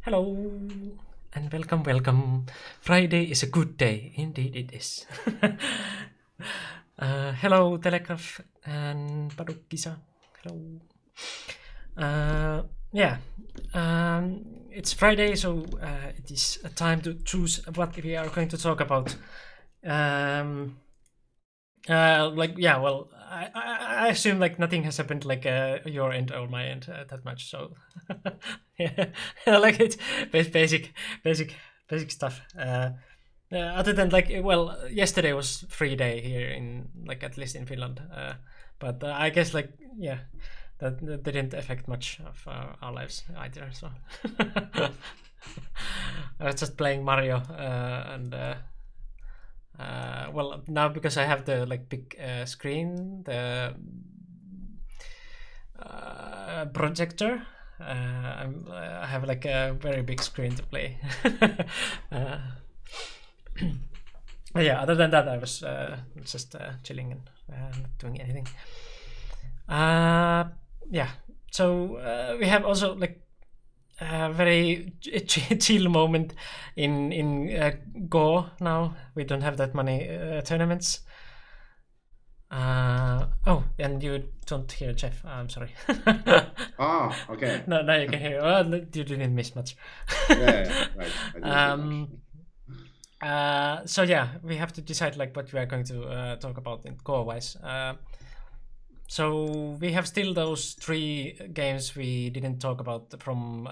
Hello and welcome. Friday is a good day, indeed it is. Hello, Telegraph and Padukisa. Hello. Yeah, it's Friday, so it is a time to choose what we are going to talk about. I assume like nothing has happened like your end or my end that much. So yeah, like it's basic stuff. Other than like yesterday was free day here in like at least in Finland. But I guess like yeah, that didn't affect much of our lives either. So I was just playing Mario and. Now because I have the like big screen, the projector. I have like a very big screen to play. Yeah. Other than that, I was just chilling and not doing anything. Yeah. So we have also like a very chill moment in Go now. We don't have that many tournaments. And you don't hear Jeff. I'm sorry. Okay. No, now you can hear. Well, you didn't miss much. Yeah, right. I didn't see Um, much. so yeah, we have to decide like what we are going to talk about in Go wise. So we have still those three games we didn't talk about from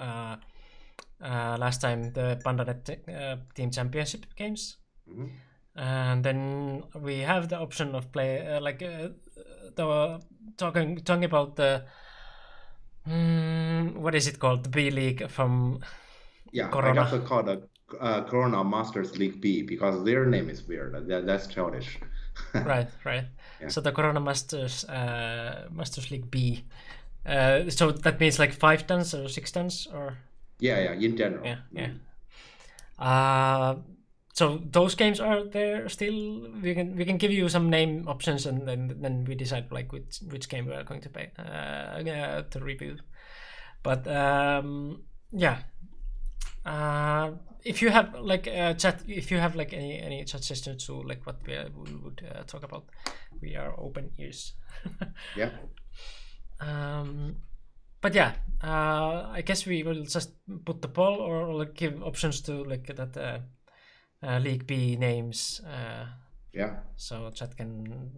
last time, the PandaNet Team Championship games. Mhm. And then we have the option of play talking about the what is it called, the B League from Yeah, I just Corona. called the Corona Masters League B because their name is weird. That's childish. Right. Yeah. So the Corona Masters League B. So that means like 5 tons or 6 tons or Yeah, in general. yeah. Uh, so those games are there still. We can give you some name options and then we decide like which game we are going to pay to review. But yeah. If you have like chat, if you have like any suggestions to like what we would talk about, we are open ears. Yeah. But yeah, I guess we will just put the poll or like give options to like that League B names. Yeah. So chat can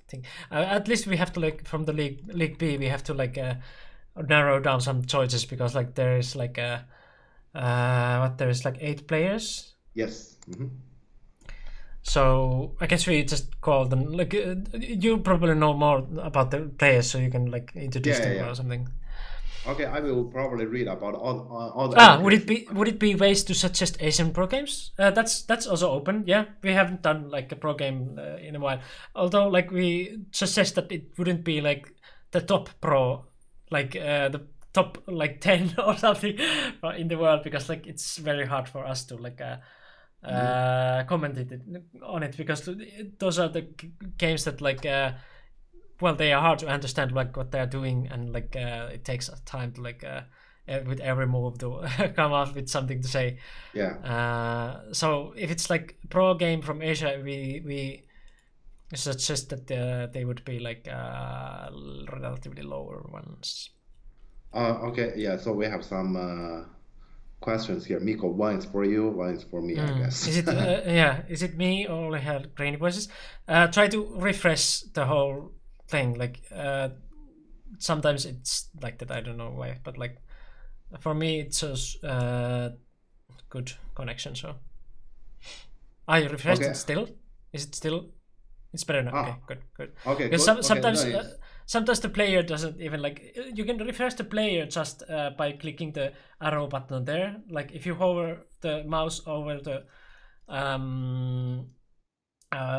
think. At least we have to like from the League B, we have to like narrow down some choices because like there is like there is like 8 players. Yes. So I guess we just call them like you probably know more about the players, so you can like introduce them Yeah. or something. Okay, I will probably read about all the other Would players. it be ways to suggest Asian pro games? That's also open. Yeah, we haven't done like a pro game in a while. Although like we suggest that it wouldn't be like the top pro, like the top like 10 or something in the world because like it's very hard for us to like comment on it because those are the games that like they are hard to understand like what they're doing and like it takes time to like with every move to come up with something to say. So if it's like pro game from Asia, we suggest that they would be like relatively lower ones. Okay, yeah, so we have some questions here. Miko, one is for you, one is for me, I guess. Is it is it me or only had grainy voices? Try to refresh the whole thing. Like sometimes it's like that. I don't know why, but like for me it's a good connection. So you refreshed Okay. it still? Is it still? It's better now. Okay, Ah, good. okay, Because good. Okay, sometimes nice. sometimes the player doesn't even like you can refresh the player just by clicking the arrow button there. Like if you hover the mouse um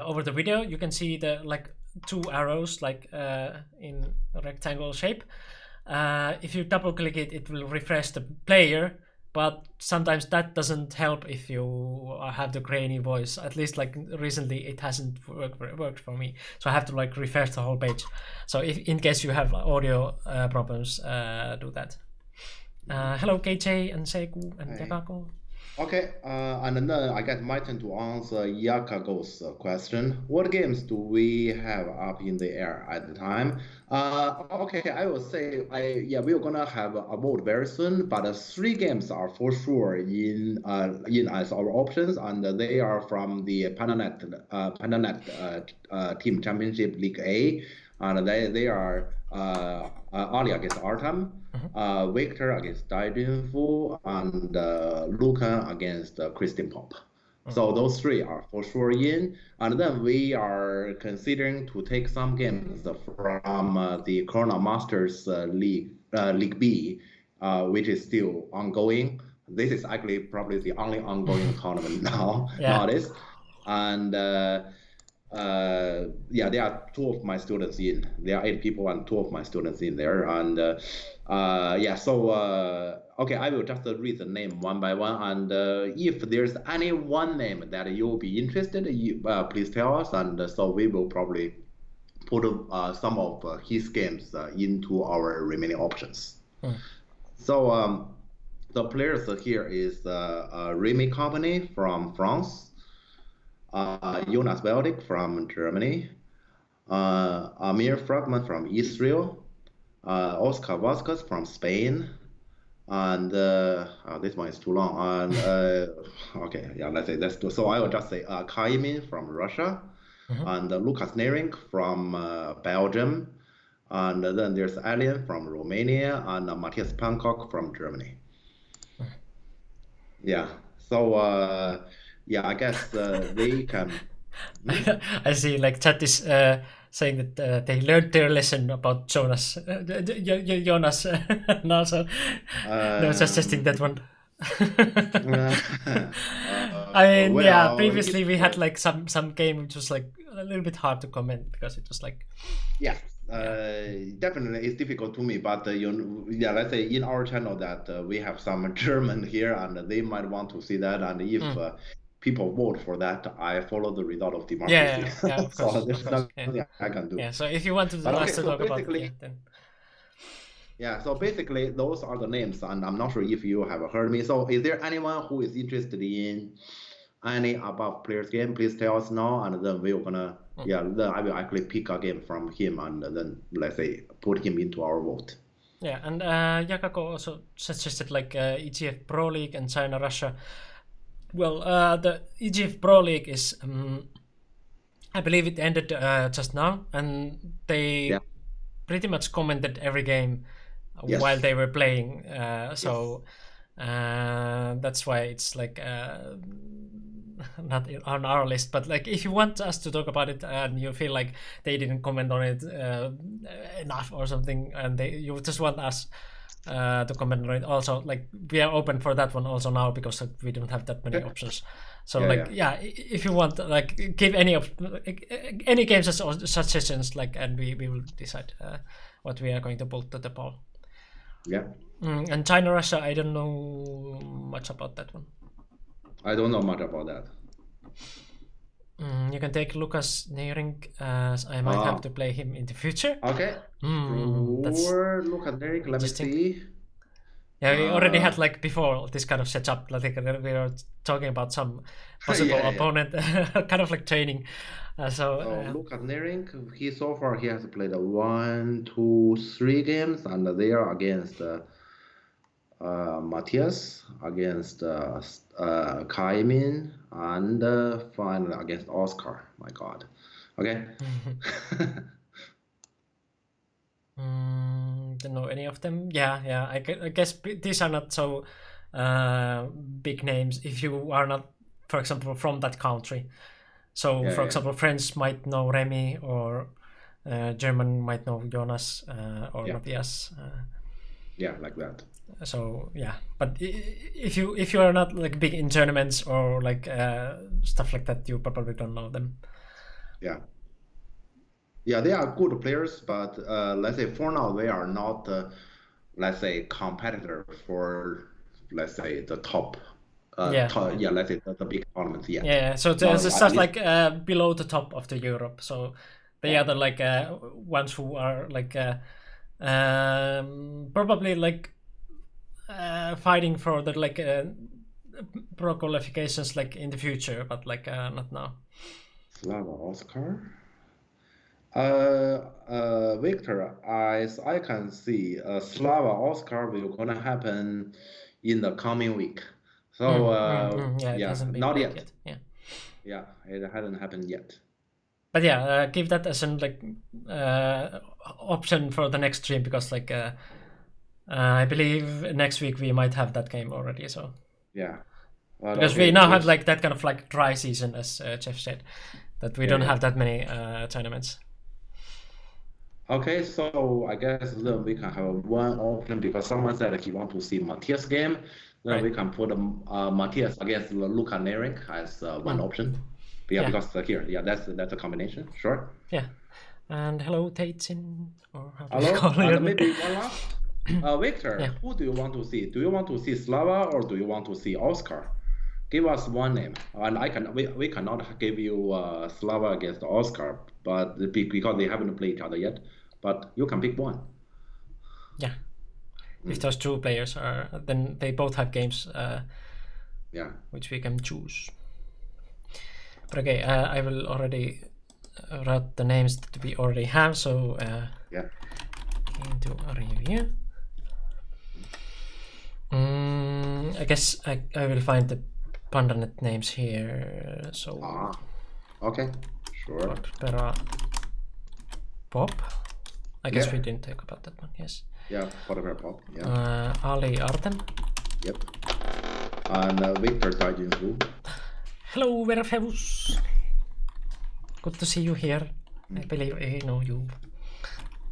over the video, you can see the like 2 arrows like in a rectangle shape. If you double click it, it will refresh the player, but sometimes that doesn't help if you have the grainy voice. At least like recently it hasn't worked for me, so I have to like refresh the whole page. So if in case you have audio problems, do that. Hello, KJ and Seiku and Hi. Yakako. Okay, and then I get my turn to answer Yakago's question. What games do we have up in the air at the time? Okay, I will say, yeah, we're gonna have a vote very soon, but three games are for sure in as our options, and they are from the Pananet Team Championship League A, and they are Ali against Artem. Victor against Daidunfu, and Lucan against Christian Pop. So those three are for sure in. And then we are considering to take some games from the Corona Masters League B, which is still ongoing. This is actually probably the only ongoing tournament nowadays. And yeah, there are two of my students in. There are 8 people and 2 of my students in there. And yeah, so okay, I will just read the name one by one. And if there's any one name that you'll be interested, please tell us. And so we will probably put some of his games into our remaining options. So the players here is Remy Company from France. Jonas Beldic from Germany, Amir Fragman from Israel, Oscar Vasquez from Spain, and this one is too long. And okay, yeah, let's say that's two. So I will just say Kaimin from Russia, and Lucas Nering from Belgium, and then there's Alien from Romania, and Matthias Pankok from Germany. Yeah. So yeah, I guess they can. I see, like chat is saying that they learned their lesson about Jonas. Jonas now, so no suggesting that one. I mean, well, yeah. Previously, we had like some game which was like a little bit hard to comment because it was like. Yeah. Definitely it's difficult to me, but yeah, let's say in our channel that we have some German here, and they might want to see that, and if people vote for that, I follow the result of democracy. Yeah, of course. So there's nothing I can do. Yeah, so if you want to us to talk about it, then. Yeah, so basically those are the names, and I'm not sure if you have heard me. So is there anyone who is interested in any above players game? Please tell us now, and then we're gonna then I will actually pick a game from him, and then let's say put him into our vote. Yeah, and Yakako also suggested like EGF Pro League and China Russia. Well, the EGF Pro League is I believe it ended just now, and they pretty much commented every game while they were playing. So that's why it's like not on our list. But like, if you want us to talk about it and you feel like they didn't comment on it enough or something, and you just want us to comment on it, also like we are open for that one also now because we don't have that many options. So if you want, like, give any games as suggestions, like, and we will decide what we are going to put to the poll. Yeah. And China Russia, I don't know much about that one. I don't know much about that. You can take Lucas Nering, as I might have to play him in the future. Okay. Sure. Lucas Nering, let me see. Yeah, we already had like before this kind of setup. Like we were talking about some possible opponent, kind of like training. So Lucas Nering, so far he has played 1, 2, 3 games, and they are against Matthias, against Kaimin, and finally against Oscar. My God. Okay. Don't know any of them. Yeah. I guess these are not so big names if you are not, for example, from that country. So, for example, French might know Remy, or German might know Jonas or Matthias. Yeah, like that. So yeah, but if you are not like big in tournaments or like stuff like that, you probably don't know them. Yeah, they are good players, but let's say for now they are not, let's say, competitor for, let's say, the top. Let's say the big tournaments. Yeah. So there's stuff like below the top of the Europe. So they are the like ones who are like probably like fighting for the like pro qualifications like in the future, but like not now. Slava Oscar. Victor, as I can see, Slava Oscar will gonna happen in the coming week. So Yeah, it yeah, hasn't been not played yet. Yeah. Yeah, it hasn't happened yet. But yeah, give that as an like option for the next stream, because like I believe next week we might have that game already. So Yeah. But because okay, we now have just- like that kind of like dry season, as Jeff said, that we don't yeah. have that many tournaments. Okay, so I guess then we can have one option because someone said he want to see Matthias game. Then Right. we can put Matthias against Luka Neric as one option. Yeah, Yeah. because here, yeah, that's a combination. Sure. Yeah. And hello, Tatesin, or how do you Hello, call it? and maybe one last. Victor, Yeah. who do you want to see? Do you want to see Slava or do you want to see Oscar? Give us one name, and we cannot give you Slava against Oscar, but because they haven't played each other yet. But you can pick one. Yeah. If those two players are, then they both have games Yeah. which we can choose. But okay, I will already write the names that we already have. So Yeah. into a review. I guess I will find the PandaNet names here. So Okay. Sure. Pera Pop. I guess Yeah. we didn't talk about that one. Yes. Yeah. Whatever pop. Yeah. Ali Artem. Yep. And Victor Tajin Hu. Hello, Verfevus. Good to see you here. I believe I know you.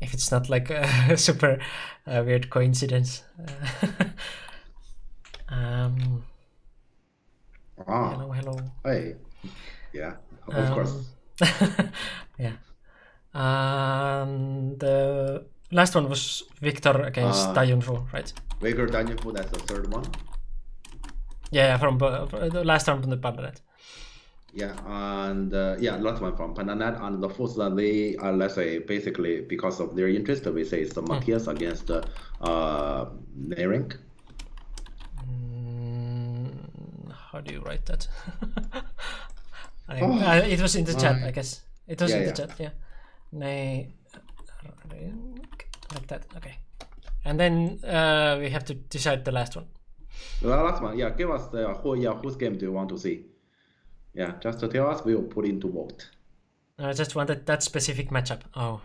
If it's not like a super weird coincidence. Hello. Hey. Yeah. Of course. Yeah. And the last one was Victor against Dayunfu, right? Victor Tajin Hu. That's the third one. Yeah, from the last one from the PandaNet. Yeah, and last one from PandaNet, and the fourth one they let's say basically because of their interest, we say it's the Matthias against Nering. How do you write that? It was in the chat, I guess. It was in the chat, yeah. Like that, okay. And then we have to decide the last one. The last one, yeah. Give us whose game do you want to see? Yeah, just to tell us, we will put into vote. I just wanted that specific matchup. Oh.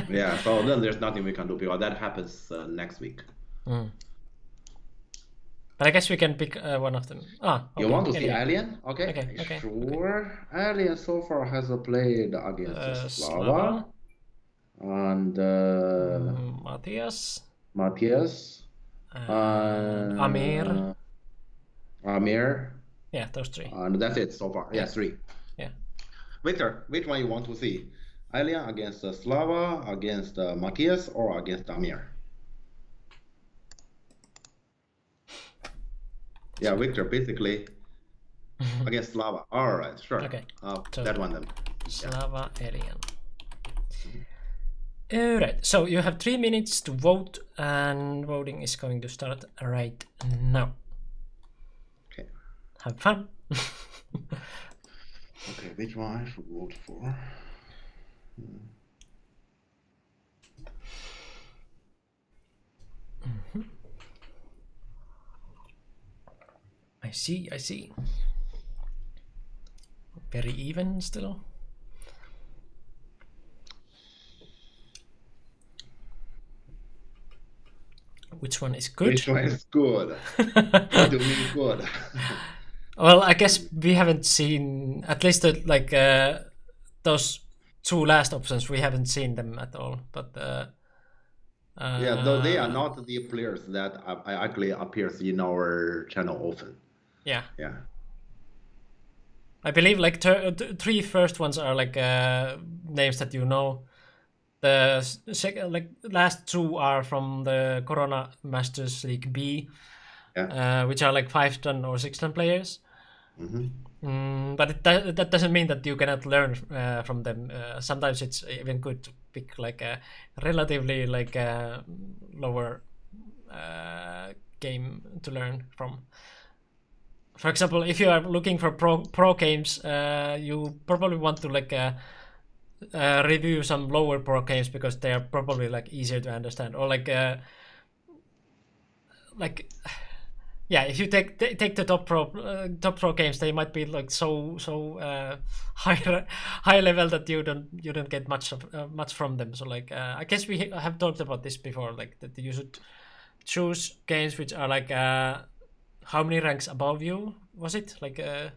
Yeah, so then there's nothing we can do because that happens next week. But I guess we can pick one of them. Okay. You want to see Alien? Okay. Okay. Sure. Alien so far has played against Slava. And Matthias. Amir. Yeah, those three. And that's it so far. Yeah, three. Yeah. Victor, which one you want to see? Alien against Slava, against Matthias, or against Amir? Yeah, Victor, basically against Slava. All right, sure. Okay. So that one then. Slava, Alien. Alright, so you have 3 minutes to vote, and voting is going to start right now. Okay. Have fun. Okay, which one I should vote for? I see. Very even still. Which one is good? Which one is good? What do you mean good? Well, I guess we haven't seen, at least those two last options, we haven't seen them at all. But yeah, though they are not the players that actually appears in our channel often. Yeah. Yeah. I believe like three first ones are like names that you know. The last two are from the Corona Masters League B, which are like 5-ton or 6-ton players. But that doesn't mean that you cannot learn from them. Sometimes it's even good to pick like a relatively like lower game to learn from. For example, if you are looking for pro games, you probably want to like review some lower pro games because they are probably like easier to understand, or like yeah, if you take the top pro games, they might be like so high level that you don't get much from them. So like I guess we have talked about this before, like that you should choose games which are like how many ranks above you was it like there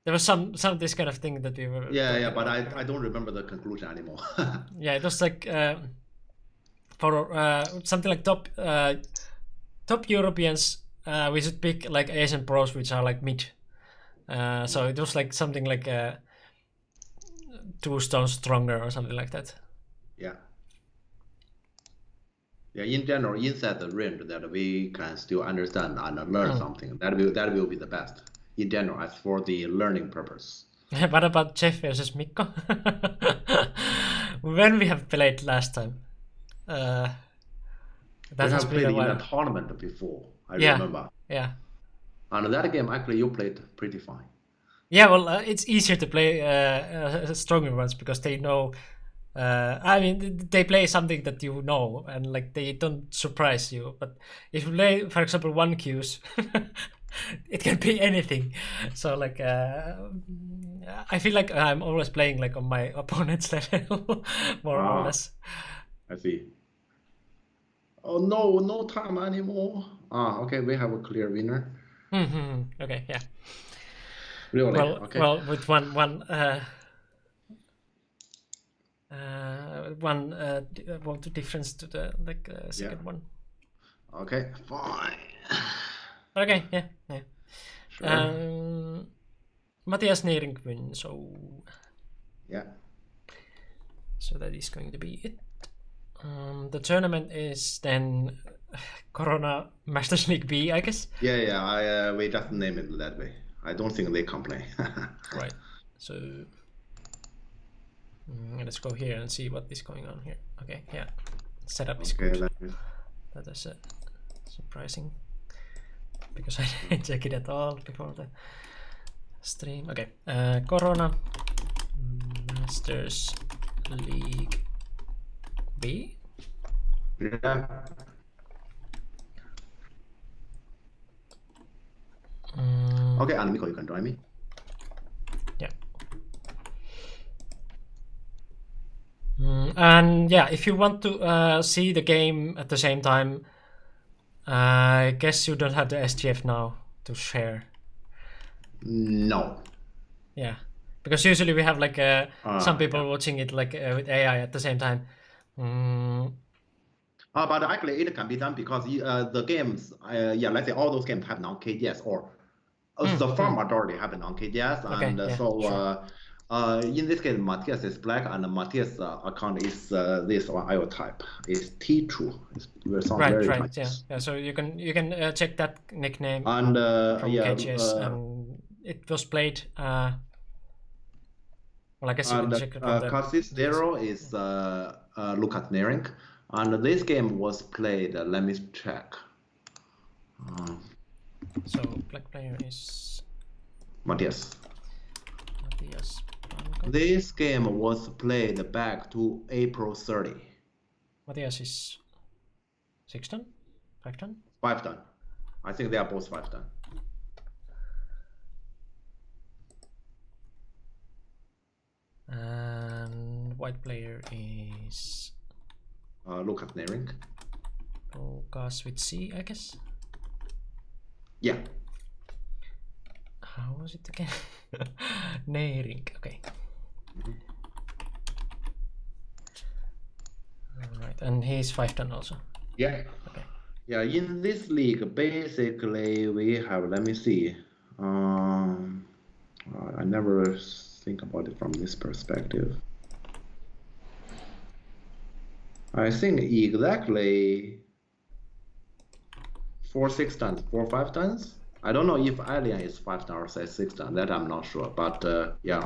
was some this kind of thing that we were but I don't remember the conclusion anymore. Yeah, it was like for something like top Europeans, we should pick like Asian pros which are like mid. So it was like something like 2 stones stronger or something like that. Yeah, in general, inside the range that we can still understand and learn something, that will be the best in general as for the learning purpose. What about Jeff versus Mikko? When we have played last time? That we has have been played a in while. a tournament before, I Yeah. remember. Yeah. And that game, actually, you played pretty fine. Yeah, well, it's easier to play stronger ones because they know. I mean, they play something that you know, and like they don't surprise you. But if you play, for example, 1Qs, it can be anything. So like, I feel like I'm always playing like on my opponent's level, more or less. I see. Oh no, no time anymore. Okay, we have a clear winner. Okay, yeah. Really? Well, Okay. well, with one difference to the like second one. Okay, fine. Okay, yeah. Sure. Matthias Neering win, so Yeah. so that is going to be it. The tournament is then Corona Masters League B, I guess. Yeah. We just name it that way. I don't think they complain. Right. So let's go here and see what is going on here. Okay, yeah. Setup is good. That is surprising because I didn't check it at all before the stream. Okay, Corona Masters League B. Yeah. Okay, and Mikko, you can join me. Yeah. And yeah, if you want to see the game at the same time, I guess you don't have the SGF now to share. No. Yeah, because usually we have like some people watching it like with AI at the same time. But actually, it can be done because the games, let's say all those games have non-KDS, or the far majority have non-KDS, Okay, and in this case, Matthias is black, and Matthias' account is this or IO type. It's T2. It sounds very Right. nice. Yeah. So you can check that nickname And from KGS, and it was played. Well, I guess you can check it. Cassis Zero is Lukas Neering, and this game was played. Let me check. So black player is Matthias. Branco. This game was played back to April 30. Matthias is 6-10? 5-10? 5-10. I think they are both 5-10. And white player is Lukas Neering. Lukas with C, I guess. Yeah. How was it again? Neering. Okay. Alright, and he's 5-10 also. Yeah. Okay. Yeah, in this league, basically we have, let me see. I never think about it from this perspective. I think exactly 4-6 tons, 4-5 tons. I don't know if Alien is 5 tons or 6 tons. That I'm not sure. But yeah,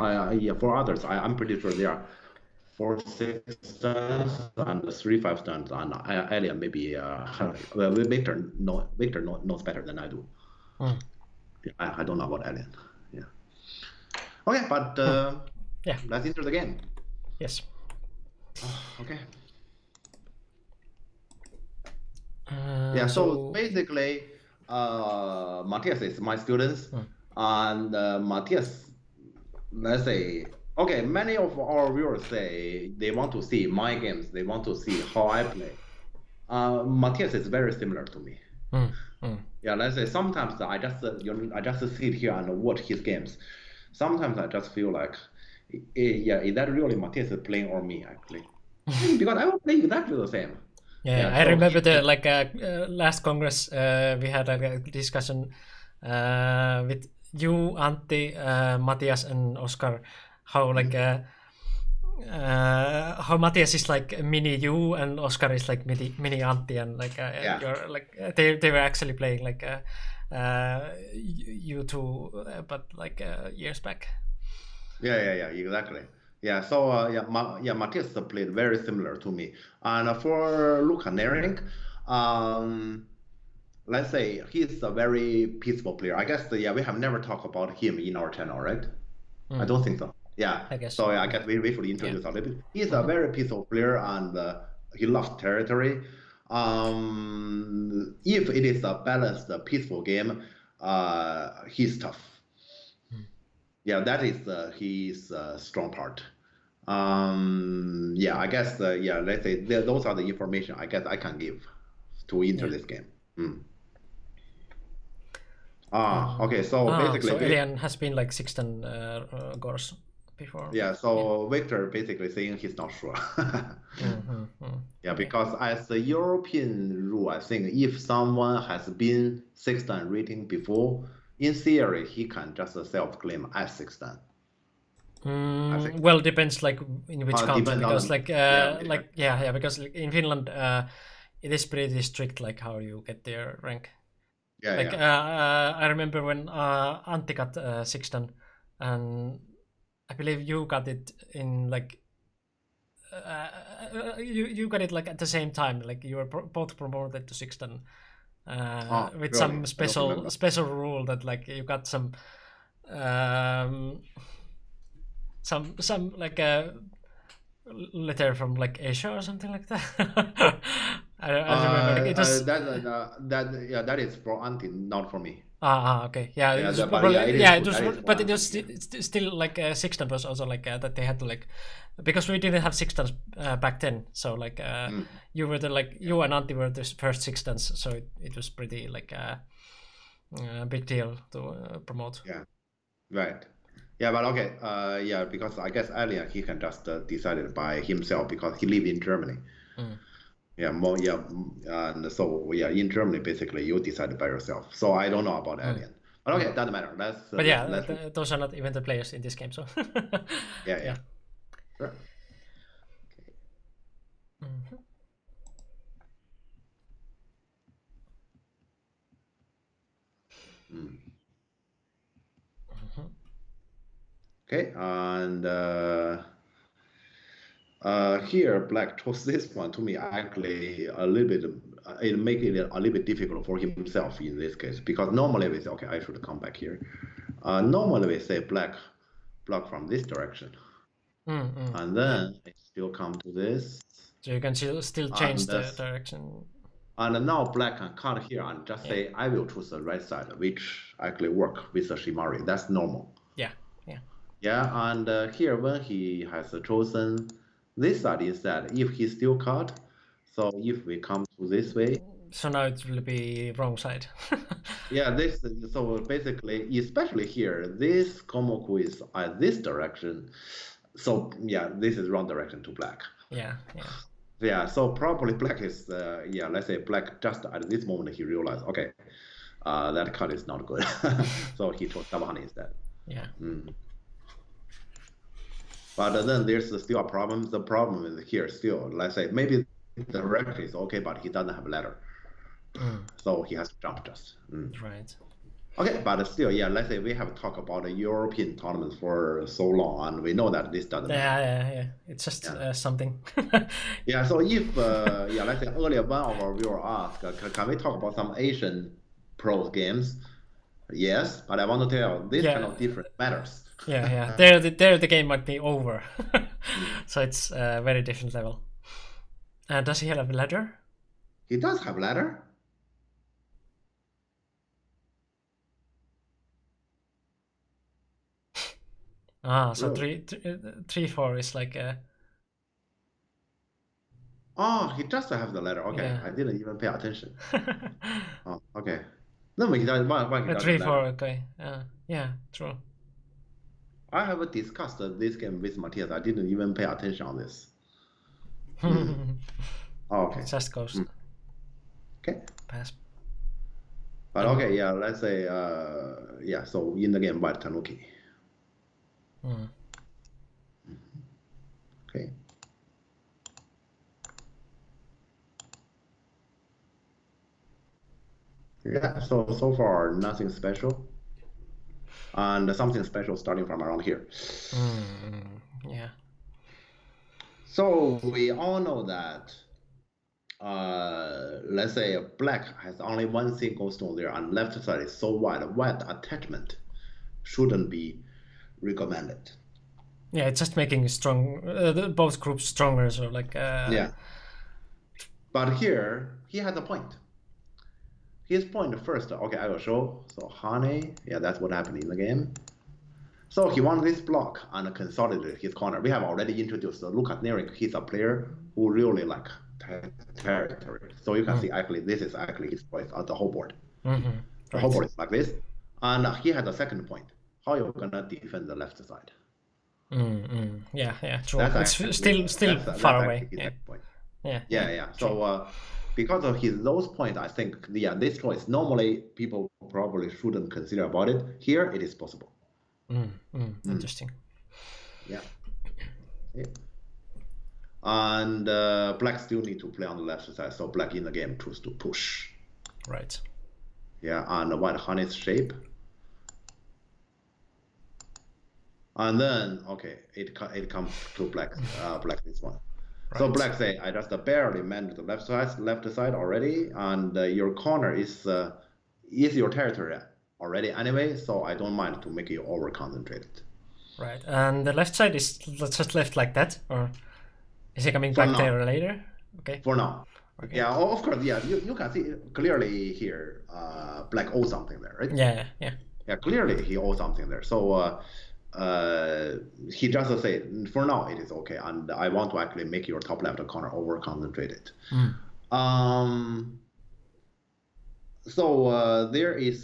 for others, I'm pretty sure they are 4-6 turns and 3-5 turns, and Alien maybe well, Victor knows better than I do. I don't know about Alien. Yeah. Okay, but Yeah. let's enter the game. Yes. Okay. Yeah. So basically, Matthias is my student, and Matthias, let's say, okay, many of our viewers say they want to see my games, they want to see how I play. Matthias is very similar to me. Yeah, let's say sometimes I just sit here and watch his games. Sometimes I just feel like, yeah, is that really Matthias playing or me actually? Because I will play exactly the same. Yeah, I remember the last Congress we had a discussion with you, Antti, Matthias, and Oscar. How how Matthias is like mini you and Oscar is like mini Antti, and you're like they were actually playing like you two, but like years back. Yeah, exactly. Yeah, so Matthias played very similar to me, and for Luka Nerink, let's say he's a very peaceful player. I guess we have never talked about him in our channel, right? I don't think so. Yeah, I guess so. I guess we should introduce a little bit. He's a very peaceful player, and he loves territory. If it is a balanced, peaceful game, he's tough. Yeah, that is his strong part. Yeah, I guess let's say those are the information I guess I can give to enter this game. Okay, so basically so Alien has been like 16 Gors before. Yeah, so Victor basically saying he's not sure. Yeah, because as the European rule, I think if someone has been 6-dan rating before, in theory he can just self-claim as 6-dan. Well, depends like in which country, because because in Finland it is pretty strict like how you get their rank. I remember when Antti got 6-dan, and I believe you got it in like you got it like at the same time, like you were both promoted to 6-dan with really? Some special rule that like you got some like a letter from like Asia or something like that. I remember it was that is for Antti, not for me. Okay. Yeah, it was probably, it was, but it was still like 6-dan was also like that they had to like, because we didn't have 6-dans back then, so like you were you and Antti were the first 6-dans, so it was pretty like a big deal to promote. Yeah, right. Yeah, but okay. Because I guess Alien he can just decide it by himself because he lives in Germany. And so in Germany basically you decide by yourself. So I don't know about Alien, but okay, doesn't matter. Those are not even the players in this game, so. Yeah. Sure. Okay, and here Black chose this one. To me actually a little bit it make it a little bit difficult for himself in this case, because normally we say, okay, I should come back here. Normally we say Black block from this direction, and then it still come to this, so you can still change the direction. And now Black can cut here and just say I will choose the right side, which actually work with the Shimari. That's normal. Yeah, and here when he has chosen this side instead, if he still cut, so if we come to this way, so now it will be wrong side. Yeah, so basically, especially here, this Komoku is at this direction, so yeah, this is wrong direction to Black. Yeah, so probably Black is let's say Black just at this moment he realized, okay, that cut is not good, so he chose Tabahani instead. But then there's still a problem. The problem is here still, let's say maybe the direction is okay, but he doesn't have a ladder, so he has to jump just. Right. Okay, but still, yeah, let's say we have talked about the European tournaments for so long, and we know that this doesn't matter. Yeah. It's just Yeah. something. Yeah, so if, yeah, let's say earlier one of our viewer asked, can we talk about some Asian pro games? Yes, but I want to tell you, this kind Yeah. of different matters. Yeah. There the game might be over. So it's a very different level. Does he have a ladder? He does have ladder. So Really? 3-4 is like Oh, he just have the ladder. Okay, yeah. I didn't even pay attention. Oh, okay. No, he does, why he A does have 3-4, ladder? okay. Yeah, true. I have discussed this game with Matthias. I didn't even pay attention on this. Oh, okay. It just goes Okay. past. But okay, yeah, let's say, yeah, so in the game, white Tanuki. Okay. Yeah, so far, nothing special. And something special starting from around here. Yeah. So we all know that, let's say black has only one single stone there, and left side is so wide, white attachment shouldn't be recommended. Yeah, it's just making strong both groups stronger. So like Yeah. But here, he has a point. His point first, okay, I will show. So honey, yeah, that's what happened in the game. So he won this block and consolidated his corner. We have already introduced Lukas Nerik. He's a player who really like territory. So you can see actually this is actually his choice on the whole board. The whole board is like this. And he has a second point. How you gonna defend the left side? Yeah, true. That's It's actually, still that's far actually away. his Yeah. second point. Yeah. Yeah. So because of those points, I think this choice normally people probably shouldn't consider about it. Here it is possible. Interesting. Yeah. And black still need to play on the left side, so black in the game choose to push. Right. Yeah, and white harness shape. And then okay, it comes to black black this one. Right. So black say I just barely manned the left side already, and your corner is your territory already anyway, so I don't mind to make you over concentrated. Right, and the left side is just left like that, or is he coming back there later? Okay. For now. Okay. Yeah, of course. Yeah, you can see clearly here. Black owes something there, right? Yeah. Yeah, clearly he owes something there. So he just say for now it is okay, and I want to actually make your top left corner over concentrated. So there's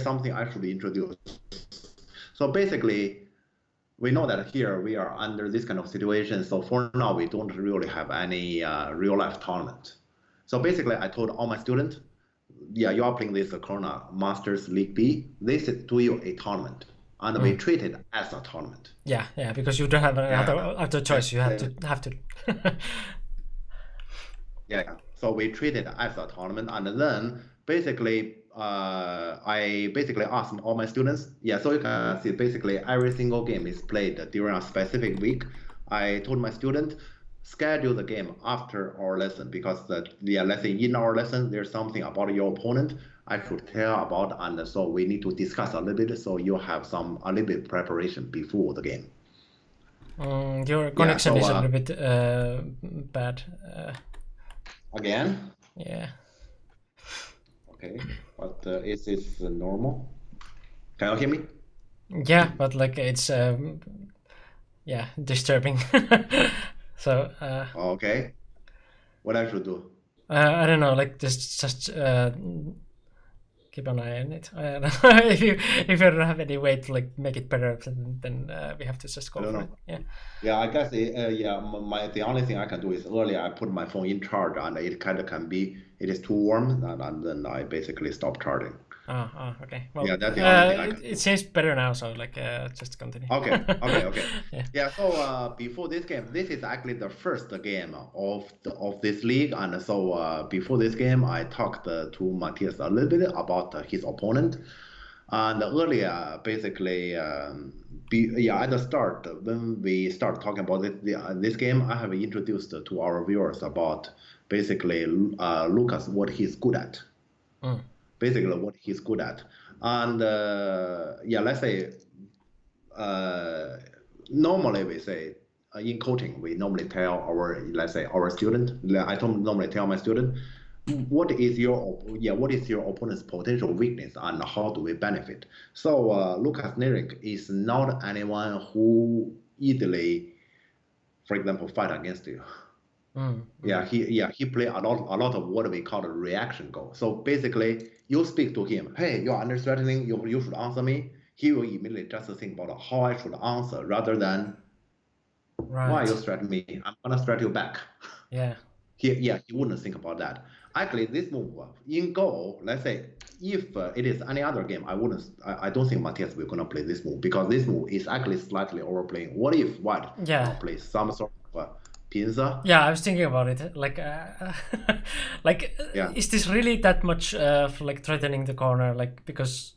something I should introduce. So basically, we know that here we are under this kind of situation. So for now, we don't really have any real life tournament. So basically, I told all my students, yeah, you are playing this Corona Masters League B. This is to you a tournament, and we treat it as a tournament. Yeah, because you don't have other choice. You have to. Yeah. So we treat it as a tournament, and then basically, I basically asked all my students. Yeah, so you can see basically every single game is played during a specific week. I told my student schedule the game after our lesson because let's say in our lesson there's something about your opponent I should tell about, and so we need to discuss a little bit. So you have a little bit preparation before the game. Your connection is a little bit bad. Again? Yeah. Okay, but is this normal? Can you hear me? Yeah, but like it's disturbing. So okay, what I should do? I don't know, like just keep an eye on it. I don't know. if you don't have any way to like make it better, then we have to just go for it. Yeah, I guess the only thing I can do is earlier I put my phone in charge, and it kind of can be it is too warm, and then I basically stop charging. Okay. Well, Yeah, that's the only thing I can it seems better now, so like just continue. Okay. Yeah. Yeah. So before this game, this is actually the first game of this league, and so before this game, I talked to Matthias a little bit about his opponent, and earlier, basically, at the start when we start talking about this game, I have introduced to our viewers about basically Lucas what he's good at. Basically what he's good at. And let's say normally we say in coaching we normally tell our student. Normally tell my student what is your opponent's potential weakness and how do we benefit. So Lucas Neric is not anyone who easily, for example, fight against you. He play a lot of what we call a reaction goal. So basically, you speak to him, hey, you're under threatening, you should answer me. He will immediately just think about how I should answer rather than why you threaten me. I'm gonna threat you back. Yeah. He wouldn't think about that. Actually, this move in Go, let's say if it is any other game, I don't think Matthias will gonna play this move because this move is actually slightly overplaying. What if White plays some sort of pinza? Yeah, I was thinking about it. Like, is this really that much like threatening the corner? Like, because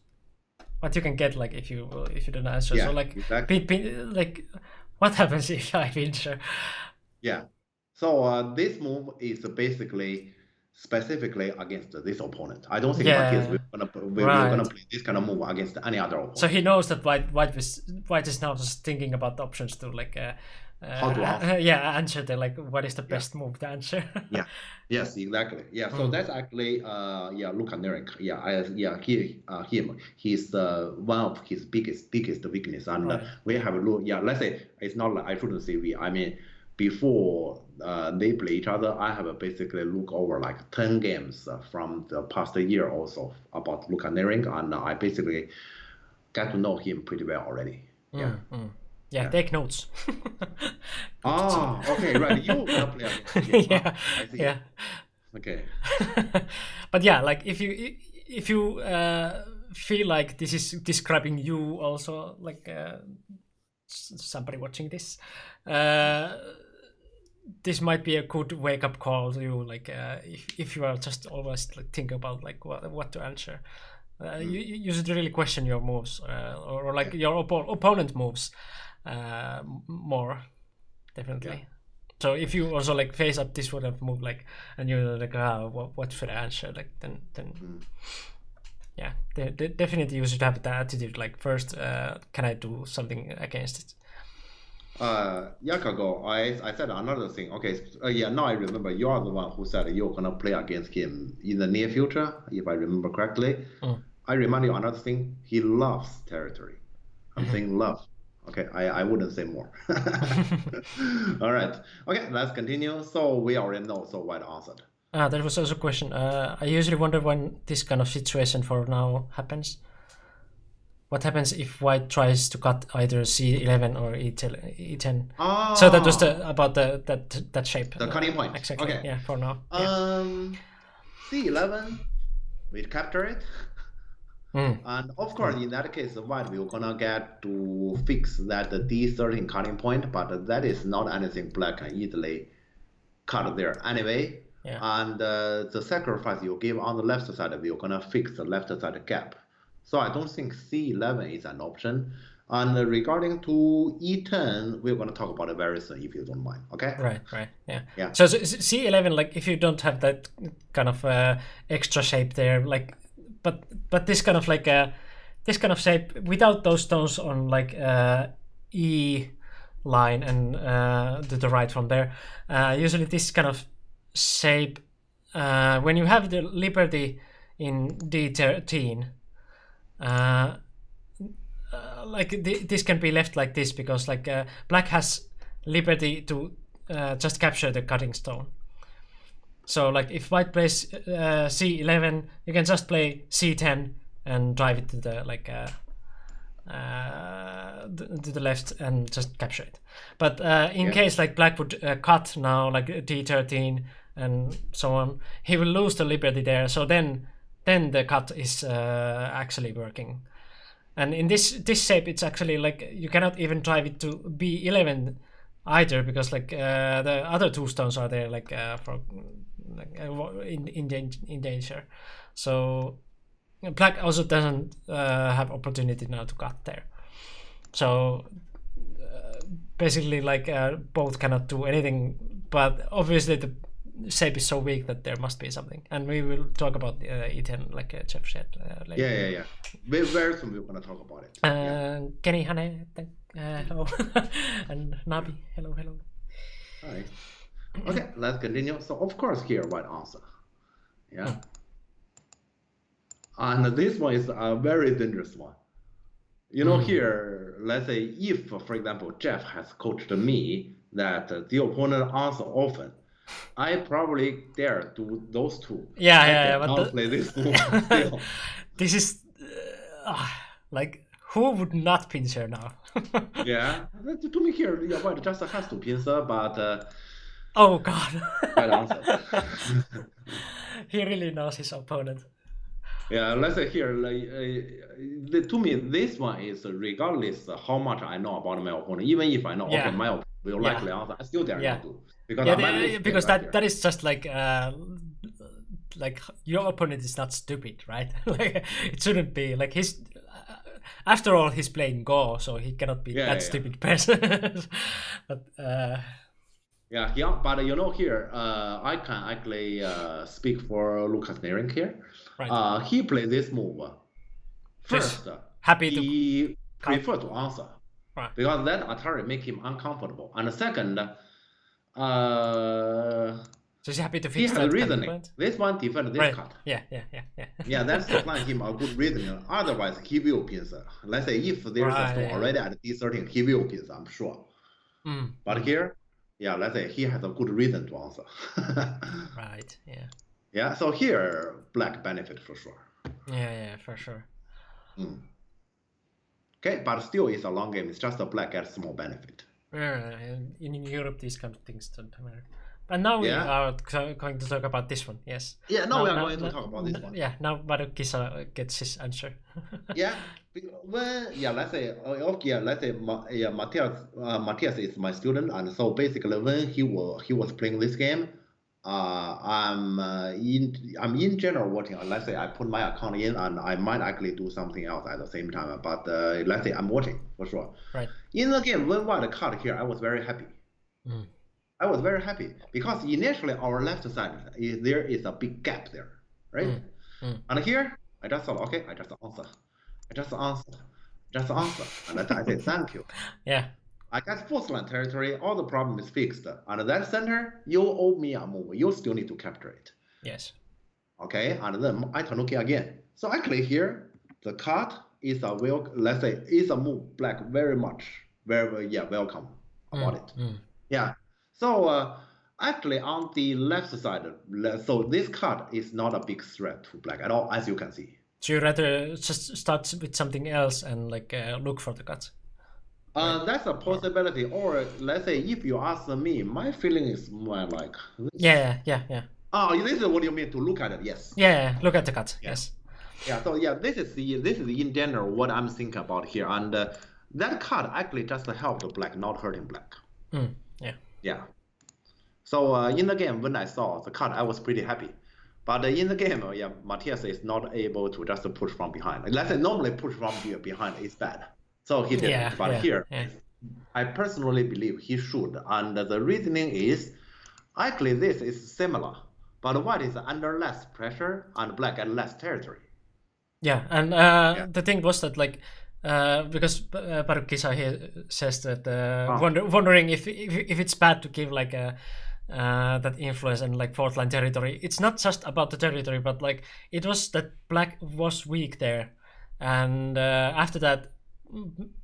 what you can get like if you don't answer. Yeah, so like, exactly. like, what happens if I pincher? Yeah. So this move is basically specifically against this opponent. I don't think Matthias will gonna play this kind of move against any other opponent. So he knows that White is now just thinking about the options to like how to answer. Answer the like what is the best move to answer. Yes, exactly. Yeah, so that's actually Luka Neric. He's one of his biggest weakness, and we have let's say it's not like I shouldn't say we. I mean, before they play each other, I have basically look over like 10 games from the past year also about Luka Neric, and I basically get to know him pretty well already. Yeah, take notes. Okay, right. You will play against him. Yeah, I see. yeah. Okay. But yeah, like if you feel like this is describing you also, like somebody watching this, this might be a good wake up call to you. Like if you are just always like think about like what to answer. You should really question your moves or like your opponent moves more, definitely. Yeah. So if you also like face up this sort of move, like, and you're like, what should I answer? Like then yeah, definitely you should have that attitude. Like first, can I do something against it? Yakago, I said another thing. Okay, now I remember you are the one who said you're gonna play against him in the near future, if I remember correctly. I remind you another thing. He loves territory. I'm saying love. Okay, I wouldn't say more. All right. Okay, let's continue. So we already know. So White answered. There was also a question. I usually wonder when this kind of situation for now happens. What happens if White tries to cut either C11 or E10? So that was about that shape. The cutting point. Exactly. Okay. Yeah, for now. C11, we capture it. And of course, in that case, White will gonna get to fix that D13 cutting point, but that is not anything Black can easily cut there anyway. Yeah. And the sacrifice you give on the left side, we're gonna fix the left side gap. So I don't think C11 is an option. And regarding to E10, we're gonna talk about it very soon, if you don't mind. Okay? Right. Yeah. So C11, like if you don't have that kind of extra shape there, like. But this kind of like this kind of shape without those stones on like E line and to the right from there. Usually this kind of shape when you have the Liberty in D13, like this can be left like this because like Black has Liberty to just capture the cutting stone. So like if White plays C11, you can just play C10 and drive it to the like to the left and just capture it. But in case like Black would cut now like D13 and so on, he will lose the Liberty there. So then then the cut is actually working. And in this shape, it's actually like you cannot even drive it to B11 either, because like the other two stones are there like for like in danger. So black also doesn't have opportunity now to cut there. So basically, like both cannot do anything. But obviously, the shape is so weak that there must be something, and we will talk about E10 like Jeff said later. Yeah. Very soon we're gonna talk about it. Kenny Hane, hello, and Nabi, hello. Alright. Okay, let's continue. So of course here, right answer. Yeah. And this one is a very dangerous one. You know, here, let's say if, for example, Jeff has coached me that the opponent answer often, I probably dare do those two. Yeah. But play this move still. This is like, who would not pincer now? Yeah, to me here, yeah, white just has to pincer, but oh god, right answer. He really knows his opponent. Yeah, let's say here, like, to me, this one is regardless how much I know about my opponent. Even if I know, okay, my opponent will likely answer, I still dare not do. Because that is just like your opponent is not stupid, right? Like it shouldn't be like his. After all, he's playing Go, so he cannot be that stupid person. But but you know here, I can actually speak for Lucas Nering here. Right. He played this move first. He preferred to answer, right, because that Atari make him uncomfortable. And second, so he's happy to fix he has reasoning. This one defend this cut. Yeah. Yeah, that's supplying him a good reasoning. Otherwise, he will pincer. Let's say if there's a stone already at D13, he will pincer, I'm sure. But here, yeah, let's say he has a good reason to answer. Right, yeah. Yeah, so here, black benefit for sure. Yeah, for sure. Okay, but still it's a long game. It's just a black gets small benefit. In Europe, these kind of things don't matter. And now we are going to talk about this one, yes. Yeah, now we are going to talk about this one. Yeah, now Marukisa gets his answer. Yeah, let's say, Matthias is my student, and so basically when he was playing this game, I'm in general watching. Let's say I put my account in, and I might actually do something else at the same time. But let's say I'm watching for sure. Right. In the game, when white card here, I was very happy. I was very happy because initially our left side there is a big gap there, right? And here I just thought, okay, I just answer, and I say thank you. Yeah. I got first line territory, all the problem is fixed. And that center, you owe me a move. You still need to capture it. Yes. Okay, and then I Tanuki again. So actually here, the card is a let's say is a move black very welcome about it. Yeah. So actually on the left side, so this card is not a big threat to black at all, as you can see. So you rather just start with something else and like look for the cuts. That's a possibility. Or let's say if you ask me, my feeling is more like this. Yeah. Oh, this is what you mean to look at it? Yes. Yeah, look at the cuts. Yes. Yeah. So yeah, this is in general what I'm thinking about here, and that card actually just helped the black, not hurting black. Yeah. So in the game, when I saw the card, I was pretty happy. But in the game, Matthias is not able to just push from behind. Let's say normally push from behind is bad. So he didn't. But here, I personally believe he should. And the reasoning is, actually this is similar. But white is under less pressure and black at less territory. Yeah, and the thing was that like, because Parukisa here says that wondering if it's bad to give like that influence and like fourth line territory. It's not just about the territory, but like it was that black was weak there, and after that,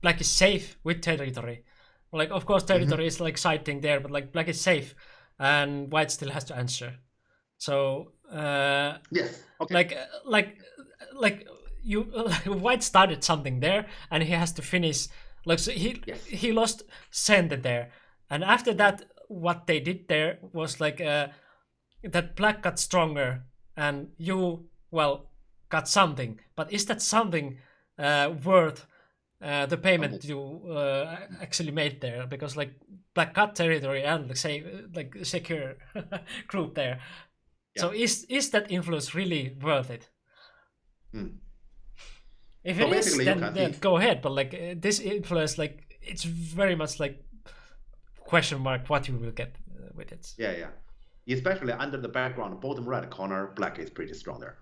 black is safe with territory. Like of course territory is like side thing there, but like black is safe, and white still has to answer. So yes, okay. Like you white started something there, and he has to finish. Like so he lost center there, and after that, what they did there was like that black got stronger, and you got something, but is that something worth the payment you actually made there? Because like black got territory and like secure group there. So is that influence really worth it? If So it is, basically, you then, can see. go ahead. But like this influence, like it's very much like question mark what you will get with it. Yeah. Especially under the background, bottom right corner, black is pretty strong there.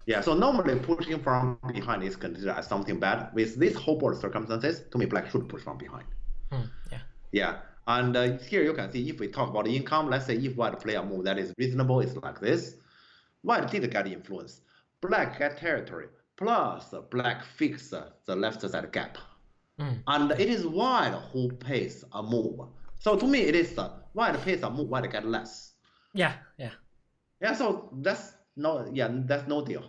Yeah, so normally pushing from behind is considered as something bad. With this whole board circumstances, to me, black should push from behind. Yeah, and here you can see if we talk about income, let's say if white play a move that is reasonable, it's like this. White did get influence. Black get territory, plus black fix the left side gap. And it is white who pays a move. So to me, it is white pays a move, white get less. Yeah, so that's no deal.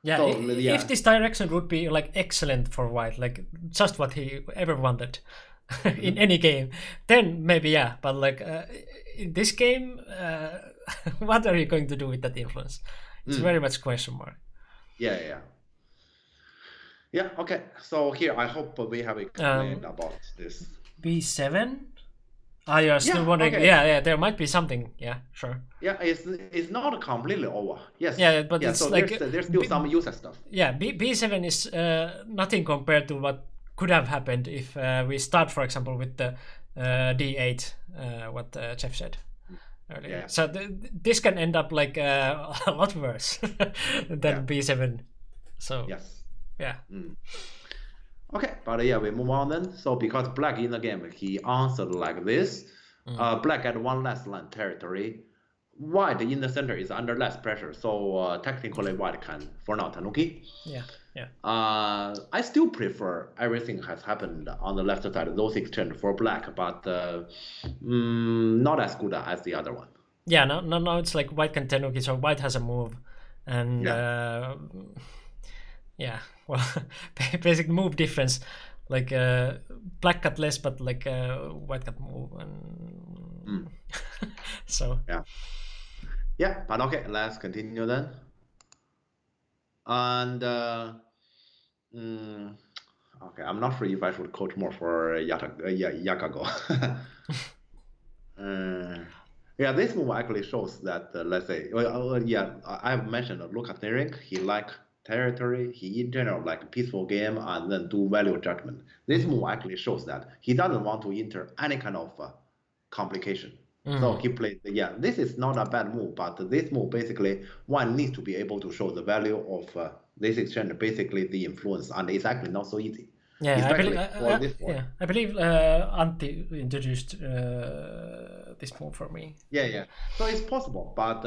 Yeah, so, if this direction would be like excellent for white, like just what he ever wanted in any game, then maybe yeah. But like in this game, what are you going to do with that influence? It's very much question mark. Yeah. Okay. So here, I hope we have explained about this. B7. You're still wondering? Okay. Yeah. There might be something. Yeah, sure. Yeah, it's not completely over. Yes. Yeah, but it's so like there's still some user stuff. Yeah, B7 is nothing compared to what could have happened if we start, for example, with the D8. What Jeff said earlier. Yeah. So this can end up like a lot worse than B7. So yes. Yeah. Okay, but yeah, we move on then. So because black in the game, he answered like this. Black at one less land territory. White in the center is under less pressure, so technically white can for now tanuki. Yeah. I still prefer everything has happened on the left side, those exchange for black, but not as good as the other one. Yeah, no, it's like white can tanuki, so white has a move, and well, basic move difference, like black got less, but like white got move, and so yeah. But okay, let's continue then. And okay, I'm not sure if I should coach more for Yakago. Yeah, this move actually shows that let's say, I've mentioned Luka Therink. He like territory. He in general like a peaceful game and then do value judgment. This move actually shows that he doesn't want to enter any kind of complication. So he played. Yeah, this is not a bad move, but this move basically one needs to be able to show the value of this exchange, basically the influence, and it's actually not so easy. Yeah, I believe Antti introduced this move for me. Yeah. So it's possible, but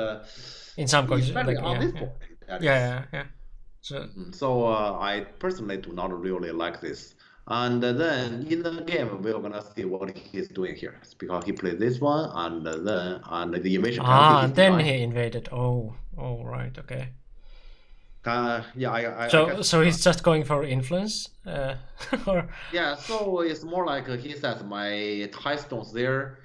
in some cases, like, on this point. Yeah. So I personally do not really like this. And then in the game, we're gonna see what he's doing here, because he played this one, and the invasion. And then he invaded. Oh, right, okay. So he's just going for influence, or yeah. So it's more like he says, my tie stones there.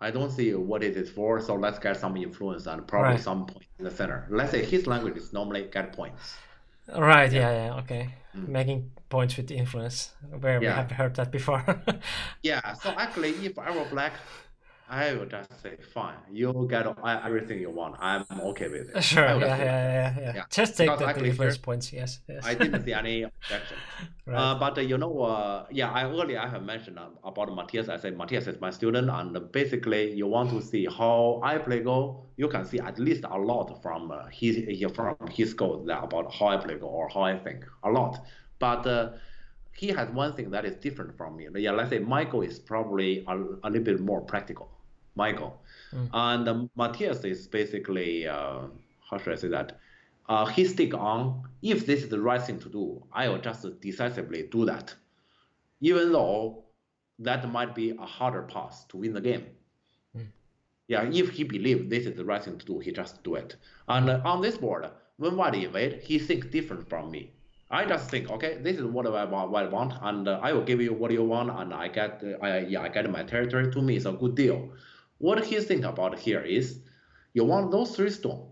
I don't see what it is for. So let's get some influence and probably some point in the center. Let's say his language is normally get points. Right. Yeah. Okay. Making points with influence, where we have heard that before. Yeah. So actually, if I were black, I would just say, fine, you get everything you want. I'm okay with it. Sure. Yeah. Just take the influence points. Yes. I didn't see any objection. But earlier I have mentioned about Matthias. I said Matthias is my student, and basically you want to see how I play Go. You can see at least a lot from his Go about how I play Go or how I think a lot. But he has one thing that is different from me. Yeah, let's say Michael is probably a little bit more practical. Michael. And Matthias is basically, how should I say that? He stick on, if this is the right thing to do, I will just decisively do that. Even though that might be a harder path to win the game. Yeah, if he believes this is the right thing to do, he just do it. And on this board, when white invade, he thinks different from me. I just think, okay, this is what I want, and I will give you what you want, and I get my territory. To me, it's a good deal. What he think about here is, you want those 3 stones.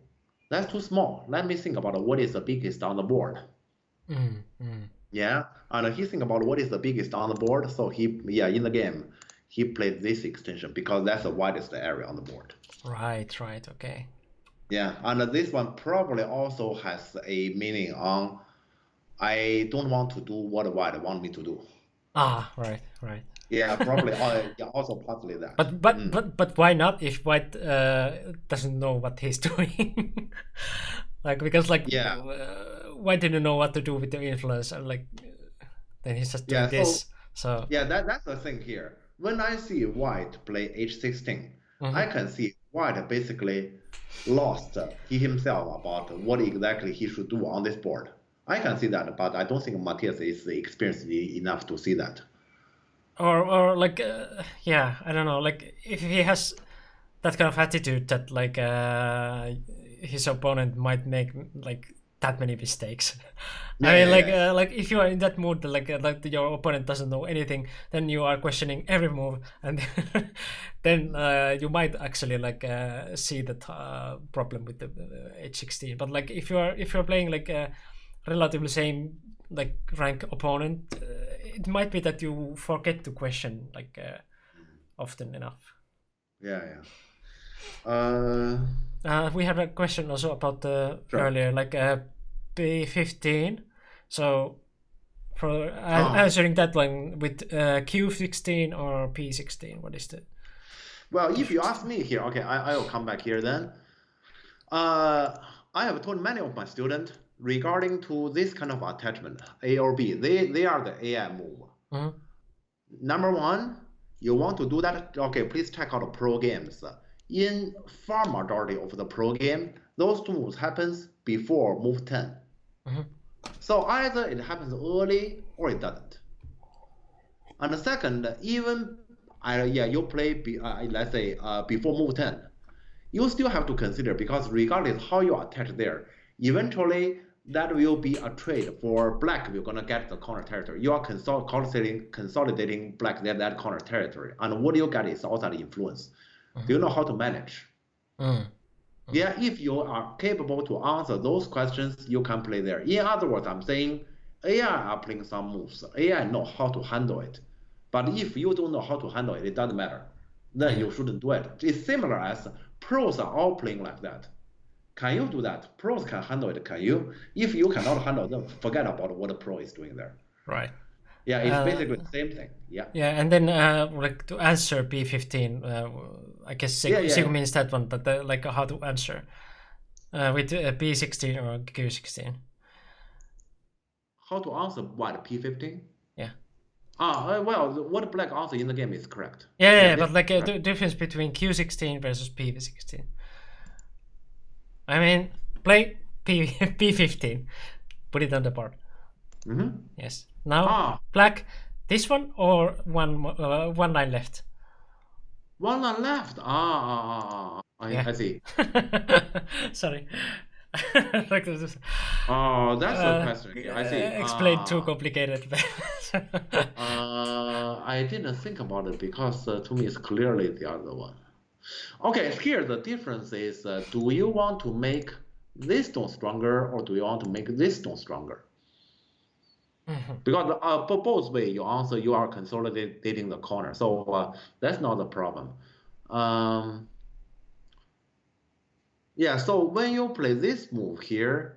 that's too small. Let me think about what is the biggest on the board. Yeah, and he think about what is the biggest on the board. So yeah, in the game, he played this extension because that's the widest area on the board. Right, okay. Yeah, and this one probably also has a meaning on I don't want to do what white want me to do. Right. Yeah, probably. Yeah, also partly that. But why not if white doesn't know what he's doing? Like because Yeah. White didn't know what to do with the influence, and like then he's just doing Yeah. this. So Yeah, that's the thing here. When I see white play h16, I can see white basically lost he himself about what exactly he should do on this board. I can see that, but I don't think Matthias is experienced enough to see that. or like yeah, I don't know, like if he has that kind of attitude that like his opponent might make like that many mistakes. I mean, like if you are in that mood, like your opponent doesn't know anything, then you are questioning every move, and then you might actually like see that problem with the h16. But like if you're playing like a relatively same like rank opponent, it might be that you forget to question like often enough. Yeah. We have a question also about the Sure. earlier, like P15. So for answering that one with Q16 or P16, what is the? Well, if you ask me here, okay, I will come back here then. I have told many of my students regarding to this kind of attachment, A or B, they are the AI move. Number one, you want to do that, okay, please check out pro games. In far majority of the pro game, those two moves happens before move 10. So either it happens early or it doesn't. And the second, even you play let's say before move 10, you still have to consider, because regardless how you attach there, eventually that will be a trade for black. We're gonna get the corner territory. You are consolidating black that corner territory, and what you get is also the influence. Do you know how to manage? Yeah, if you are capable to answer those questions, you can play there. In other words, I'm saying AI are playing some moves. AI know how to handle it. But if you don't know how to handle it, it doesn't matter. Then you shouldn't do it. It's similar as pros are all playing like that. Can you do that? Pros can handle it, can you? If you cannot handle them, forget about what a pro is doing there. Right. Yeah, it's basically the same thing. Yeah. Yeah, and then like to answer P15, I guess Sig means that one, but like how to answer with P16 or Q16. How to answer what, P15? Yeah. Well, what black answer in the game is correct. Yeah, but like the difference between Q16 versus P16. I mean, play P15, put it on the board. Yes. Now, black, this one or one line left? One line left. I see. Sorry. Like this. Oh, that's the question. I see. Explain too complicated. I didn't think about it because to me it's clearly the other one. Okay, here the difference is: do you want to make this stone stronger, or do you want to make this stone stronger? Because both way you answer, you are consolidating the corner, so that's not the problem. Yeah, so when you play this move here,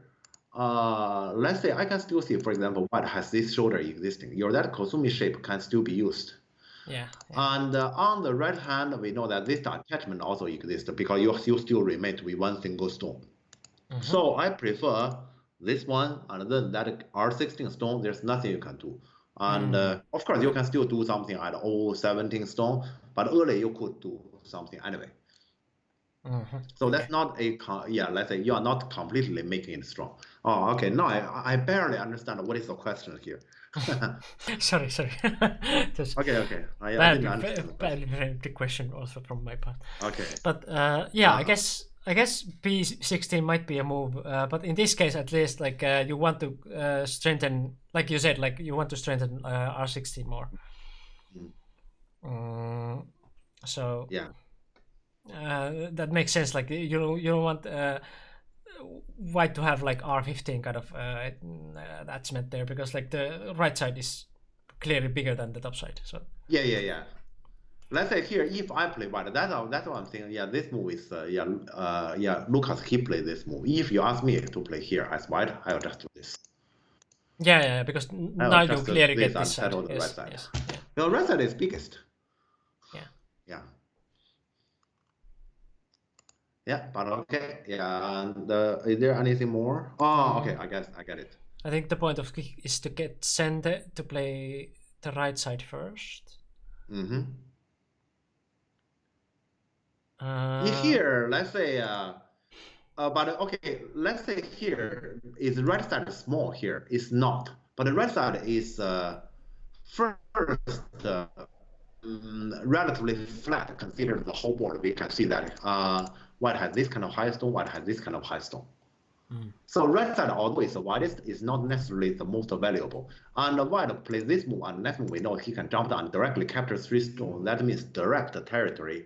let's say I can still see, for example, white has this shoulder existing. That Koizumi shape can still be used. Yeah. And on the right hand, we know that this attachment also exists because you still remain with one single stone. So I prefer this one, and then that R16 stone, there's nothing you can do. And of course, you can still do something at O17 stone, but early you could do something anyway. So that's not let's say you are not completely making it strong. Oh, okay. Now I barely understand what is the question here. Sorry. Okay. I didn't understand. Badly framed the question also from my part. Okay. But I guess P16 might be a move, but in this case at least, like you want to strengthen, like you said, like you want to strengthen R16 more. So yeah. That makes sense. Like you don't want white to have like R15 kind of attachment there, because like the right side is clearly bigger than the top side. So Yeah. Let's say here, if I play white, that's what I'm saying. Yeah, this move is Lucas, he played this move. If you ask me to play here as white, I'll just do this. Yeah, because I'll now you just do clearly this get and this side. settle the Yes, right side. yes, The right side is biggest. yeah. Yeah, but okay. Yeah, and is there anything more? Oh, okay. I guess I get it. I think the point of is to get Sende to play the right side first. Mm-hmm. Here, let's say, but okay, let's say here is the right side small. Here is not, but the right side is first relatively flat. Consider the whole board. We can see that white has this kind of high stone, white has this kind of high stone. So right side, although it's the widest, is not necessarily the most valuable. And white plays this move, and next move we know he can jump down and directly capture 3 stones. That means direct territory.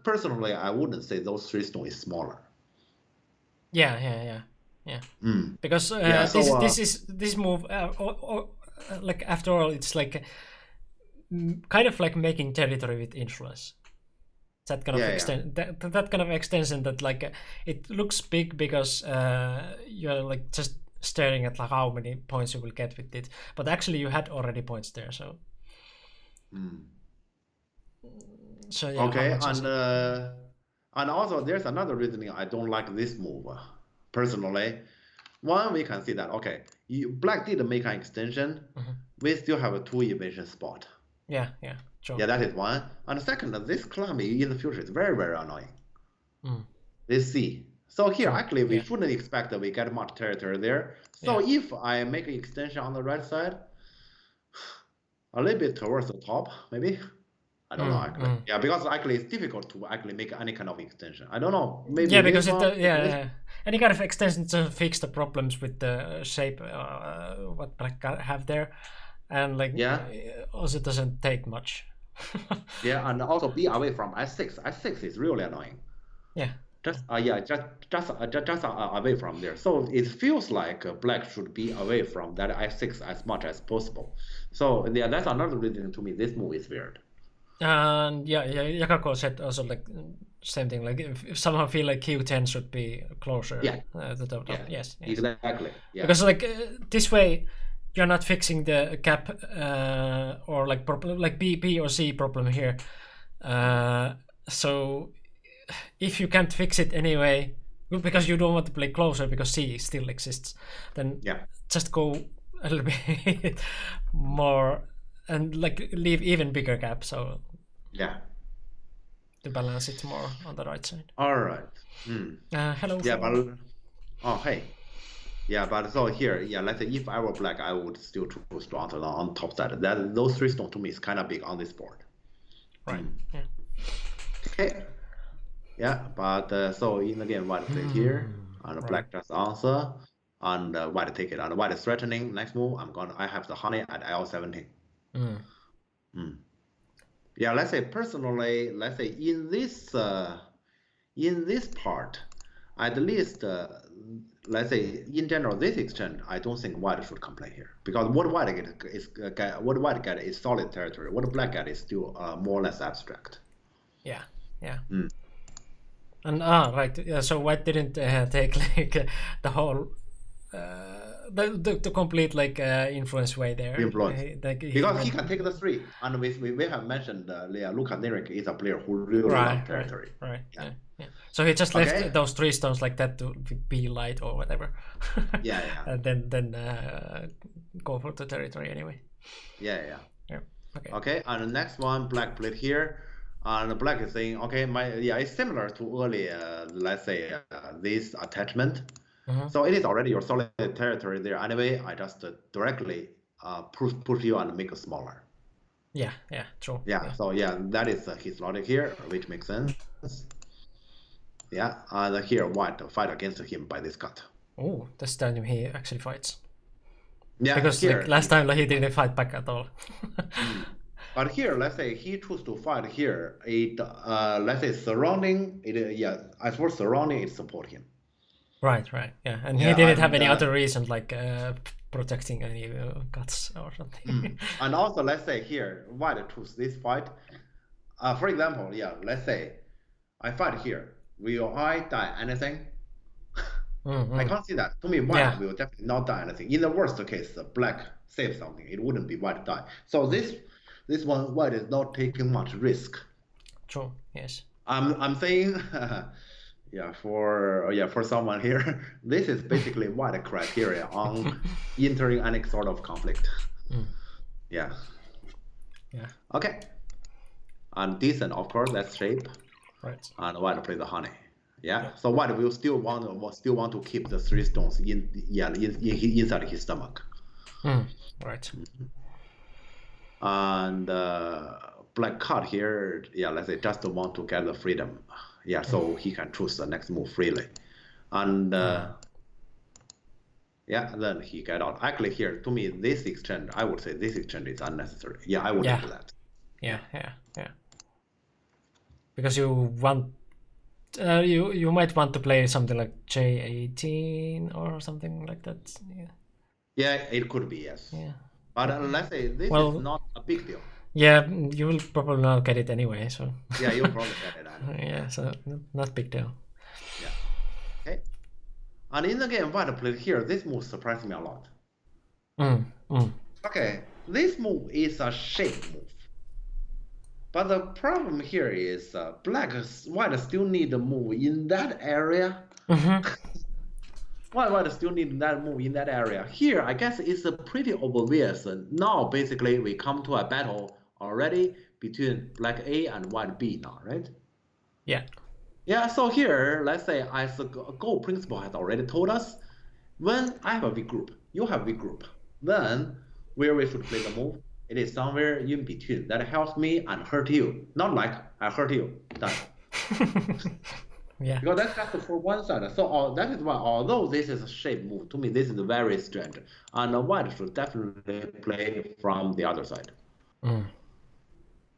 Personally, I wouldn't say those 3 stones is smaller. Yeah. Because this move, like after all, it's like kind of like making territory with influence. That kind of that kind of extension that like it looks big because you're like just staring at like how many points you will get with it, but actually you had already points there. So. So yeah. Okay, and also there's another reasoning I don't like this move. Personally, one, we can see that okay, black did make an extension. We still have a 2 evasion spot. Yeah, sure. Yeah, that is one. And second, this climbing in the future is very, very annoying. Let's see. So here, actually, we shouldn't expect that we get much territory there. So if I make an extension on the right side, a little bit towards the top, maybe. I don't know actually. Yeah, because actually it's difficult to actually make any kind of extension. I don't know. Maybe. Yeah, because any kind of extension doesn't fix the problems with the shape what black have there, and like also doesn't take much. Yeah, and also be away from S6. S6 is really annoying. Yeah. Just away from there. So it feels like black should be away from that S6 as much as possible. So yeah, that's another reason to me this move is weird. And Yakako said also like same thing. Like if somehow feel like Q10 should be closer to the top. Yes. Exactly. Yeah. Because like this way, you're not fixing the gap or like problem like B or C problem here. So if you can't fix it anyway, because you don't want to play closer because C still exists, then just go a little bit more and like leave even bigger gap. So to balance it more on the right side. All right. Hello. Yeah, but hey. Yeah, but so here, let's say if I were black, I would still choose Toronto on top side. Those 3 stones to me is kind of big on this board. Right. Yeah. Okay. Yeah, but so in the game, white play here, and black just answer, and white take it, and white is threatening. Next move, I have the honey at L17. Yeah, let's say personally, in this part, at least, let's say in general, this exchange, I don't think white should complain here, because what white get is solid territory. What black get is still more or less abstract. Yeah. And right, so white didn't take like the whole the complete like influence way there. Influence. Because he can take the 3, and we have mentioned Luka Nirik is a player who really loves territory. Right. Yeah. So he just left those 3 stones like that to be light or whatever. Yeah. And then go for the territory anyway. Yeah. Okay. And the next one, black played here. And black is saying, okay, it's similar to earlier, let's say, this attachment. So it is already your solid territory there. Anyway, I just directly push you and make it smaller. Yeah, true. Yeah, so that is his logic here, which makes sense. Yeah, and here white fight against him by this cut. Oh, this time he actually fights. Yeah, because here, like, last time he didn't fight back at all. But here, let's say he chooses to fight here. It let's say surrounding it. As for surrounding, it support him. Right. Yeah, and he Yeah, didn't have and any other reason like protecting any guts or something. and also let's say here, why to choose this fight? For example, yeah, let's say I fight here. Will I die anything? I can't see that. To me, white Yeah. will definitely not die anything. In the worst case, black saves something. It wouldn't be white die. So this one, white is not taking much risk. True. Yes. I'm saying, for someone here, this is basically white criteria on entering any sort of conflict. Yeah. Yeah. Okay. And decent, of course, that's shape. Right. And white play the honey. Yeah. So white will still want to keep the 3 stones inside his stomach. Right. And black card here, let's say just want to get the freedom. Yeah, so he can choose the next move freely. And then he get out. Actually here, to me, this exchange, I would say this exchange is unnecessary. Yeah, I wouldn't do that. Yeah. Because you want you might want to play something like J18 or something like that. Yeah, it could be, yes. Yeah. But let's say this is not a big deal. Yeah, you will probably not get it anyway, so. Yeah, you'll probably get it anyway. Yeah, so not big deal. Yeah. Okay. And in the game white played here, this move surprised me a lot. Okay, this move is a shape move. But the problem here is white still need to move in that area. Why white still need that move in that area? Here, I guess it's pretty obvious. Now, basically, we come to a battle already between black A and white B now, right? Yeah. Yeah, so here, let's say as the Go principle has already told us, when I have a weak group, you have a weak group, then where we should play the move, it is somewhere in between that helps me and hurt you. Not like I hurt you, done. Yeah. Because that's just for one side. So that is why, although this is a shape move, to me this is very strange. And white should definitely play from the other side.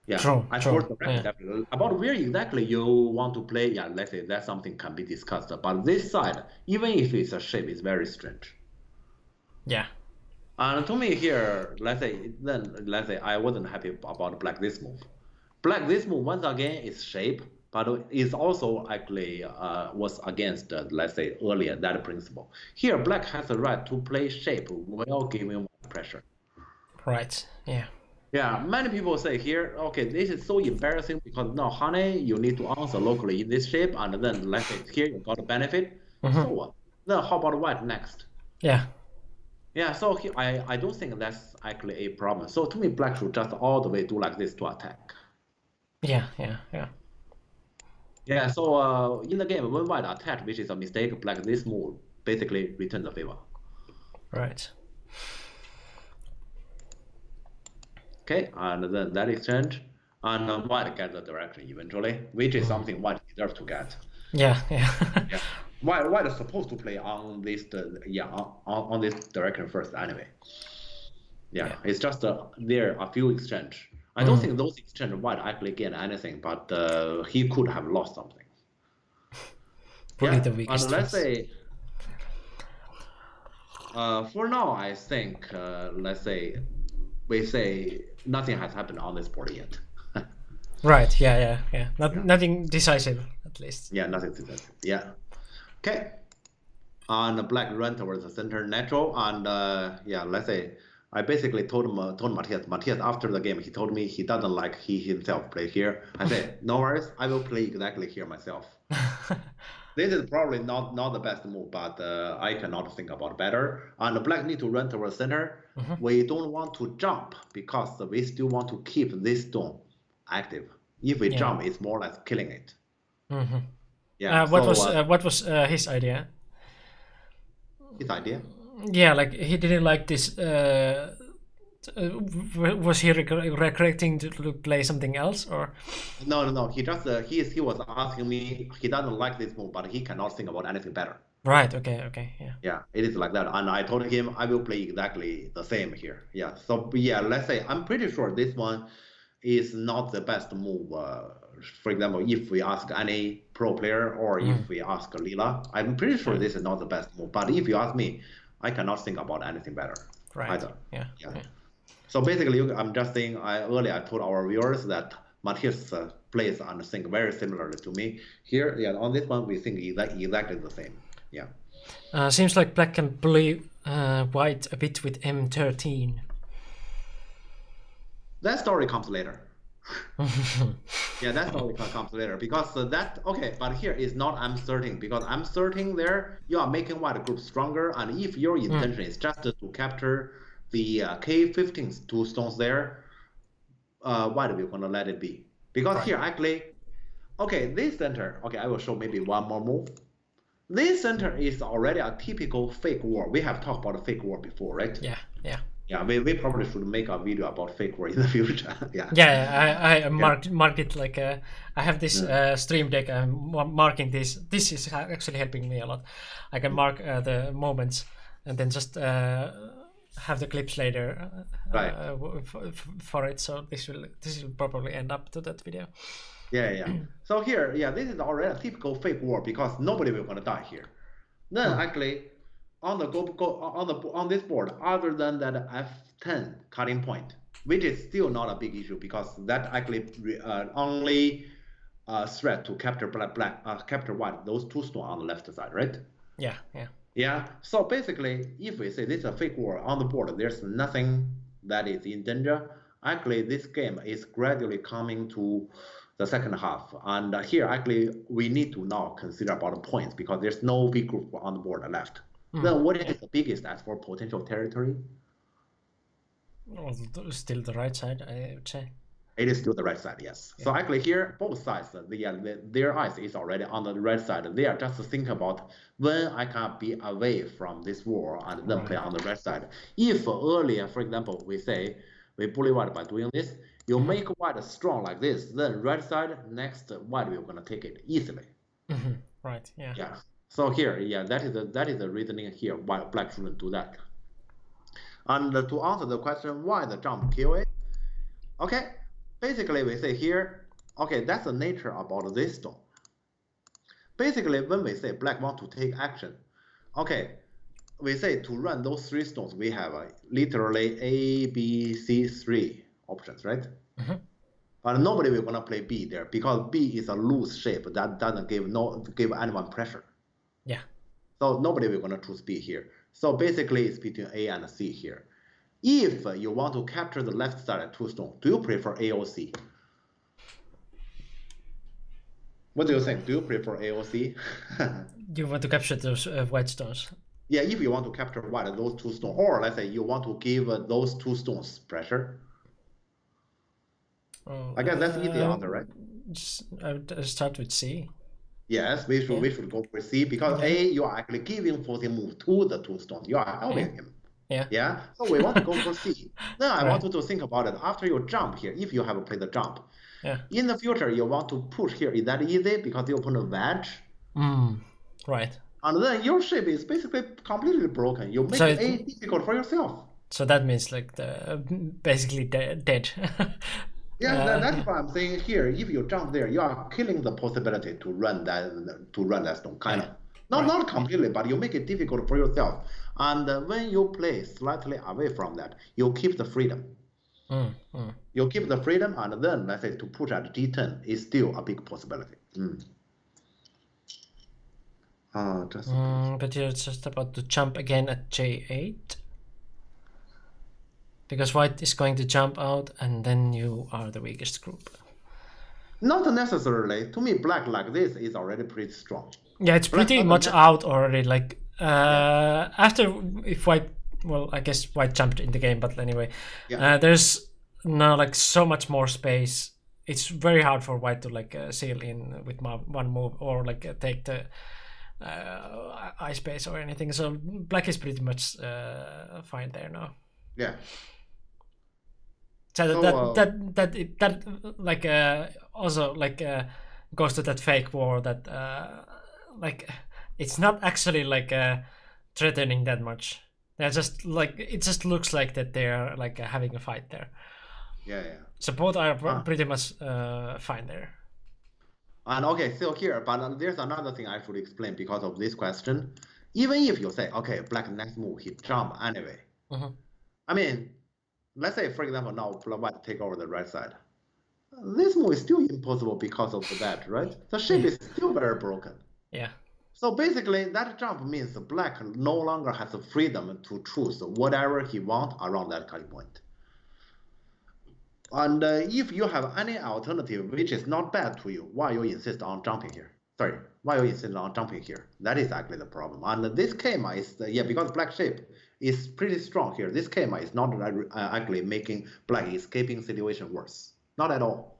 Yeah, true. Definitely. About where exactly you want to play, let's say that something can be discussed. But this side, even if it's a shape, is very strange. Yeah. And to me here, let's say I wasn't happy about black this move. Black this move once again is shape, but is also actually was against let's say earlier that principle. Here black has the right to play shape while giving pressure. Right. Yeah. Yeah, many people say here, okay, this is so embarrassing because now honey, you need to answer locally in this shape, and then let's say here you got a benefit. So what? Then how about white next? Yeah. Yeah, so here, I don't think that's actually a problem. So to me, black should just all the way do like this to attack. Yeah. Yeah, so in the game, when white attack, which is a mistake, black this move basically return the favor. Right. Okay, and then that exchange, and white get the direction eventually, which is something white deserves to get. Yeah. White is supposed to play on this on this direction first anyway. Yeah. It's just there a few exchange. I don't think those exchange white actually gain anything, but he could have lost something. The weakest. And let's say for now, I think let's say we say nothing has happened on this board yet. Right. Yeah. Nothing decisive, at least. Yeah, nothing decisive. Yeah. Okay. And black run towards the center natural, and let's say I basically told Matthias after the game, he told me he doesn't like he himself play here. I said, no worries, I will play exactly here myself. This is probably not the best move, but I cannot think about better. And the black need to run towards center. We don't want to jump because we still want to keep this stone active. If we jump, it's more like killing it. Yeah. What was his idea? His idea? Yeah, like he didn't like this. Was he regretting to play something else, or? No. He just he was asking me. He doesn't like this move, but he cannot think about anything better. Right. Okay. Yeah. Yeah, it is like that, and I told him I will play exactly the same here. Yeah. So yeah, let's say I'm pretty sure this one is not the best move. For example, if we ask any pro player or if we ask Lila, I'm pretty sure this is not the best move. But if you ask me, I cannot think about anything better either. Yeah. So basically, I'm just saying, earlier I told our viewers that Matthias plays and think very similarly to me. Here, on this one, we think exactly the same. Yeah. Seems like black can bully white a bit with M13. That story comes later. Yeah, that story comes later because but here is not M13 because M13 there, you are making white group stronger, and if your intention is just to capture the K15 two stones there, white we're gonna let it be. Because here actually, this center, I will show maybe one more move. This center is already a typical fake war. We have talked about a fake war before, right? Yeah, we probably should make a video about fake war in the future. I marked it like I have this stream deck. I'm marking this. This is actually helping me a lot. I can mark the moments and then just have the clips later for it. So this will probably end up to that video. Yeah. So here, this is already a typical fake war because nobody will gonna die here. Then actually, on this board, other than that F10 cutting point, which is still not a big issue because that actually only threat to capture capture white, those two stones on the left side, right? Yeah. So basically, if we say this is a fake war on the board, there's nothing that is in danger. Actually, this game is gradually coming to the second half, and here actually we need to now consider about the points because there's no big group on the board left. Then what is the biggest as for potential territory? Well, still the right side, I would say. It is still the right side, yes. So actually here, both sides, their eyes is already on the right side. They are just thinking about when I can be away from this war and then play on the right side. If earlier, for example, we say we bully white by doing this, you make white strong like this, then right side, next white we're gonna take it easily. Right, yeah. So here, that is the reasoning here why black shouldn't do that. And to answer the question why the jump kill it, basically we say here, that's the nature about this stone. Basically, when we say black want to take action, we say to run those three stones, we have literally A, B, C, 3 options, right? But nobody will gonna play B there because B is a loose shape that doesn't give anyone pressure. Yeah. So nobody will gonna choose B here. So basically, it's between A and C here. If you want to capture the left side at two stones, do you prefer A or C? What do you think? Do you prefer A or C? You want to capture those white stones? Yeah, if you want to capture white, those two stones, or let's say you want to give those two stones pressure. I guess that's easy answer, right? I would start with C. Yes, we should go for C because A, you are actually giving forcing move to the two stones. You are helping him. Yeah. So we want to go for C. Then I want you to think about it. After you jump here, if you have played the jump, in the future you want to push here. Is that easy? Because you put a wedge. Right. And then your shape is basically completely broken. You make A difficult for yourself. So that means like basically dead. That's what I'm saying here. If you jump there, you are killing the possibility to run that stone, kind of. Not completely, but you make it difficult for yourself. And when you play slightly away from that, you keep the freedom. You keep the freedom, and then let's say to push at G10 is still a big possibility. But you're just about to jump again at J8. Because white is going to jump out, and then you are the weakest group. Not necessarily. To me, black like this is already pretty strong. Yeah, it's pretty much out already. Like after if white, well, I guess white jumped in the game, but anyway, there's now like so much more space. It's very hard for white to like seal in with one move or like take the eye space or anything. So black is pretty much fine there now. Yeah. So that like also like goes to that fake war that like it's not actually like threatening that much. They're just like it just looks like that they're like having a fight there. Yeah. So both are Ah. pretty much fine there. And okay, still here, but there's another thing I should explain because of this question. Even if you say, okay, black next move, he jump anyway. I mean, let's say, for example, now white take over the right side. This move is still impossible because of that, right? The shape is still very broken. Yeah. So basically, that jump means black no longer has the freedom to choose whatever he wants around that cutting point. And if you have any alternative which is not bad to you, why you insist on jumping here? Sorry, why you insist on jumping here? That is actually the problem. And this Kema is, because black shape is pretty strong here. This Kema is not actually making black escaping situation worse. Not at all.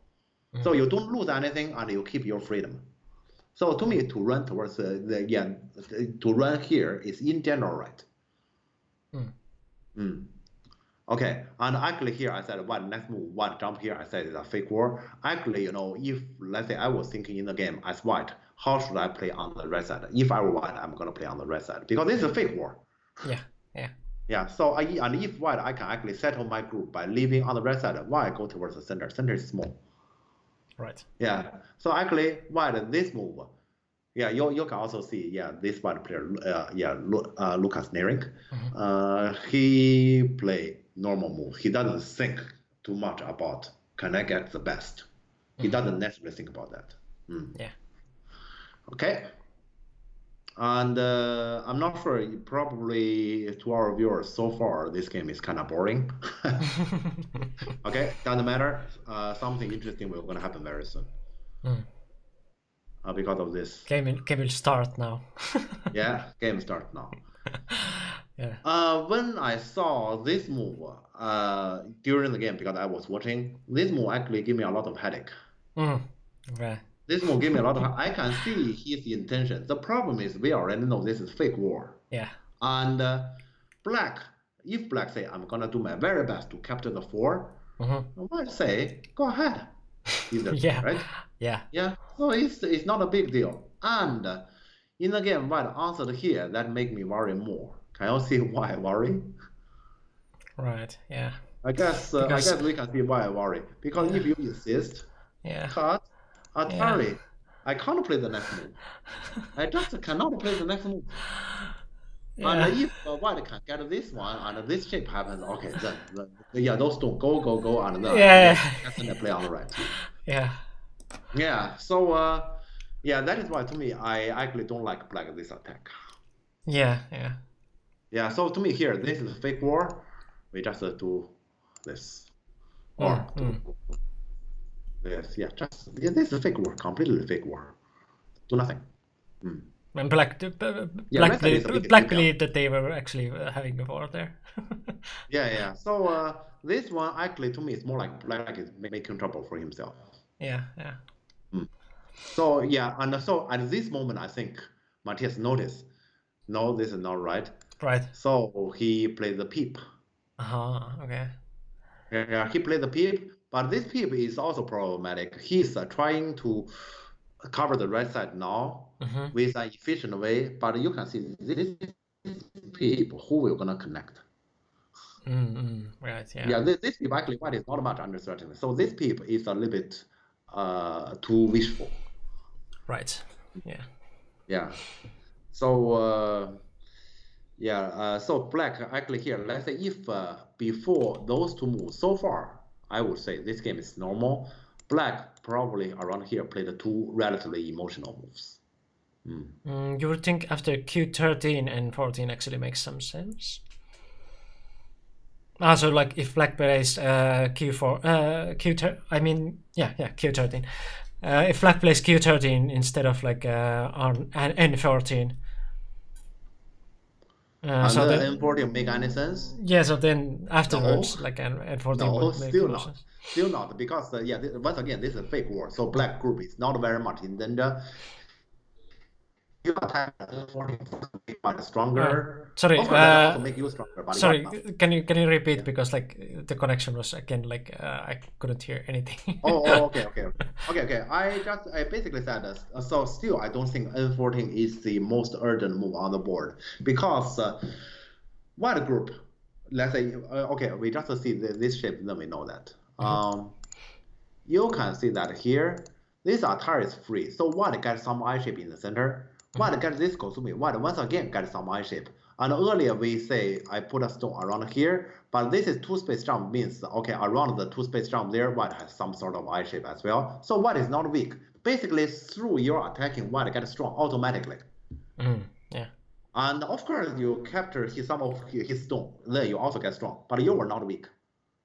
So you don't lose anything and you keep your freedom. So to me, to run towards to run here is in general right. Okay, and actually here I said one next move, one jump here. I said it's a fake war. Actually, if let's say I was thinking in the game as white, how should I play on the right side? If I were white, I'm gonna play on the right side because this is a fake war. Yeah. So and if white, I can actually settle my group by leaving on the right side. Why go towards the center? Center is small. Right. Yeah. So actually, white this move. Yeah, you can also see, this white player, Lucas Nering, he play normal move. He doesn't think too much about can I get the best. He doesn't necessarily think about that. Yeah. Okay. And I'm not sure, probably to our viewers so far, this game is kind of boring. Okay, doesn't matter. Something interesting will gonna happen very soon. Because of this. Game will start now. Yeah, game start now. Yeah. When I saw this move during the game, because I was watching, this move actually gave me a lot of headache. Right. This move gave me a lot of. I can see his intention. The problem is we already know this is fake war. Yeah. And if black say I'm gonna do my very best to capture the 4, white say go ahead. Yeah. Right. Yeah. So it's not a big deal. And in the game, white answered here. That make me worry more. Can you see why I worry? Right. Yeah. I guess we can see why I worry. Because if you insist, cut, Atari, I can't play the next move. I just cannot play the next move. And if white can get this one and this shape happens, okay, then those don't go, and then can play on the right. Yeah. So that is why to me I actually don't like black this attack. Yeah. So to me here, this is a fake war. We just do this or this. This is a fake war, completely fake war. Do nothing. And black believed that they were actually having a war there. Yeah. So this one actually to me is more like black is making trouble for himself. Yeah. So and so at this moment I think Matthias noticed, no, this is not right. Right. So he played the peep. Okay. Yeah, he played the peep, but this peep is also problematic. He's trying to cover the right side now with an efficient way, but you can see this peep who will gonna connect. Right. Yeah. This peep actually white is not much under threatening. So this peep is a little bit too wishful. Right. Yeah. So so black actually here. Let's say if before those two moves so far, I would say this game is normal. Black probably around here played the 2 relatively emotional moves. You would think after Q13 and 14 actually makes some sense. So like if black plays Q4, Q13. If black plays Q13 instead of like on N14. So the N14 make any sense? Yeah, so then afterwards, like N14 would make still not. Still not, because once again, this is a fake war. So black group is not very much in danger. You attack N14 stronger. Sorry, also make you stronger. But sorry, can you repeat, because like the connection was again like I couldn't hear anything. Okay. I basically said so. Still, I don't think N14 is the most urgent move on the board, because white group, let's say we just see this shape, then we know that You can see that here, this Atari is free. So white gets some I shape in the center. White gets this consuming. White once again gets some I shape. And earlier we say I put a stone around here, but this is two space jump means, okay, around the two space jump there, white has some sort of I shape as well. So white is not weak. Basically, through your attacking, white gets strong automatically. Yeah. And of course, you capture some of his stone, then you also get strong, but you were not weak.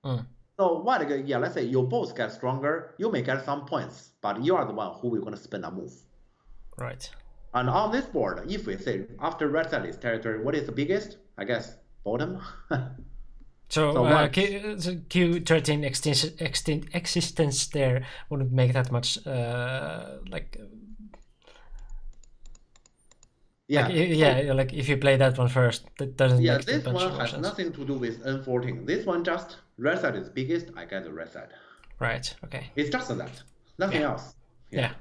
So white, yeah, let's say you both get stronger, you may get some points, but you are the one who will going to spend a move. Right. And on this board, if we say after red side is territory, what is the biggest? I guess bottom. So Q13 existence there wouldn't make that much like. Like if you play that one first, that doesn't make this much one has sense. nothing to do with N14. This one just red side is biggest, I get the red side. Right, okay. It's just that, nothing else. Yeah.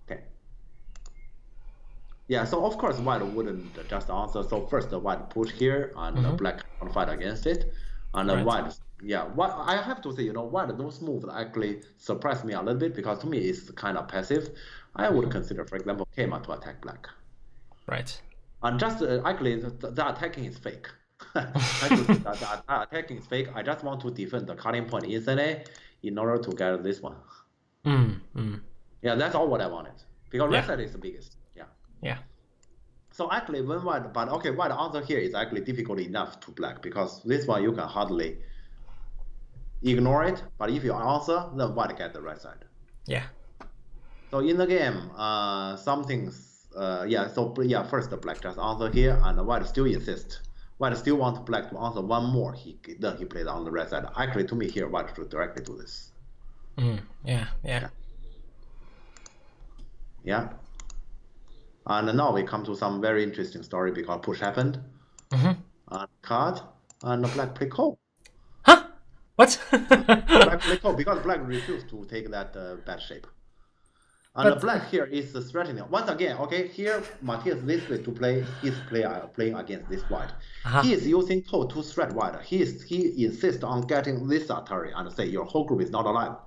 Okay. Yeah, so of course white wouldn't just answer. So first the white push here and black can fight against it. And white, I have to say, white, those moves actually surprised me a little bit because to me it's kind of passive. I would consider, for example, Keima to attack black. Right. And just actually the attacking is fake. the attacking is fake. I just want to defend the cutting point instantly in order to get this one. Yeah, that's all what I wanted. Because red side is the biggest. Yeah. So actually, when white, but okay, white answer here is actually difficult enough to black because this one you can hardly ignore it. But if you answer, then white get the right side. Yeah. So in the game, some things, first the black just answer here, and white still insist. White still wants black to answer one more. Then he played on the right side. Actually, to me here, white should directly do this. Yeah. And now we come to some very interesting story because push happened. And card, and black play call. Huh? What? Black play call because black refused to take that bad shape. And black here is threatening. Once again, okay, here Matthias this way to play, he's playing against this white. He is using code to threat white. He insists on getting this Atari and say your whole group is not alive.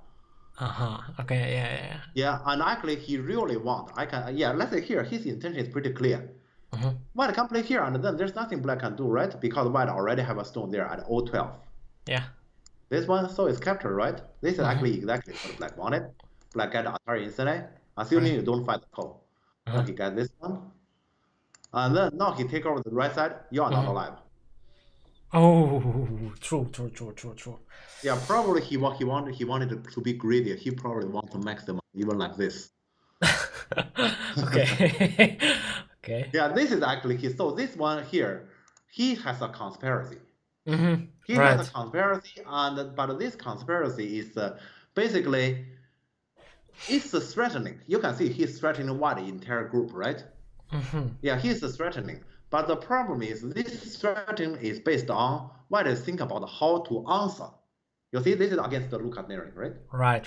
Okay, yeah, and actually he really want. Let's say here his intention is pretty clear. White can play here, and then there's nothing black can do, right? Because white already have a stone there at 012. Yeah. This one, so it's captured, right? This is actually exactly what black wanted. Black get Atari instantly. Assuming you don't fight the call. So he got this one. And then now he take over the right side, you are not alive. Oh, true. Yeah, probably he wanted to be greedy. He probably want to maximum, even like this. Okay. Okay. Yeah, this is actually his. So this one here, he has a conspiracy. He has a conspiracy, but this conspiracy is basically it's threatening. You can see he's threatening white entire group, right? Yeah, he's threatening. But the problem is this threatening is based on white is think about how to answer. You see, this is against the Lucas narrative, right? Right.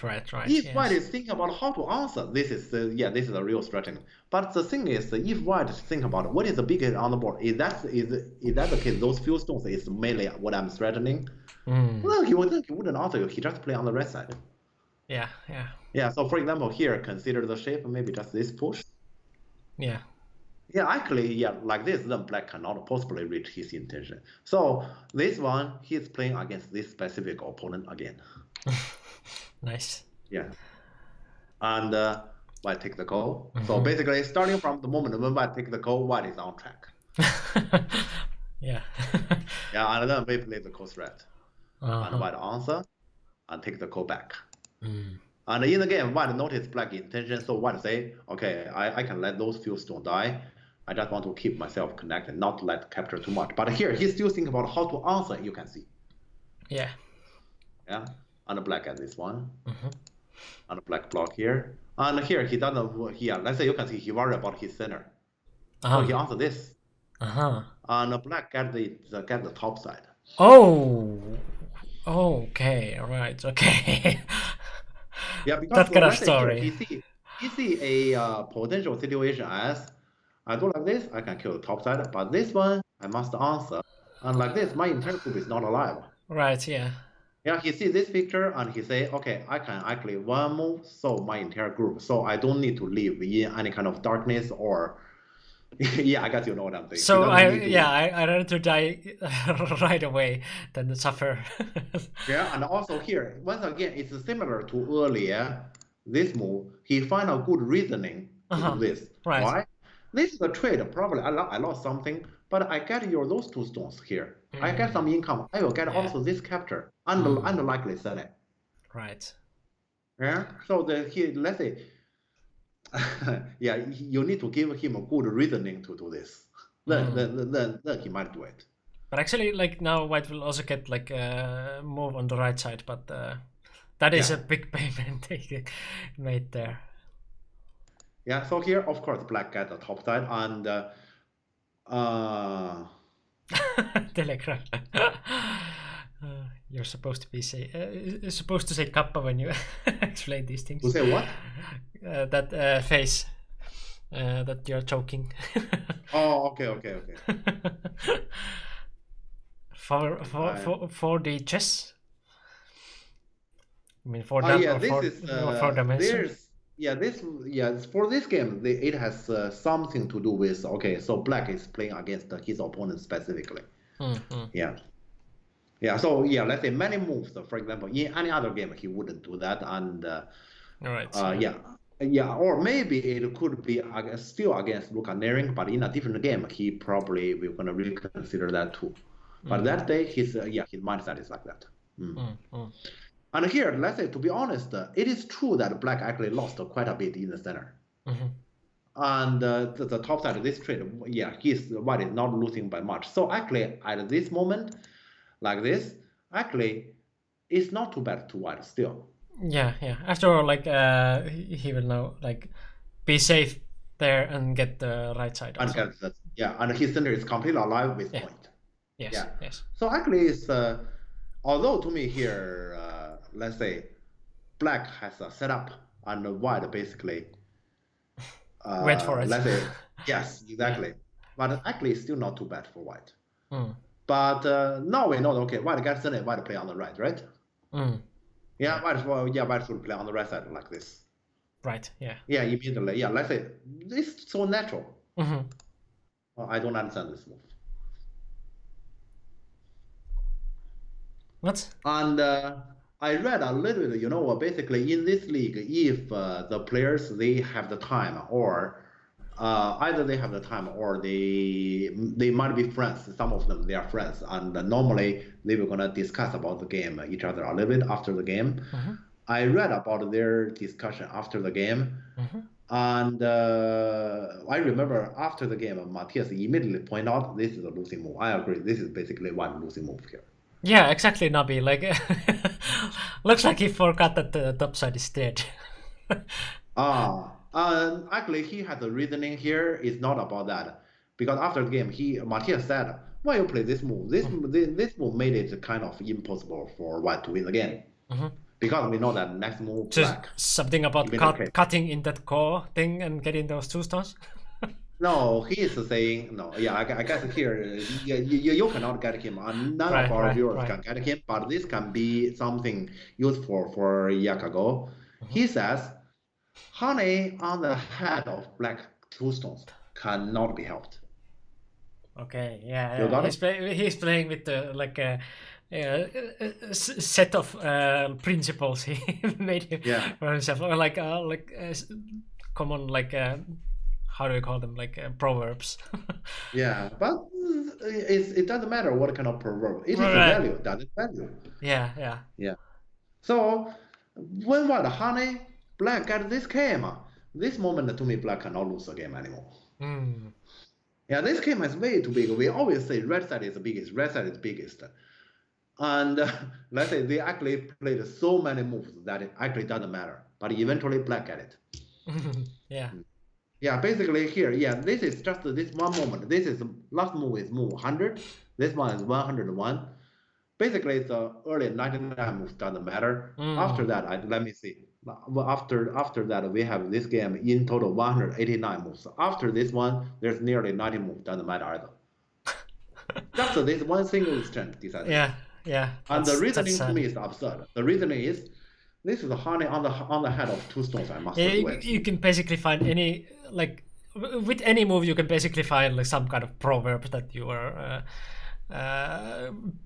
If white is thinking about how to answer, this is the real threatening. But the thing is, if white think about what is the biggest on the board, is that the case? Those few stones is mainly what I'm threatening. Well, he wouldn't answer you. He just play on the right side. Yeah. So for example, here consider the shape, maybe just this push. Yeah, actually, like this, then black cannot possibly reach his intention. So this one, he's playing against this specific opponent again. Nice. Yeah. And white take the call. So basically, starting from the moment when white take the call, white is on track. Yeah. Yeah, and then we play the call threat. And white answer and take the call back. And in the game, white notice black intention, so white say, okay, I can let those few stones die. I just want to keep myself connected, not let capture too much. But here, he's still thinking about how to answer, you can see. Yeah. Yeah, and black at this one. And black block here. And here, he doesn't, let's say you can see he worry about his center. So he answer this. And black get the top side. Oh, okay, right, okay. Yeah, because that kind of story. Here, he see a potential situation as I do like this, I can kill the top side, but this one I must answer. And like this, my entire group is not alive. Right, yeah. Yeah, he see this picture and he say, okay, I can actually one move solve my entire group, so I don't need to live in any kind of darkness or yeah, I guess you know what I'm saying. He So doesn't need to. I rather to die right away than to suffer. Yeah, and also here, once again, it's similar to earlier. This move, he find a good reasoning to do this. Right. Why? This is a trade. Probably I lost something, but I get your those two stones here. I get some income. I will get Yeah. also this capture and likely sell it. Right. Yeah. So let's say, yeah, you need to give him a good reasoning to do this. Then he might do it. But actually, like now, White will also get like a move on the right side, but that is Yeah. a big payment they made there. Yeah. So here, of course, Black get the top side and. Telegram. You're supposed to be supposed to say kappa when you explain these things. To say what? That face that you're choking. Oh, okay. For the chess. I mean, for Oh that yeah, or this for is for dimension. for this game it has something to do with okay, so Black is playing against his opponent specifically. Yeah, so yeah, let's say many moves, for example, in any other game he wouldn't do that, and or maybe it could be still against Luka Nering, but in a different game he probably will gonna reconsider that too. But that day his mindset is like that. And here, let's say, to be honest, it is true that Black actually lost quite a bit in the center. And the top side of this trade, White is not losing by much. So actually, at this moment, like this, actually, it's not too bad to White still. Yeah. After all, like he will now like be safe there and get the right side. And and his center is completely alive with point. Yes. So actually, it's although to me here, let's say, Black has a setup and White basically went for it. Let's say, yes, exactly. But actually, it's still not too bad for White. But now we know, okay, White gets in it, White play on the right? Yeah, White should play on the right side like this. Right. Yeah. Yeah, immediately. Yeah, let's say it's so natural. I don't understand this move. What? And I read a little bit, basically in this league, if the players they have the time, or either they have the time or they might be friends. Some of them they are friends, and normally they were gonna discuss about the game each other a little bit after the game. I read about their discussion after the game, and I remember after the game, Matthias immediately pointed out this is a losing move. I agree. This is basically one losing move here. Yeah, exactly, Nabi. Like, looks like he forgot that the top side is dead. Actually, he has a reasoning here. It's not about that, because after the game, Matthias said, "Why you play this move? This move made it kind of impossible for White to win the game, because we know that next move Black." Something about cutting in that core thing and getting those 2 stones. No, he is saying no. Yeah, I guess here you cannot get him. None of our viewers can get him, but this can be something useful for Yakago. He says, honey on the head of Black 2 stones cannot be helped. Okay, yeah. He's playing with the like a set of principles he made for himself, or like common like. How do we call them? Like proverbs. Yeah, but it doesn't matter what kind of proverb. It is a value. That is value. Yeah. So when honey Black got this game, this moment to me Black cannot lose the game anymore. Yeah, this game is way too big. We always say red side is the biggest. Red side is biggest. And let's say they actually played so many moves that it actually doesn't matter. But eventually Black got it. Yeah, basically here, this is just this one moment. This is last move is move 100. This one is 101. Basically, the early 99 moves doesn't matter. After that, let me see. After that, we have this game in total 189 moves. After this one, there's nearly 90 moves. Doesn't matter either. Just this one single exchange decided. Yeah. Yeah. And the reasoning that's to me is absurd. The reasoning is this is a honey on the head of two stones. I must do it. You can basically find any like with any move you can basically find like some kind of proverb that you are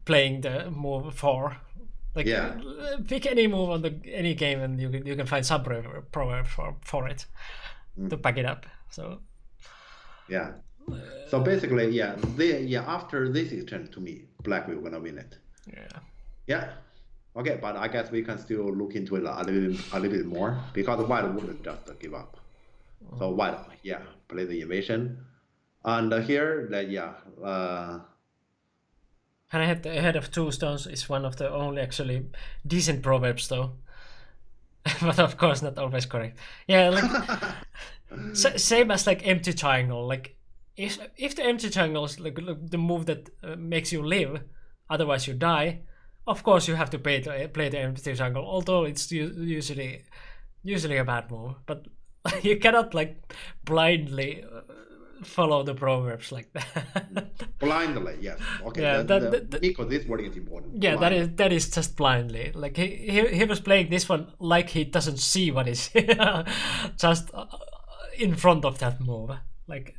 playing the move for. Like pick any move on any game and you can find some proverb for it to back it up. So yeah. So basically, after this exchange, to me, black will gonna win it. Yeah. Yeah. Okay, but I guess we can still look into it a little bit more because white wouldn't just give up. So white, play the invasion, and here and ahead of two stones is one of the only actually decent proverbs though, but of course not always correct. Yeah, like same as like empty triangle. Like if the empty triangle is like the move that makes you live, otherwise you die. Of course, you have to play the empty triangle, although it's usually a bad move. But you cannot like blindly follow the proverbs like that. Blindly, yes. Okay. Yeah, because this wording is important. Yeah, that is just blindly. Like he was playing this one like he doesn't see what is just in front of that move. Like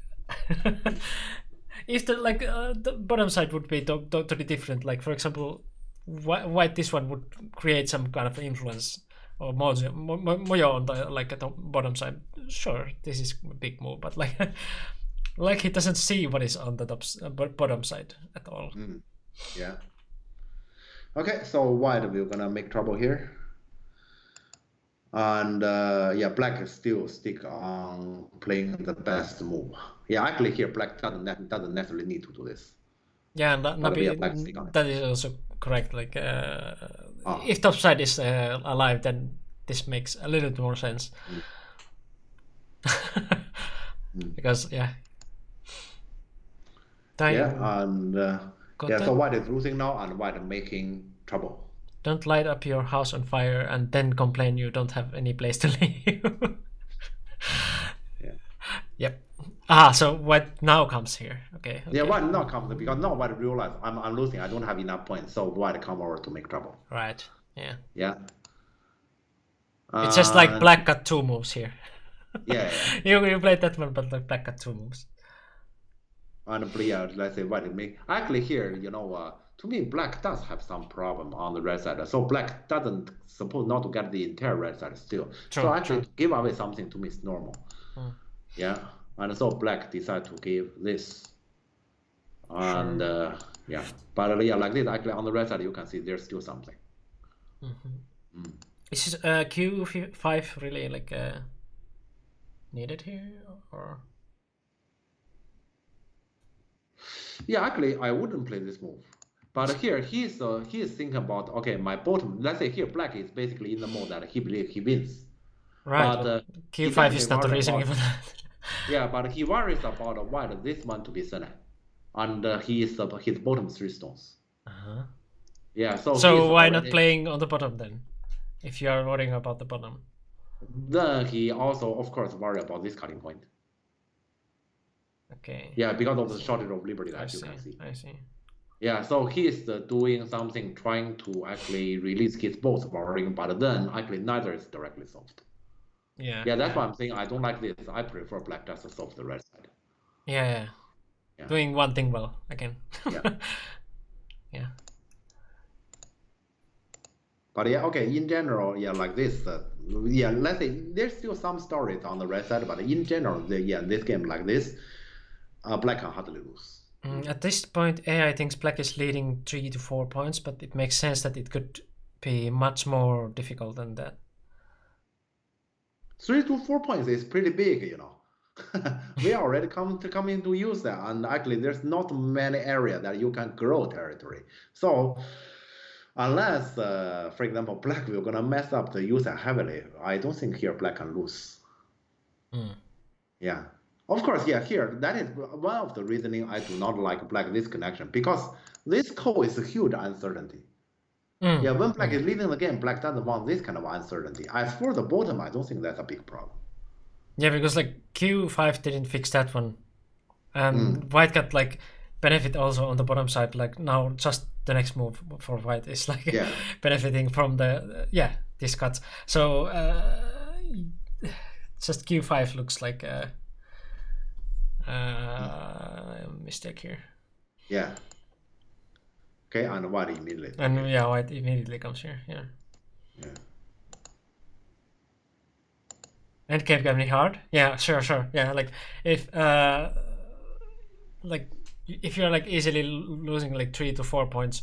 if the bottom side would be totally different. Like for example. White this one would create some kind of influence or mojo on the at the bottom side. Sure, this is a big move, but like he doesn't see what is on the bottom side at all. Yeah. Okay, so white we're gonna make trouble here, and black is still stick on playing the best move. Yeah, actually here black doesn't necessarily need to do this. Yeah, and that is also correct. Like if top side is alive, then this makes a little bit more sense. Because so white is losing now, and white making trouble. Don't light up your house on fire and then complain you don't have any place to live. Yep. So white now comes here. Okay. Yeah, white now comes because now white realize I'm losing. I don't have enough points, so white come over to make trouble. Right. Yeah. Yeah. It's just like black got two moves here. Yeah. You played that one, but like black got two moves. And let's say white make actually here. To me, black does have some problem on the red side. So black doesn't suppose not to get the entire red side still. So actually, to give away something to me is normal. Yeah, and so black decide to give this, and but like this actually on the right side you can see there's still something. Is Q5 really like needed here or? Yeah, actually I wouldn't play this move, but here he is thinking about my bottom. Let's say here black is basically in the mode that he believes he wins. Right, but Q5 is not the reasoning for that. Yeah, but he worries about white this one to be sent, and his bottom three stones. Yeah, so why not playing on the bottom then, if you are worrying about the bottom? Then he also, of course, worry about this cutting point. Okay. Yeah, because of the shortage of liberty that you can see. I see. Yeah, so he is doing something, trying to actually release his both worrying, but then actually neither is directly solved. Yeah, that's why I'm saying I don't like this. I prefer black just to solve the red side. Yeah. Doing one thing well again. Yeah. But in general, like this, let's say there's still some stories on the red side, but in general, this game like this, black can hardly lose. At this point, AI thinks black is leading 3 to 4 points, but it makes sense that it could be much more difficult than that. 3 to 4 points is pretty big, We already coming to use that, and actually there's not many areas that you can grow territory. So unless, for example, black will gonna mess up the user heavily, I don't think here black can lose. Yeah. Of course, here, that is one of the reasoning I do not like black this connection, because this code is a huge uncertainty. Yeah, when black is leading the game, black doesn't want this kind of uncertainty. As for the bottom, I don't think that's a big problem. Yeah, because like Q5 didn't fix that one. And white got like benefit also on the bottom side, like now just the next move for white is like Yeah. benefiting from the this cut. So just q5 looks like a mistake here. Yeah. Okay, and white immediately. And white immediately comes here. Yeah. Endgame can be hard. Yeah, sure. Yeah, like if like if you're like easily losing like 3 to 4 points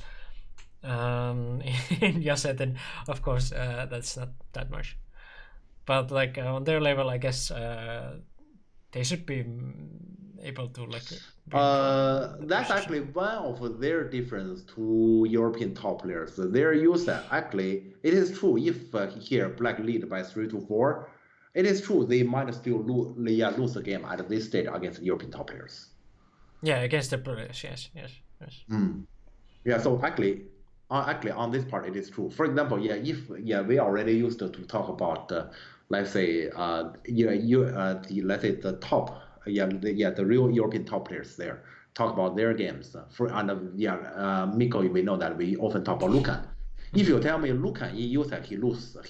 in Yase, then of course that's not that much. But like on their level, I guess they should be able to like. That's actually one of their difference to European top players. Their user actually, it is true if here black lead by 3 to 4, it is true they might still lose the game at this stage against European top players. Yeah, against the players, yes. Yeah, so actually on this part it is true. For example, if we already used to talk about let's say let's say the top the real European top players there talk about their games. Mikko, we know that we often talk about Lucan. If you tell me Lucan in USAC he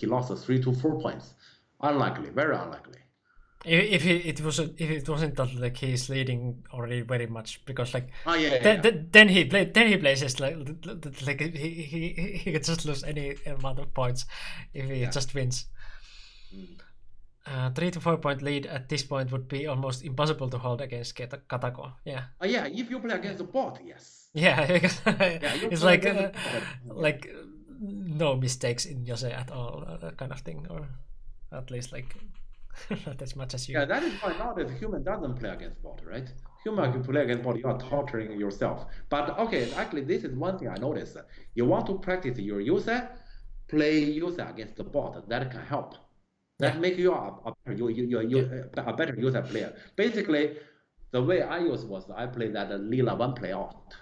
lost 3 to 4 points, unlikely, very unlikely. If it wasn't that like he's leading already very much, because like then he plays just like he could just lose any amount of points if he just wins. 3 to 4 point lead at this point would be almost impossible to hold against Katako. Yeah. If you play against the bot, yes. Yeah, because it's like no mistakes in Yose at all, that kind of thing, or at least like not as much as you. Yeah, that is why now that human doesn't play against bot, right? Human can play against bot, you are torturing yourself. But okay, actually this is one thing I noticed. You want to practice your user, play user against the bot. That can help. That make you a better user player. Basically, the way I use was I play that Lila 1 play out.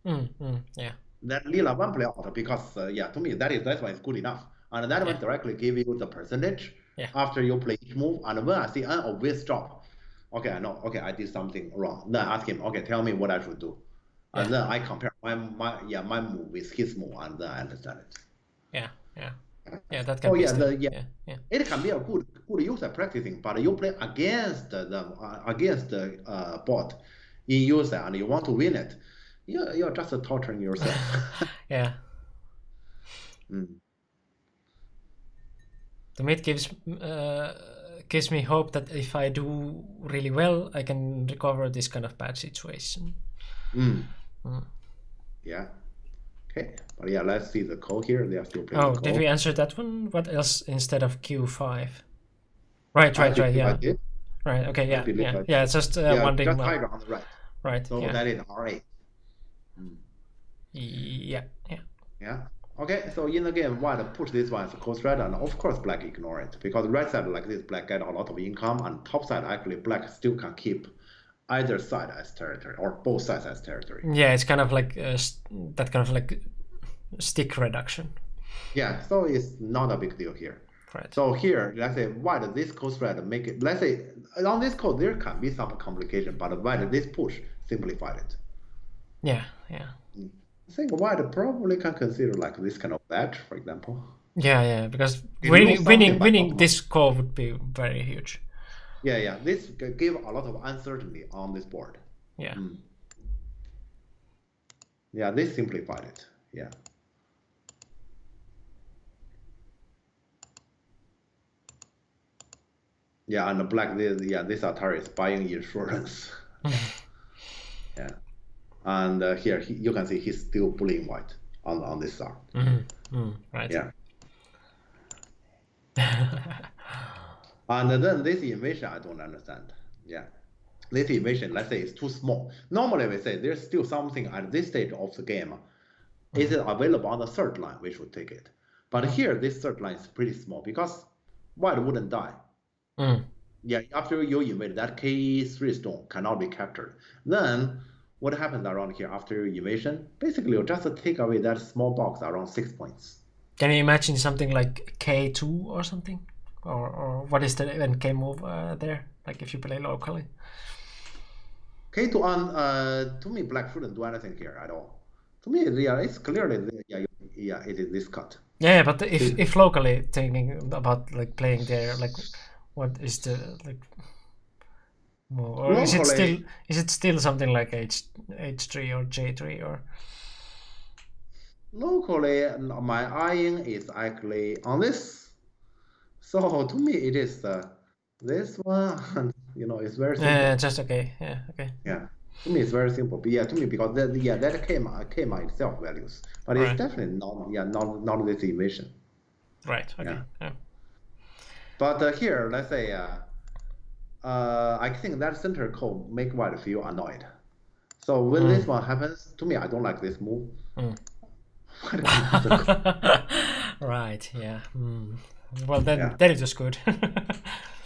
Yeah. That Lila 1 play out because to me that's why it's good enough. And that one directly give you the percentage after you play each move. And when I see an obvious drop, okay, I know, okay, I did something wrong. Then I ask him, okay, tell me what I should do. And then I compare my move with his move, and then I understand it. Yeah, that can be It can be a good user practicing, but you play against the bot in user and you want to win it, you're just torturing yourself. Yeah. To me, it gives me hope that if I do really well, I can recover this kind of bad situation. Yeah. Okay, but let's see the code here. They are still playing. Oh, did we answer that one? What else instead of Q5? Right. Yeah. Right. Okay. Yeah. It's just wondering. Just tiger on the right. Right. So that is R8. Yeah. Okay, so in the game, white push this one as a coast red, and of course black ignore it, because right side like this, black get a lot of income, and top side actually black still can keep either side as territory or both sides as territory. Yeah, it's kind of like that kind of like stick reduction. Yeah, so it's not a big deal here. Right. So here, let's say white this coast red make it. Let's say on this code there can be some complication, but white this push simplified it. Yeah. I think white probably can consider like this kind of badge, for example. Yeah, because winning this call would be very huge. Yeah, this give a lot of uncertainty on this board. Yeah. Yeah, this simplified it. Yeah. Yeah, and the black this Atari is buying insurance. Yeah. And here you can see he's still bullying white on this side. Right. Yeah. And then this invasion I don't understand. Yeah. This invasion, let's say, is too small. Normally we say there's still something at this stage of the game. Is it available on the third line? We should take it. But here this third line is pretty small because white wouldn't die. Yeah, after you invade, that K3 stone cannot be captured. Then what happens around here after invasion? Basically, you just take away that small box around 6 points. Can you imagine something like K2 or something? Or what is the NK move there? Like if you play locally? K2 on, to me, black shouldn't do anything here at all. To me, yeah, it's clearly it is this cut. Yeah, but if locally thinking about like playing there, like what is the like, or Locally, is it still something like H3 or J3 or? locally, my eyeing is actually on this. So to me, it is this one. And it's very simple. Yeah, just okay. Yeah, okay. Yeah, to me, it's very simple. But yeah, to me, because that KMA itself values, but it's Right. definitely not this evasion. Right. Okay. Yeah. Yeah. But here, let's say, I think that center code make white feel annoyed. So when this one happens, to me, I don't like this move. Right. Yeah. Well, then Yeah. then it was good.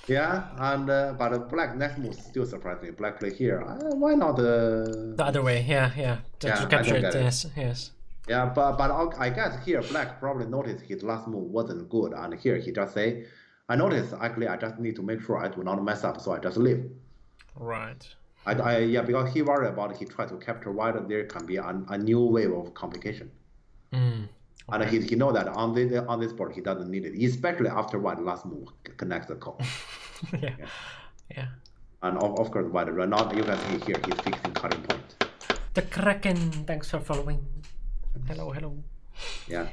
Yeah, and but black next move still surprised me. Black play here. Why not? The other way. Yeah. Yeah. To Yeah, I capture don't it. get it. Yes. Yes. Yeah, but I guess here black probably noticed his last move wasn't good, and here he just say, I noticed actually I just need to make sure I do not mess up, so I just leave. Right. Yeah, because he worried about he tried to capture white, there can be a new wave of complication. And he know that on this board he doesn't need it, especially after white last move connects the call. Yeah. Yeah. And of course white run out. You can see here he's fixing cutting point. The Kraken. Thanks for following. Hello. Hello. Yeah.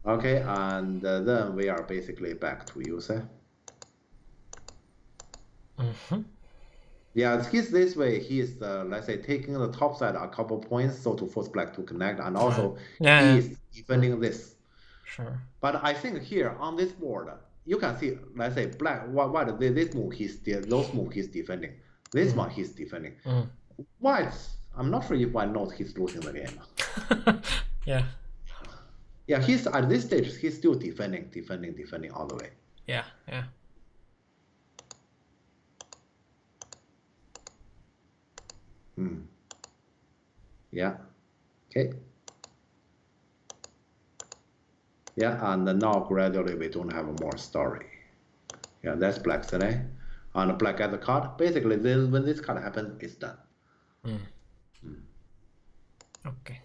Okay, and then we are basically back to Yusei. Yeah, he's this way. He's let's say taking the top side a couple points, so to force black to connect, and also Yeah. he's defending this. Sure. But I think here on this board, you can see, let's say black, white, this move those move he's defending. This one he's defending. White, I'm not sure if white knows he's losing the game. Yeah. Yeah, he's at this stage he's still defending all the way. Yeah. Yeah. Yeah. Okay. Yeah, and now gradually we don't have more story. Yeah, that's black today. And black at the card. Basically, when this card happens, it's done. Okay.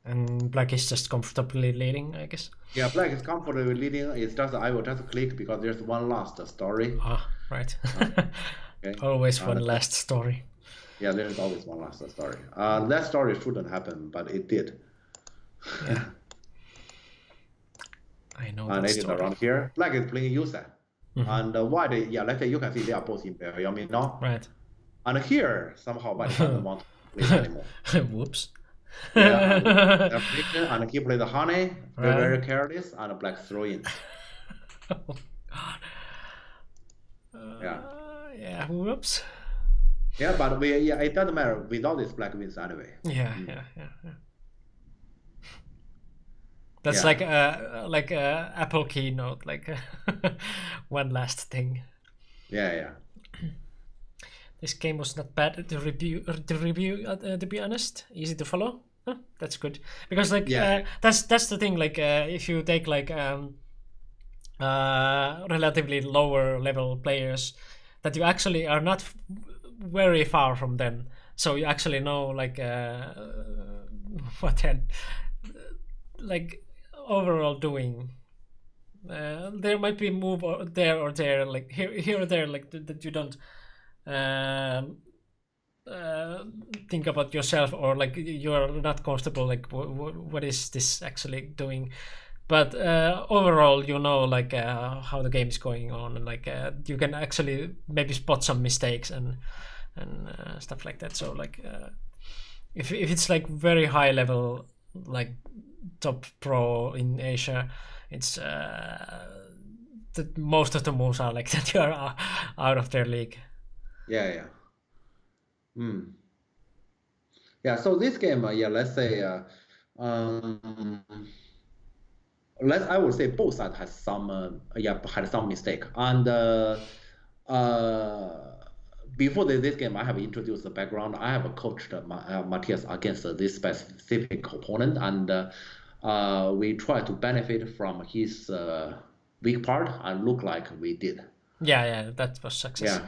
And black is just comfortably leading, I guess. Yeah, black is comfortably leading. It's just I will just click because there's one last story. Ah, right. Okay. Always one last story. Yeah, there's always one last story. That story shouldn't happen, but it did. Yeah. I know And that it is story. around here. Black is playing Yusei. And white, yeah, let's say you can see they are both in Beoyami now. Right. And here, somehow white doesn't want to play anymore. Whoops. Yeah, and he play the honey, Right. very careless, and black throw in. Oh, God. Yeah. Yeah, whoops. Yeah, but it doesn't matter. Without this, black wins anyway. Yeah. That's Yeah. like a Apple keynote, like one last thing. Yeah. This game was not bad to review. To be honest, easy to follow. Huh, that's good because that's the thing. Like if you take like relatively lower level players, that you actually are not very far from them, so you actually know like what they're like overall doing. There might be move or there like here or there like that you don't think about yourself, or like you're not comfortable like what is this actually doing, but overall you know like how the game is going on, and like you can actually maybe spot some mistakes and stuff like that. So like if it's like very high level like top pro in Asia, it's that most of the moves are like that you are out of their league. Yeah. Yeah, so this game, let's say, I would say both sides had some mistake. And before this game, I have introduced the background. I have coached Matthias against this specific opponent, and we try to benefit from his weak part, and look like we did. Yeah, that was success.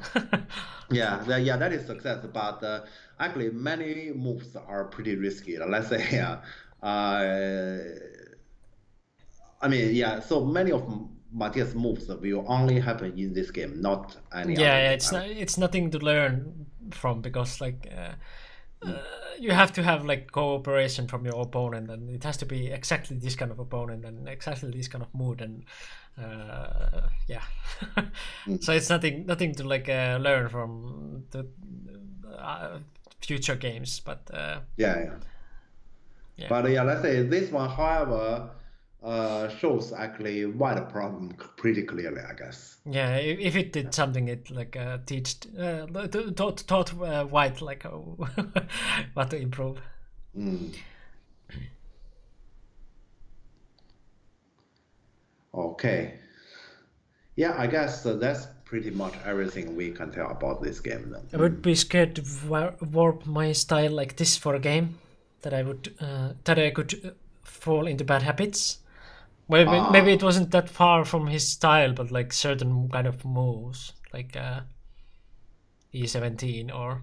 Yeah, that is success. But actually many moves are pretty risky. Let's say, I mean, yeah. So many of Matthias' moves will only happen in this game, not any other Yeah, game. it's nothing to learn from, because like you have to have like cooperation from your opponent, and it has to be exactly this kind of opponent and exactly this kind of mood, and yeah. So it's nothing to like learn from the future games, but Yeah. But yeah, let's say this one, however, shows actually why the problem pretty clearly, I guess. yeah, if it did something, it like taught White like what to improve. Okay. Yeah, I guess that's pretty much everything we can tell about this game then. I would be scared to warp my style like this for a game, that I could fall into bad habits. Maybe it wasn't that far from his style, but like certain kind of moves, like E17 or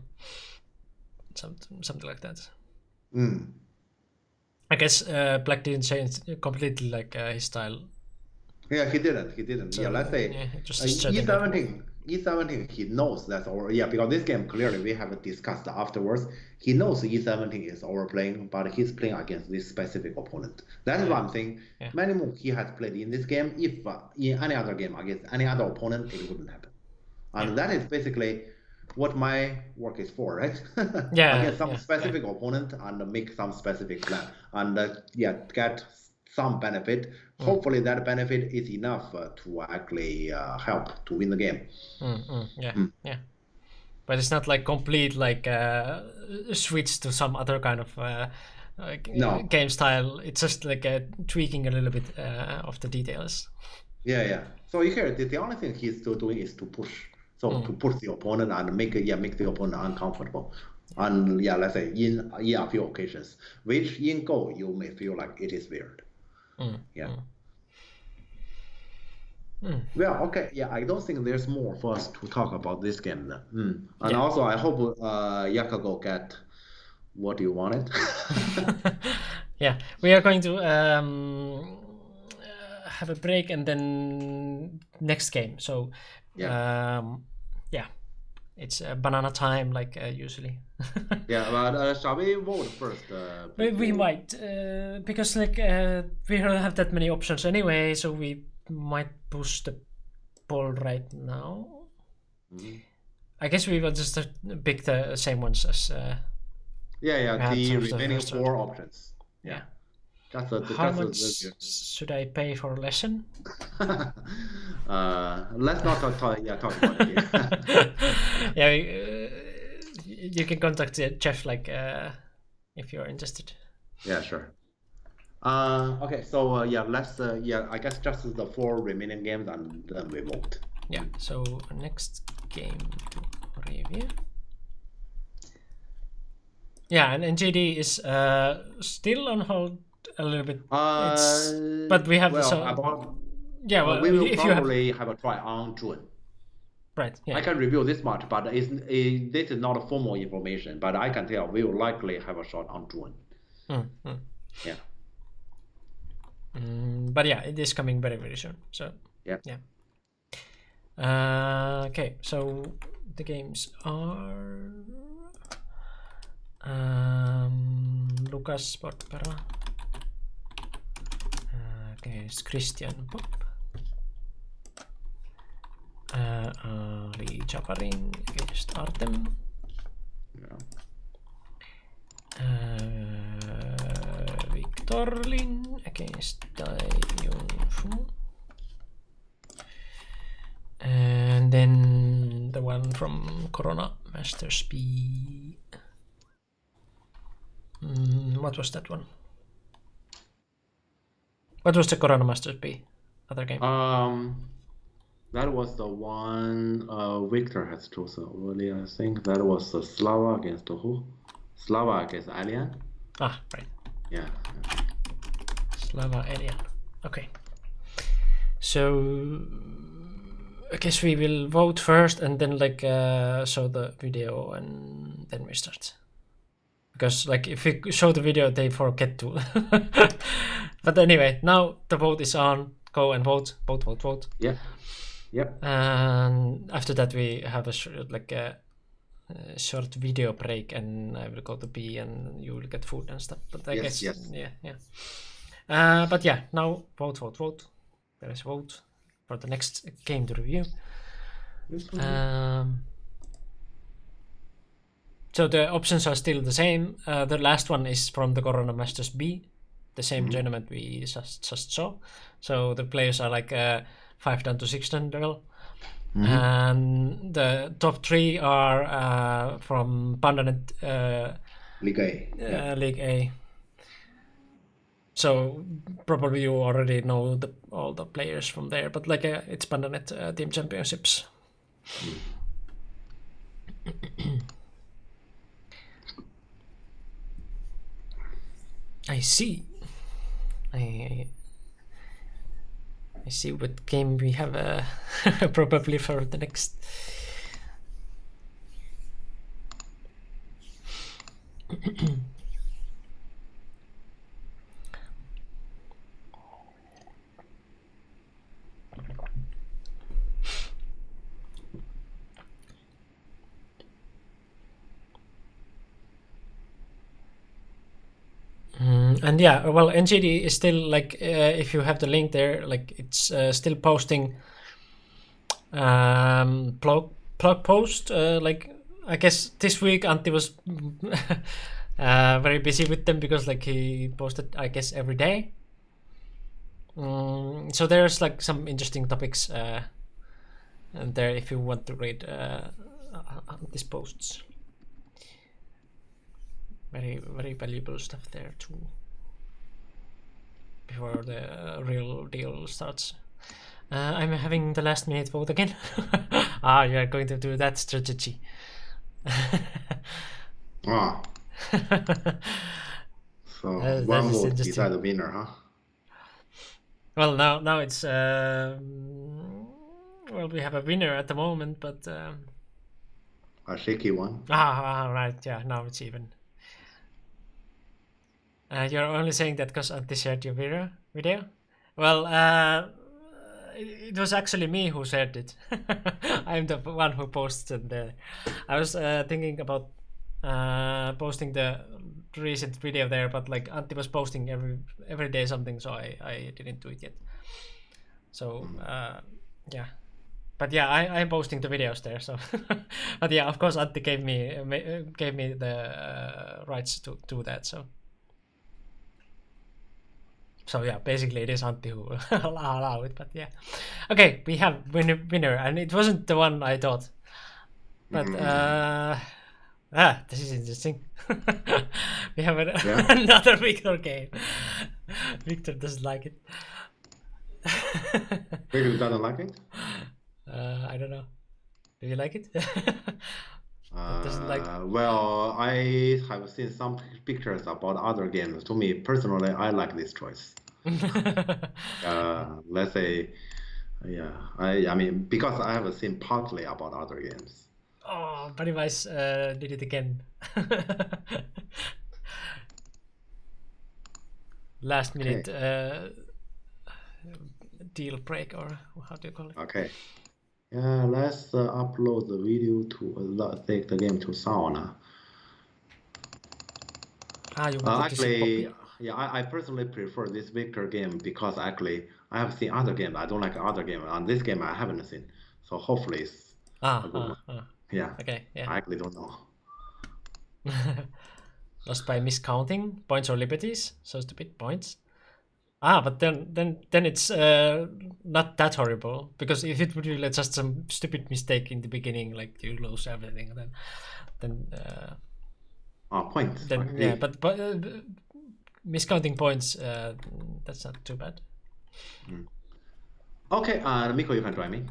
something like that. I guess Black didn't change completely like his style. Yeah, he didn't. So, yeah, let's say yeah, just a certain kind of move. E17, he knows that's over. Yeah, because this game clearly we have discussed afterwards. He knows E17 is overplaying, but he's playing against this specific opponent. That's what I'm saying. Yeah. Many moves he has played in this game, if in any other game against any other opponent, it wouldn't happen. And that is basically what my work is for, right? Yeah, Against some specific opponent and make some specific plan, and get some benefit. Hopefully that benefit is enough to actually help to win the game. Yeah. But it's not like complete like switch to some other kind of No. game style. It's just like tweaking a little bit of the details. Yeah. So here, the only thing he's still doing is to push. So to push the opponent and make the opponent uncomfortable. And yeah, let's say in a few occasions, which in Go you may feel like it is weird. Well, okay. Yeah, I don't think there's more for us to talk about this game then. And also, I hope Yakago get what you wanted. Yeah, we are going to have a break and then next game. So it's banana time like usually. Yeah, but shall we vote first? We might because like we don't have that many options anyway, so we might push the poll right now. I guess we will just pick the same ones as the remaining 4 options. Yeah. How much should I pay for a lesson? Let's not talk about it. Yeah, you can contact Jeff like if you're interested. Yeah, sure. Okay, so let's I guess just the 4 remaining games and then we vote. Yeah. So next game to review. Yeah, and NGD is still on hold a little bit. But we have we will probably have a try on June. Right. Yeah. I can review this much, but this is not a formal information. But I can tell we will likely have a shot on June. Yeah. But yeah, it is coming very, very soon. So yeah. Okay, so the games are Lucas Porpera against Christian Pop, Ali Chaparin against Artem, Victor Lin against Dai Yun Fu, and then the one from Corona Masters B. What was that one? What was the Corona Masters B other game? That was the one Victor has chosen earlier. I think that was Slava against who? Slava against Alien. Ah, right. Yeah. Slava Alien. Okay. So I guess we will vote first and then like show the video and then we start. because like if we show the video, they forget to. But anyway, now the vote is on. Go and vote. Vote. Yeah. Yep. And after that, we have a short video break, and I will go to pee, and you will get food and stuff. But I guess, yeah. But yeah, now vote. There is vote for the next game to review. So the options are still the same. The last one is from the Corona Masters B, the same tournament we just saw. So the players are like 5 down to 6 level. And the top 3 are from Pandanet League A. League A. So probably you already know all the players from there, but like it's Pandanet Team Championships. I see. I see what game we have probably for the next. And yeah, well, NGD is still like if you have the link there, like it's still posting blog post. Like I guess this week Antti was very busy with them because like he posted, I guess, every day. So there's like some interesting topics and there if you want to read these posts. Very valuable stuff there too. Before the real deal starts. I'm having the last minute vote again. You are going to do that strategy. So one vote decide the winner, huh? Well, now it's well, we have a winner at the moment, but a shaky one. Right, yeah, now it's even. You're only saying that because Antti shared your video? Well, it was actually me who shared it. I'm the one who posted there. I was thinking about posting the recent video there, but like Antti was posting every day something, so I didn't do it yet. So yeah. But yeah, I'm posting the videos there. So, but yeah, of course Antti gave me the rights to do that. So yeah, basically it is Antti who allow it, but yeah. Okay, we have winner, and it wasn't the one I thought. But this is interesting. We have another Victor game. Victor doesn't like it. Victor doesn't like it? I don't know. Do you like it? Doesn't like. Well, I have seen some pictures about other games. To me personally, I like this choice. Let's say, yeah. I mean, because I have seen partly about other games. Oh, Pennywise did it again. Last minute deal break, or how do you call it? Okay. Yeah, let's upload the video to take the game to Sauna. You want actually, yeah, I personally prefer this Victor game because actually I have seen other games. I don't like other games, and this game I haven't seen. So hopefully it's a good one. Yeah. Okay. Yeah. I actually don't know. Lost by miscounting points or liberties. So stupid points. But then it's not that horrible, because if it would be like just some stupid mistake in the beginning, like you lose everything, then points. Then okay. Yeah, but miscounting points, that's not too bad. Okay, Mikko, you can try me.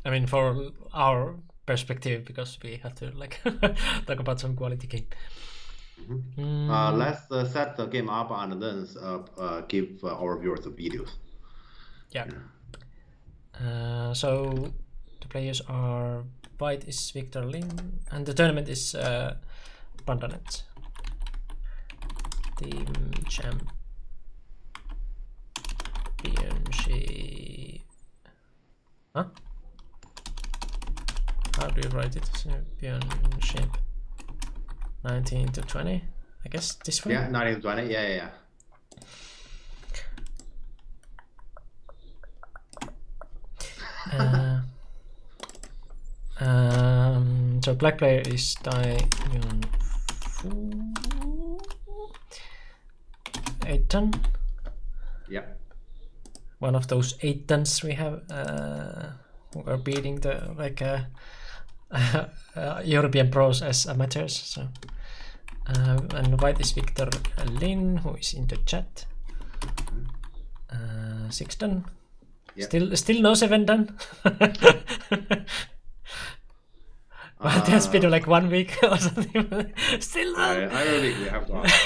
I mean, for our perspective, because we have to like talk about some quality game. Let's set the game up and then give our viewers the videos. Yeah. So the players are white is Victor Lim, and the tournament is Pandanet. Steam Championship. Huh? How do you write it? Championship 19 to 20. I guess this one. Yeah, 1920. Yeah. So black player is Dai Yun Fu. 8 ton. Yeah. One of those 8 tons we have who are beating the European pros as amateurs. So and white is Victor Lin, who is in the chat. 6 ton. Yep. Still no 7 ton. But it has been like 1 week or something. Still no. I really have to ask.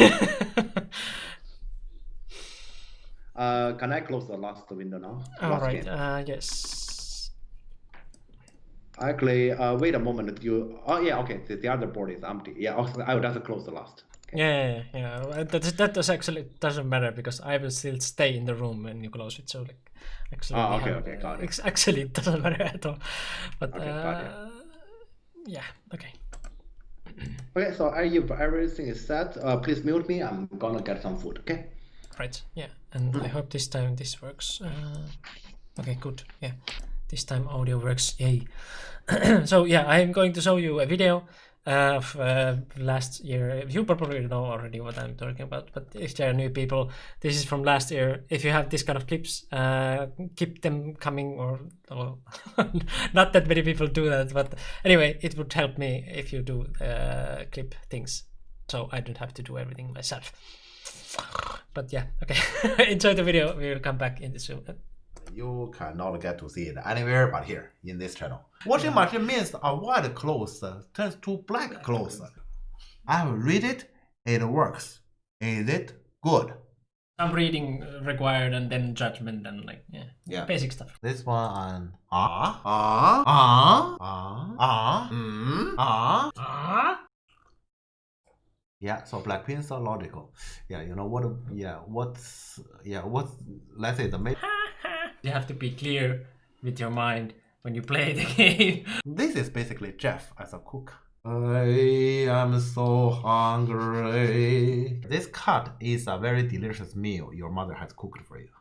Can I close the last window now? All right. Yes. Actually, wait a moment. Oh yeah. Okay. The other board is empty. Yeah. I will just close the last. Okay. Yeah. That does actually doesn't matter because I will still stay in the room when you close it. So like, actually. Okay. Got it. Actually, it doesn't matter at all. But got it. Yeah. Okay. Okay. So if everything is set, please mute me. I'm gonna get some food. Okay. Right. Yeah. And I hope this time this works. Okay. Good. Yeah. This time audio works. Yay. So yeah, I'm going to show you a video of last year. You probably know already what I'm talking about, but if there are new people, this is from last year. If you have this kind of clips, keep them coming, or not that many people do that, but anyway, it would help me if you do clip things, so I don't have to do everything myself. But yeah, okay. Enjoy the video. We will come back in this room. You cannot get to see it anywhere but here in this channel. Washing machine means a white clothes turns to black clothes. I will read it. It works. Is it good? Some reading required and then judgment and like basic stuff. This one Yeah, so Blackpink's so logical. Yeah, you know what? What's let's say the main. You have to be clear with your mind when you play the game. This is basically Jeff as a cook. I am so hungry. This cut is a very delicious meal your mother has cooked for you.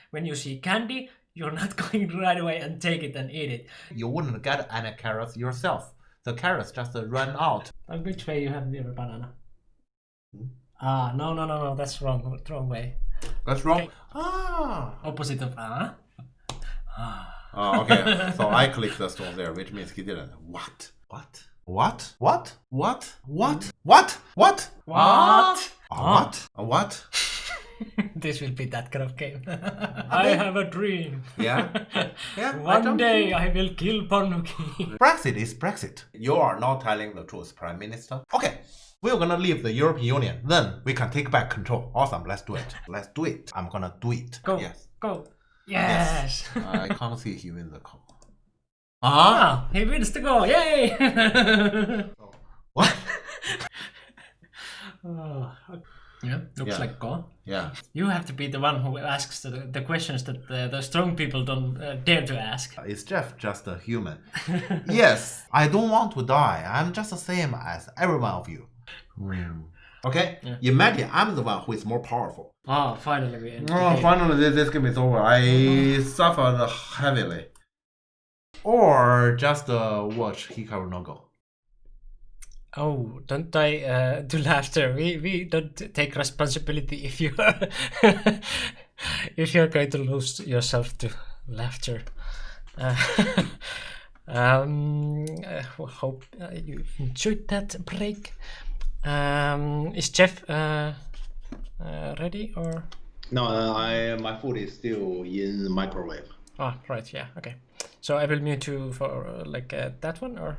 When you see candy, you're not going right away and take it and eat it. You wouldn't get any carrots yourself. The carrots just run out. On which way you have your banana? No, that's wrong. Wrong way. That's wrong. Okay. Opposite of Oh, okay. So I clicked the stone there, which means he didn't. What? This will be that kind of game. I have a dream. Yeah. One day I will kill Ponnuki. Brexit is Brexit. You are not telling the truth, Prime Minister. Okay. We're gonna leave the European Union. Then we can take back control. Awesome. Let's do it. I'm gonna do it. Go. Yes. Go. Yes. I can't see he wins the call. He wins the goal. Yay! What? Yeah, looks like goal. Yeah. You have to be the one who asks the questions that the strong people don't dare to ask. Is Jeff just a human? Yes. I don't want to die. I'm just the same as every one of you. Okay? Yeah. Imagine I'm the one who is more powerful. Finally we end. Finally this game is over. I suffered heavily. Or just watch Hikaru no Go. Oh, don't die to laughter. We don't take responsibility if you if you're going to lose yourself to laughter. Hope you enjoyed that break. Is Jeff ready or? No, my food is still in the microwave. Right. Yeah. Okay. So I will mute you for that one or.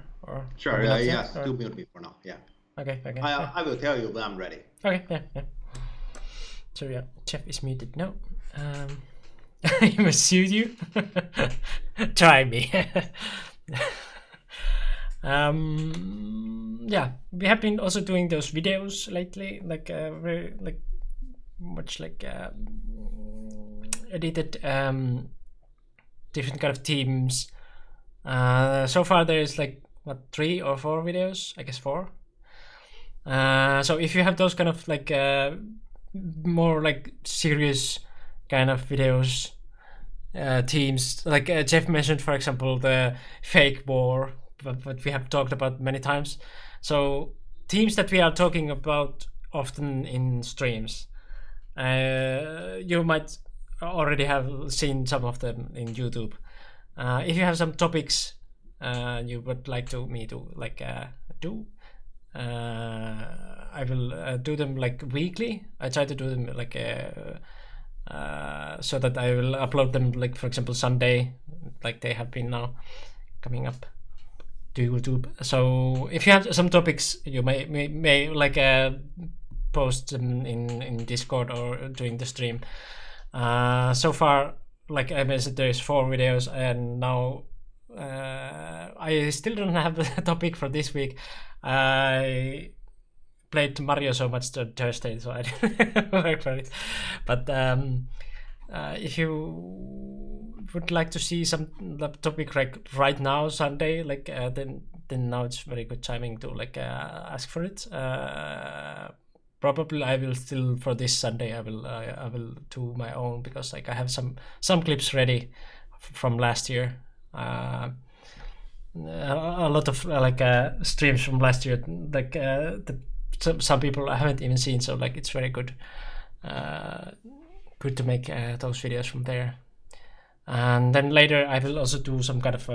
Sure. Yeah. Still mute me for now. Yeah. Okay. I will tell you when I'm ready. Okay. Yeah. So yeah, Jeff is muted now. I must suit you. Try me. Yeah, we have been also doing those videos lately, much like edited different kind of themes. So far there is like what 3 or 4 videos, I guess 4. So if you have those kind of like more like serious kind of videos, themes like Jeff mentioned, for example, the fake war, what we have talked about many times. So themes that we are talking about often in streams. You might already have seen some of them in YouTube. If you have some topics you would like me to like do, I will do them like weekly. I try to do them like so that I will upload them like, for example, Sunday, like they have been now coming up to YouTube. So if you have some topics, you may like post them in Discord or during the stream. So far, like I mentioned, there's 4 videos, and now I still don't have a topic for this week. I played Mario so much on Thursday, so I didn't work for it. But if you would like to see some topic like right now, Sunday, like then now it's very good timing to like ask for it. Probably I will still, for this Sunday, I will do my own, because like I have some clips ready from last year. A lot of like streams from last year, like some people I haven't even seen, so like it's very good to make those videos from there. And then later I will also do some kind of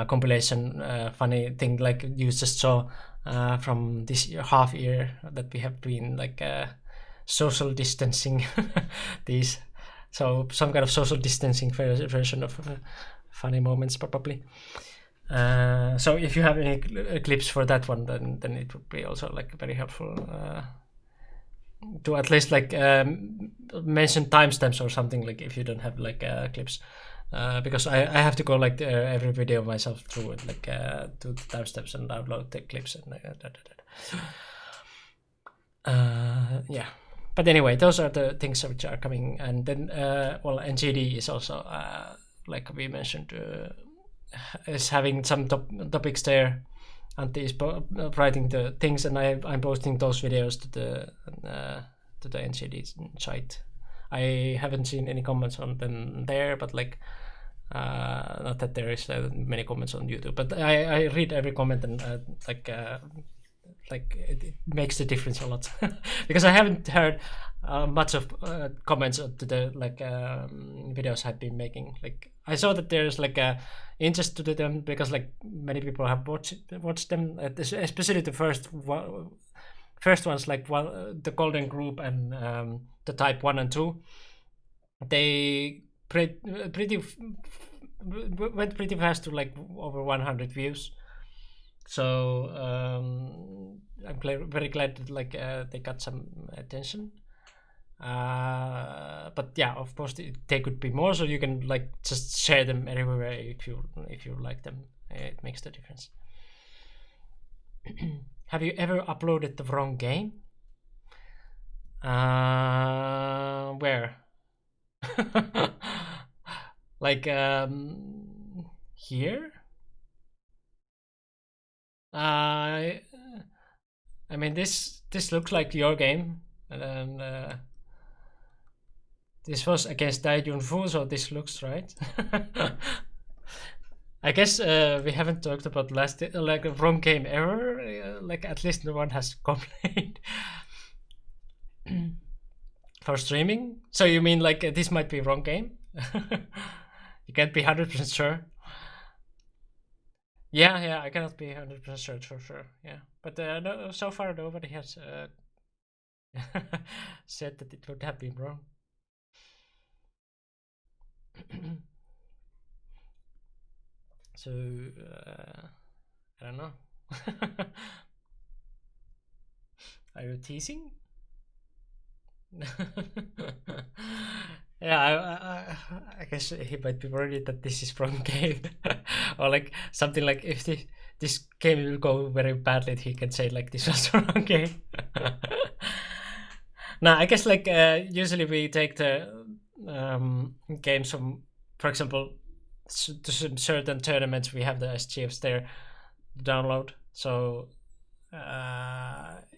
compilation funny thing like you just saw from this half year that we have been like social distancing these. So some kind of social distancing version of funny moments probably. So if you have any clips for that one, then it would be also like very helpful to at least like mention timestamps or something, like if you don't have like clips, because I have to go like every video myself through it, like do the timestamps and upload the clips and yeah. But anyway, those are the things which are coming. And then well, NGD is also like we mentioned is having some topics there. Antti is writing the things, and I'm posting those videos to the NGD site. I haven't seen any comments on them there, but like not that there is many comments on YouTube, but I read every comment, and like it makes the difference a lot because I haven't heard much of comments to the like videos I've been making. Like I saw that there's like interest to them because like many people have watched them, especially the first ones, like the Golden Group and the Type 1 and 2. They went pretty fast to like over 100 views. So I'm very glad that like they got some attention. But yeah, of course they could be more, so you can like just share them everywhere if you like them. It makes the difference. Have you ever uploaded the wrong game? Where? Like here? I mean this looks like your game, and then this was against Dai Junfu, so this looks right. I guess we haven't talked about like a wrong game ever. Like at least no one has complained for streaming. So you mean like this might be wrong game? You can't be 100% sure. Yeah, I cannot be 100% sure for sure. Yeah, but no, so far nobody has said that it would have been wrong. So I don't know. Are you teasing? Yeah, I guess he might be worried that this is wrong game, or like something like if this game will go very badly, he can say like this was the wrong game. No, I guess like usually we take the games from, for example, to some certain tournaments we have the SGFs there to download. So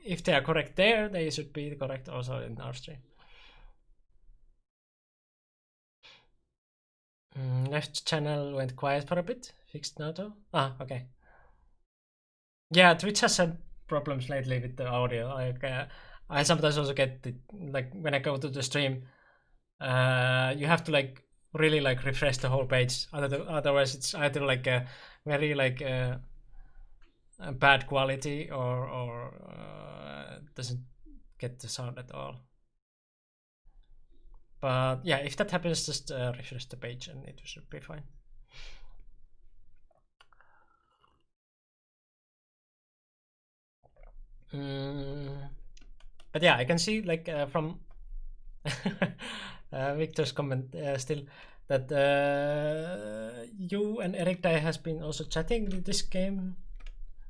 if they are correct there, they should be correct also in our stream. Left channel went quiet for a bit. Fixed now though. Ah, okay. Yeah, Twitch has had problems lately with the audio. Like I sometimes also get the, like when I go to the stream, you have to like really like refresh the whole page. Otherwise, it's either like a very like a bad quality or doesn't get the sound at all. But yeah, if that happens, just refresh the page and it should be fine. But yeah, I can see like from Victor's comment still that you and Eric Dai has been also chatting with this game,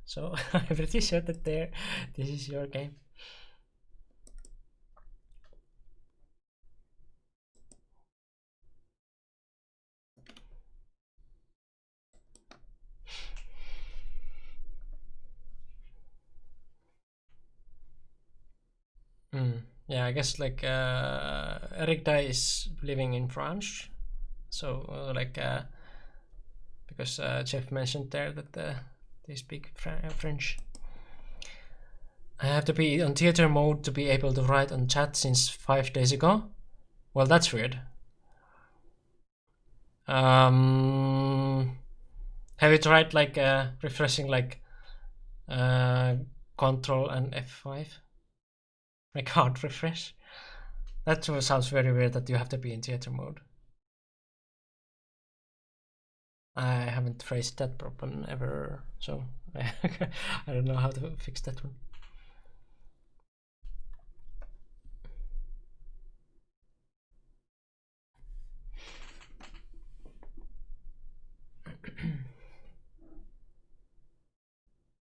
so I'm pretty sure that this is your game. Yeah, I guess like Eric Dai is living in France, so like because Jeff mentioned there that they speak French. I have to be on theater mode to be able to write on chat since 5 days ago. Well, that's weird. Have you tried like refreshing like Control and F5? Like hard refresh? That sounds very weird that you have to be in theater mode. I haven't faced that problem ever, so I don't know how to fix that one.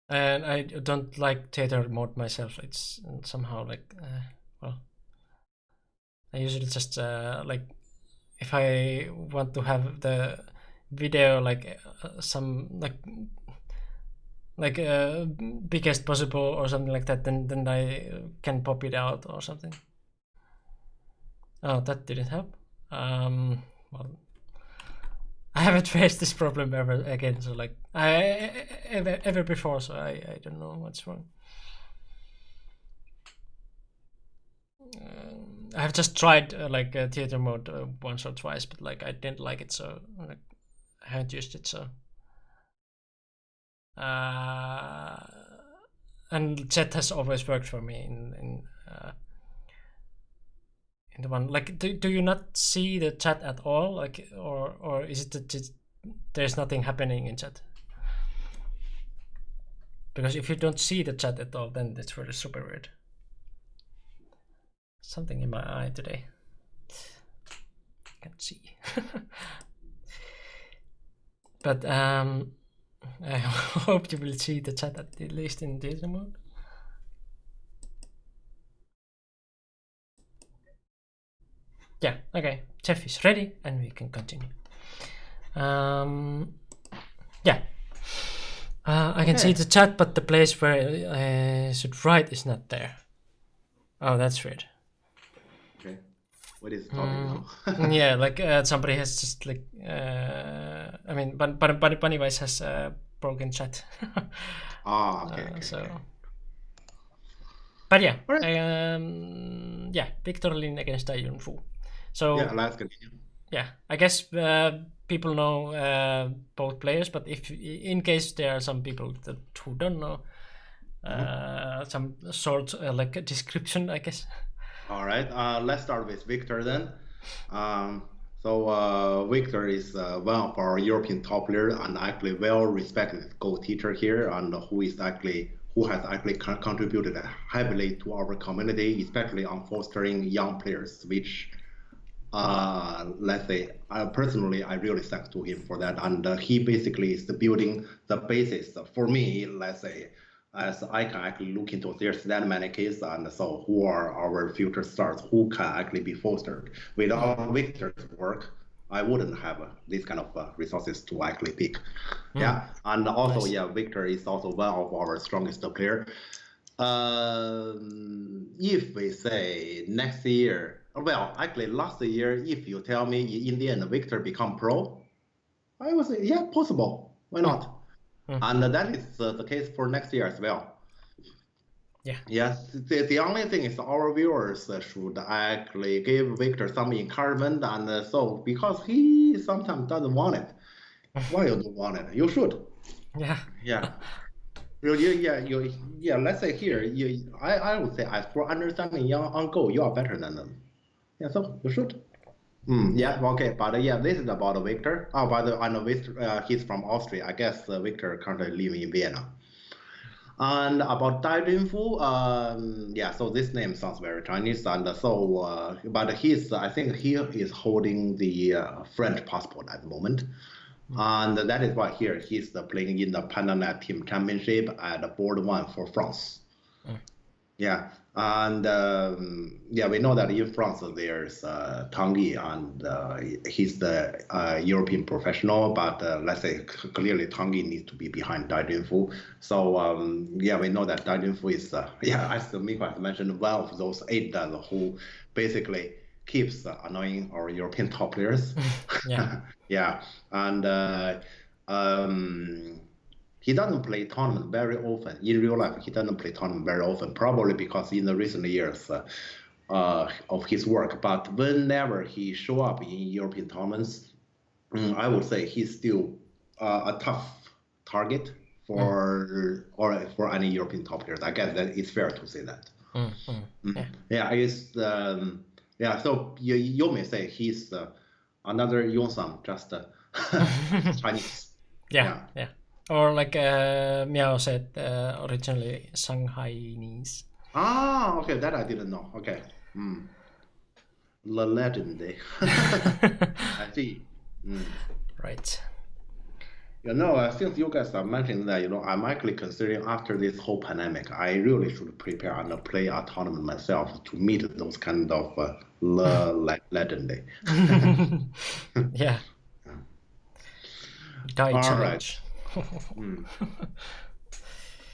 And I don't like theater mode myself. It's somehow like, well, I usually just like, if I want to have the video like some like biggest possible or something like that, then I can pop it out or something. Oh, that didn't help. Well, I haven't faced this problem ever again, so like ever before, so I don't know what's wrong. I have just tried like theater mode once or twice, but like I didn't like it, so like, I haven't used it. So and chat has always worked for me in the one. Like, do you not see the chat at all? Like, or is it that there's nothing happening in chat? Because if you don't see the chat at all, then it's really super weird. Something in my eye today. Can't see. But I hope you will see the chat at least in theater mode. Yeah, okay. Jeff is ready and we can continue. Yeah. I can see the chat, but the place where I should write is not there. Oh, that's weird. Okay. What is talking now? Yeah, like somebody has just like I mean, Pennywise has broken chat. Okay. So, but yeah, Alright. yeah, Victor Lin against Dai Fu. So Yeah, let's continue. yeah, I guess people know both players, but if in case there are some people who don't know, some sort like a description, I guess. All right, let's start with Victor then. Victor is one of our European top players and actually well-respected Go teacher here, and who has actually contributed heavily to our community, especially on fostering young players, which let's say, personally, I really thanks to him for that. And he basically is building the basis for me, let's say, as I can actually look into there's that many cases, and so who are our future stars who can actually be fostered. Without Victor's work, I wouldn't have this kind of resources to actually pick. Yeah, and also Nice. yeah, Victor is also one of our strongest player. If we say next year, well, actually last year, if you tell me in the end Victor become pro, I would say yeah, possible. Why not? And that is the case for next year as well. Yeah. Yes, the only thing is our viewers should actually give Victor some encouragement, and so because he sometimes doesn't want it. Why you don't want it? You should. Yeah. Yeah. Yeah. Let's say here, I would say as for understanding young on Go, you are better than them. Yeah, so you should. Yeah, okay, but yeah, this is about Victor. Oh, by the way, I know Victor, he's from Austria. I guess Victor currently living in Vienna. And about Dai Junfu, yeah, so this name sounds very Chinese, and so, but I think he is holding the French passport at the moment. And that is why here he's playing in the PandaNet Team Championship at Board 1 for France. Yeah, and yeah, we know that in France there's Tanguy, and he's the European professional, but let's say clearly Tanguy needs to be behind Dai Junfu. So yeah, we know that Dai Junfu is, yeah, as Miko has mentioned, one of those 8 who basically keeps annoying our European top players. Yeah. Yeah, and he doesn't play tournament very often. In real life, he doesn't play tournament very often, probably because in the recent years of his work. But whenever he show up in European tournaments, I would say he's still a tough target for any European top players. I guess that it's fair to say that. Yeah, it's yeah. So you may say he's another Yonsam, just Chinese. Yeah. Or like Miao said originally, Shanghainese. Ah, okay, that I didn't know. Okay. The legend. I see. Right. Since you guys are mentioning that, I'm actually considering after this whole pandemic, I really should prepare and play a tournament myself to meet those kind of legend. Yeah. Guy All challenge.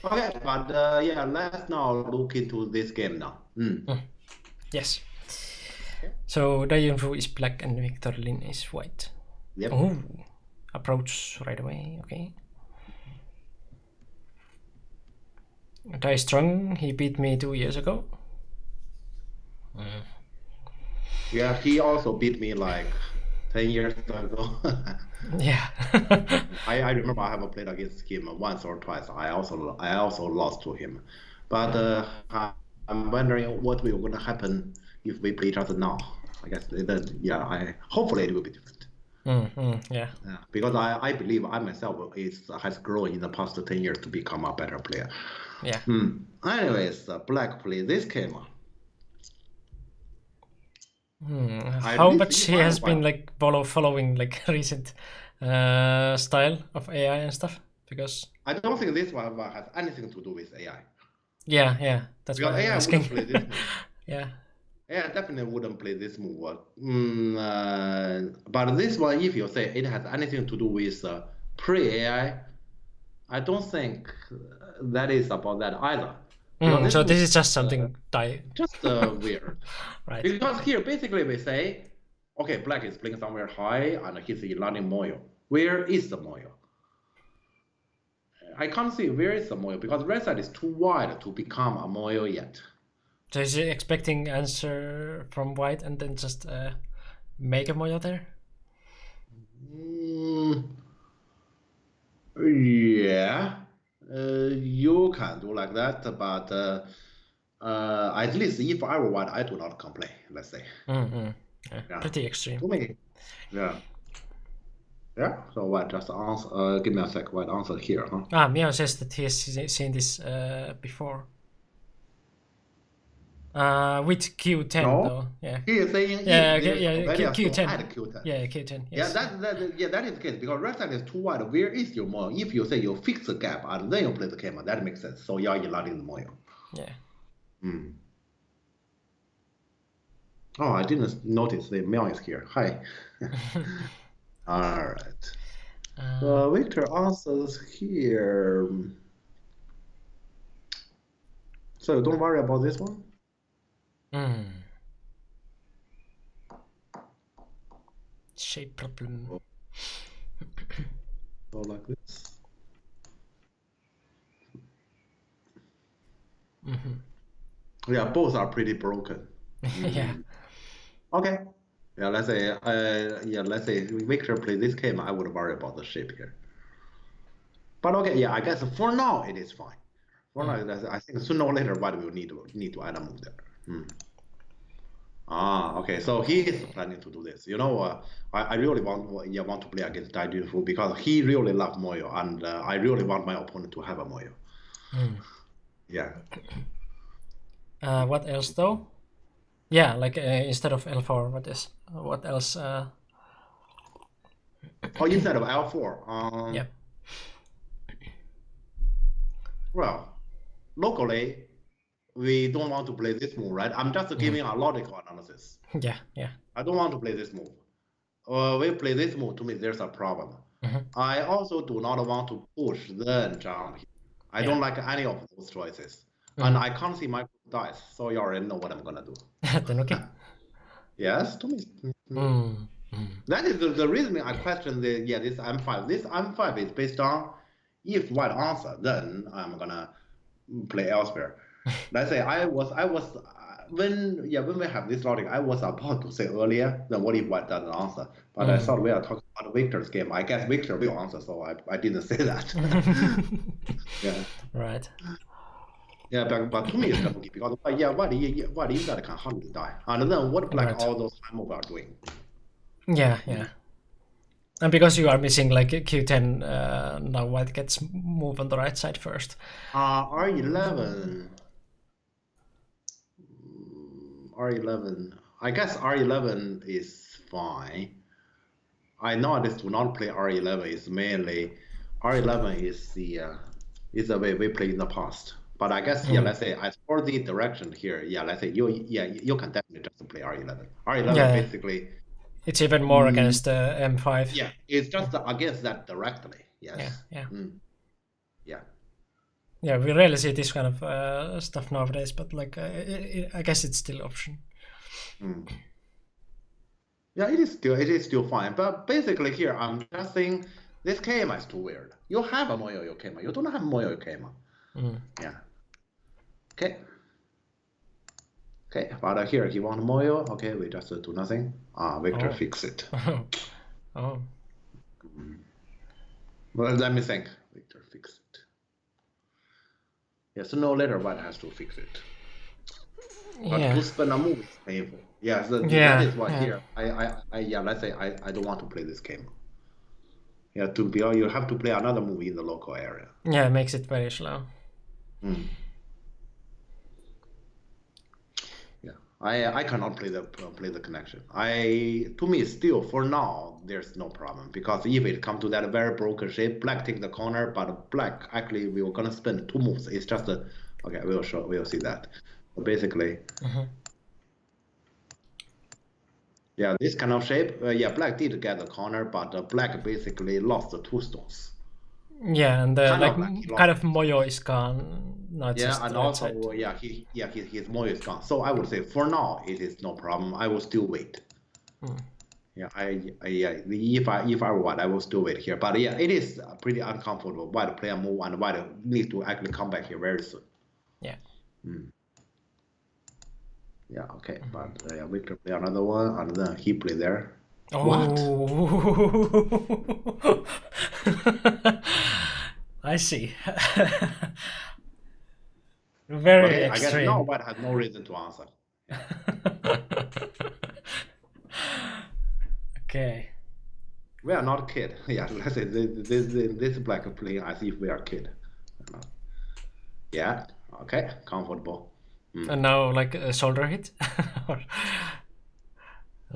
Okay, but yeah, let's now look into this game now. Yes. So Dai Junfu is black and Victor Lin is white. Yep. Oh, approach right away. Okay. Dai Strong, he beat me 2 years ago. Yeah, he also beat me like 10 years ago. Yeah. I remember I have played against him once or twice. I also lost to him, but I'm wondering what will gonna happen if we play each other now. I guess yeah, hopefully it will be different. Yeah. Because I believe I myself has grown in the past 10 years to become a better player. Yeah. Anyways, Black play this game. How much he has been like following like recent style of AI and stuff? Because I don't think this one has anything to do with AI. Yeah, that's Because why I'm AI asking. wouldn't play this move. Yeah. AI definitely wouldn't play this move. But this one, if you say it has anything to do with pre-AI, I don't think that is about that either. So this is just something just weird. Right. Because here basically we say, okay, black is playing somewhere high and he's learning Moyo. Where is the Moyo? I can't see where is the Moyo because red side is too wide to become a Moyo yet. So is he expecting answer from white and then just make a Moyo there? Yeah. You can do like that, but at least if I were white, I do not complain, let's say. Yeah. Pretty extreme. To me. Yeah. Yeah, so what, just answer, give me a sec, what answer here, huh? Miao says that he has seen this before. With Q10 No. though. Yeah. He is saying Yeah, if there's yeah, already a Q10. stone, add Q10. Yeah, Q10. Yeah, Yes. that is the case because red side is too wide. Where is your moyo? If you say you fix the gap and then you play the camera, that makes sense. So you're allowing the moyo. Yeah. Mm. Oh, I didn't notice the mail is here. Hi. All right. Victor answers here. So don't worry about this one. Shape problem. So like this. Yeah, both are pretty broken. Yeah. Okay. Yeah, let's say Victor play this game, I would worry about the shape here. But okay, yeah, I guess for now it is fine. For now, I think sooner or later, what we'll need to add a move there. Okay, so he is planning to do this. You know, I really want to play against Dai Junfu because he really loves Moyo, and I really want my opponent to have a Moyo. Yeah. What else though? Yeah, like instead of L4, what else? Instead of L4. Yeah. Well, locally, we don't want to play this move, right? I'm just giving a logical analysis. Yeah. I don't want to play this move. We play this move, to me, there's a problem. I also do not want to push, then jump. I don't like any of those choices. And I can't see my dice, so you already know what I'm gonna do. Then okay. Yes, to me. That is the reason I question this M5. This M5 is based on if white answer, then I'm gonna play elsewhere. Let's say I was when we have this logic, I was about to say earlier, then what if white doesn't answer? But I thought we are talking about Victor's game. I guess Victor will answer, so I didn't say that. Yeah. Right. Yeah, but to me it's tricky because what is that can hardly die, and then what black all those time move are doing. Yeah. And because you are missing like Q10, now white gets move on the right side first. R11. I guess R11 is fine. I nowadays do not play R11. It's mainly R11 is the way we play in the past. But I guess let's say as for the direction here, let's say you can definitely just play R11. R11 basically. It's even more against M5. Yeah, it's just against that directly. Yes. Yeah. Yeah. Yeah, we rarely see this kind of stuff nowadays, but like I guess it's still option. Yeah, it is still fine. But basically here, I'm just saying this Keima is too weird. You have a Moyo Keima. You don't have Moyo Keima. Yeah. Okay, but here he wants Moyo. Okay, we just do nothing. Victor fix it. Oh. Well, let me think. Victor fix it. Yeah, sooner or later, white has to fix it. But to spend a move is painful. Yeah, that is why here, let's say I don't want to play this game. Yeah, you have to play another move in the local area. Yeah, it makes it very slow. I cannot play the connection. To me still for now there's no problem because if it comes to that very broken shape, black take the corner, but black actually we were gonna spend 2 moves. It's just okay. We'll see that. But basically, yeah, this kind of shape. Black did get the corner, but black basically lost the 2 stones. Yeah, and kind of Moyo is gone. Not just and also his Moyo is gone. So I would say for now it is no problem. I will still wait. Yeah, if I were white, I will still wait here. But yeah, it is pretty uncomfortable. White play a move and white needs to actually come back here very soon. Yeah. Yeah. Okay. But Victor play another one, and then he play there. Oh. What? I see. Very extreme. I guess now white has no reason to answer. Okay. We are not kid. Yeah, let's say this black playing as if we are kid. Yeah. Okay. Comfortable. And now like a shoulder hit. Or,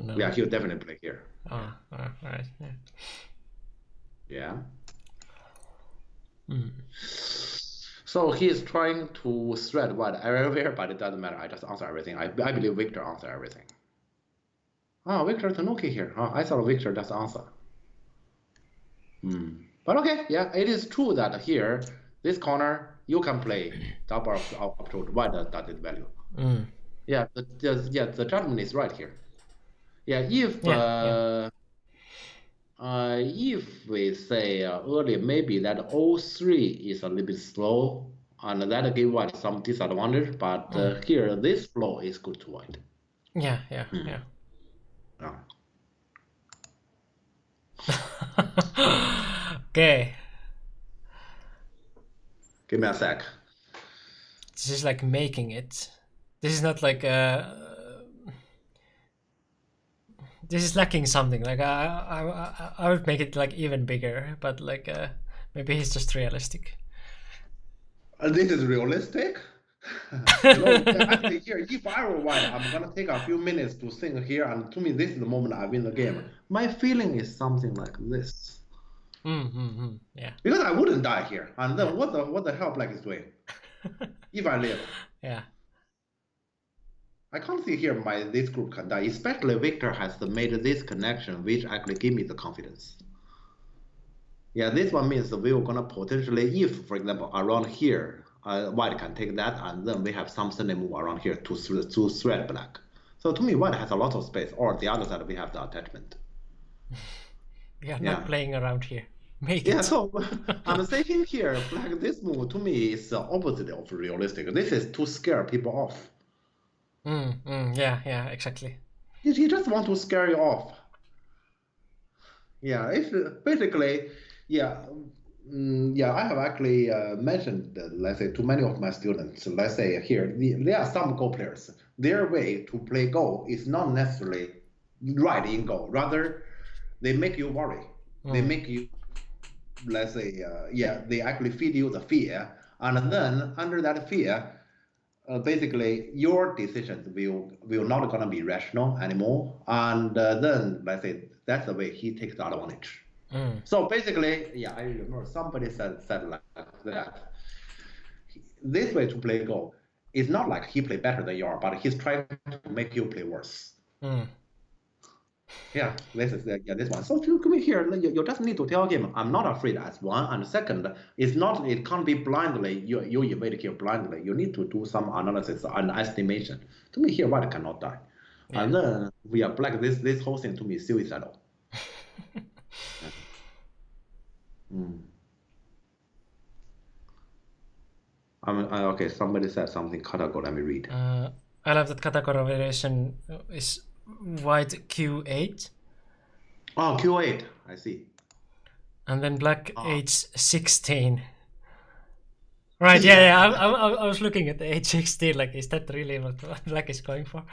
no. Yeah, he'll definitely play here. Oh, right. Yeah. Yeah. Mm. So he is trying to thread white everywhere, but it doesn't matter. I just answer everything. I believe Victor answer everything. Oh, Victor Tanuki here. Oh, I thought Victor just answer. But okay, yeah, it is true that here, this corner, you can play double approach. Why does it value? Yeah, the judgment is right here. Yeah, if we say earlier maybe that 03 is a little bit slow and that give white some disadvantage, but here this flow is good to white. Yeah. Okay. Give me a sec. This is like making it. This is not like this is lacking something. Like I would make it like even bigger, but like maybe he's just realistic. This is realistic. Actually, here, if I were white, I'm gonna take a few minutes to think here, and to me, this is the moment I win the game. My feeling is something like this. Yeah. Because I wouldn't die here, and then what the hell Black is doing? If I live. Yeah. I can't see here this group can die, especially Victor has made this connection, which actually give me the confidence. Yeah, this one means we're gonna potentially, if for example around here, white can take that, and then we have some Sunday move around here to thread black. So to me, white has a lot of space, or the other side we have the attachment. We are not playing around here. Make Yeah, it. so I'm thinking here, black, this move to me is the opposite of realistic. This is to scare people off. Yeah, exactly. He just want to scare you off. Yeah, it's basically, I have actually mentioned, let's say, to many of my students, let's say here, there are some Go players. Their way to play Go is not necessarily right in Go. Rather, they make you worry. They make you, let's say, they actually feed you the fear. And then under that fear, basically your decisions will not gonna be rational anymore, and then let's say that's the way he takes the advantage. So basically, I remember somebody said like that. This way to play Go is not like he play better than you are, but he's trying to make you play worse. Yeah, this is this one. So to come here, you just need to tell him, I'm not afraid as one, and second, it can't be blindly, you invade here blindly. You need to do some analysis and estimation. To me here, white cannot die. Yeah. And then we are black, this whole thing to me is suicidal. Okay, somebody said something, Katago, let me read. I love that Katago variation is white Q8. Oh, Q8, I see. And then black H16. Right, yeah. I was looking at the H16, like, is that really what black is going for?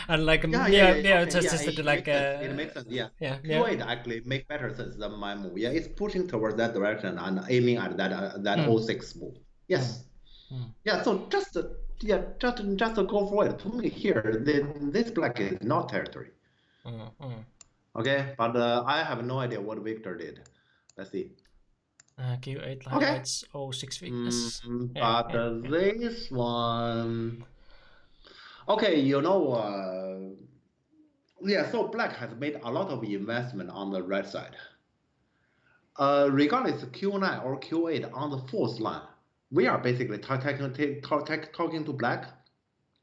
And like, it makes sense, Q8 actually make better sense than my move. Yeah, it's pushing towards that direction and aiming at that 06 move. Yes. Yeah, so just go for it. To me here, this black is not territory. Okay, but I have no idea what Victor did. Let's see. Q8 highlights 06 weakness. But this one, okay, so black has made a lot of investment on the red side. Regardless Q9 or Q8 on the fourth line, we are basically talking to black.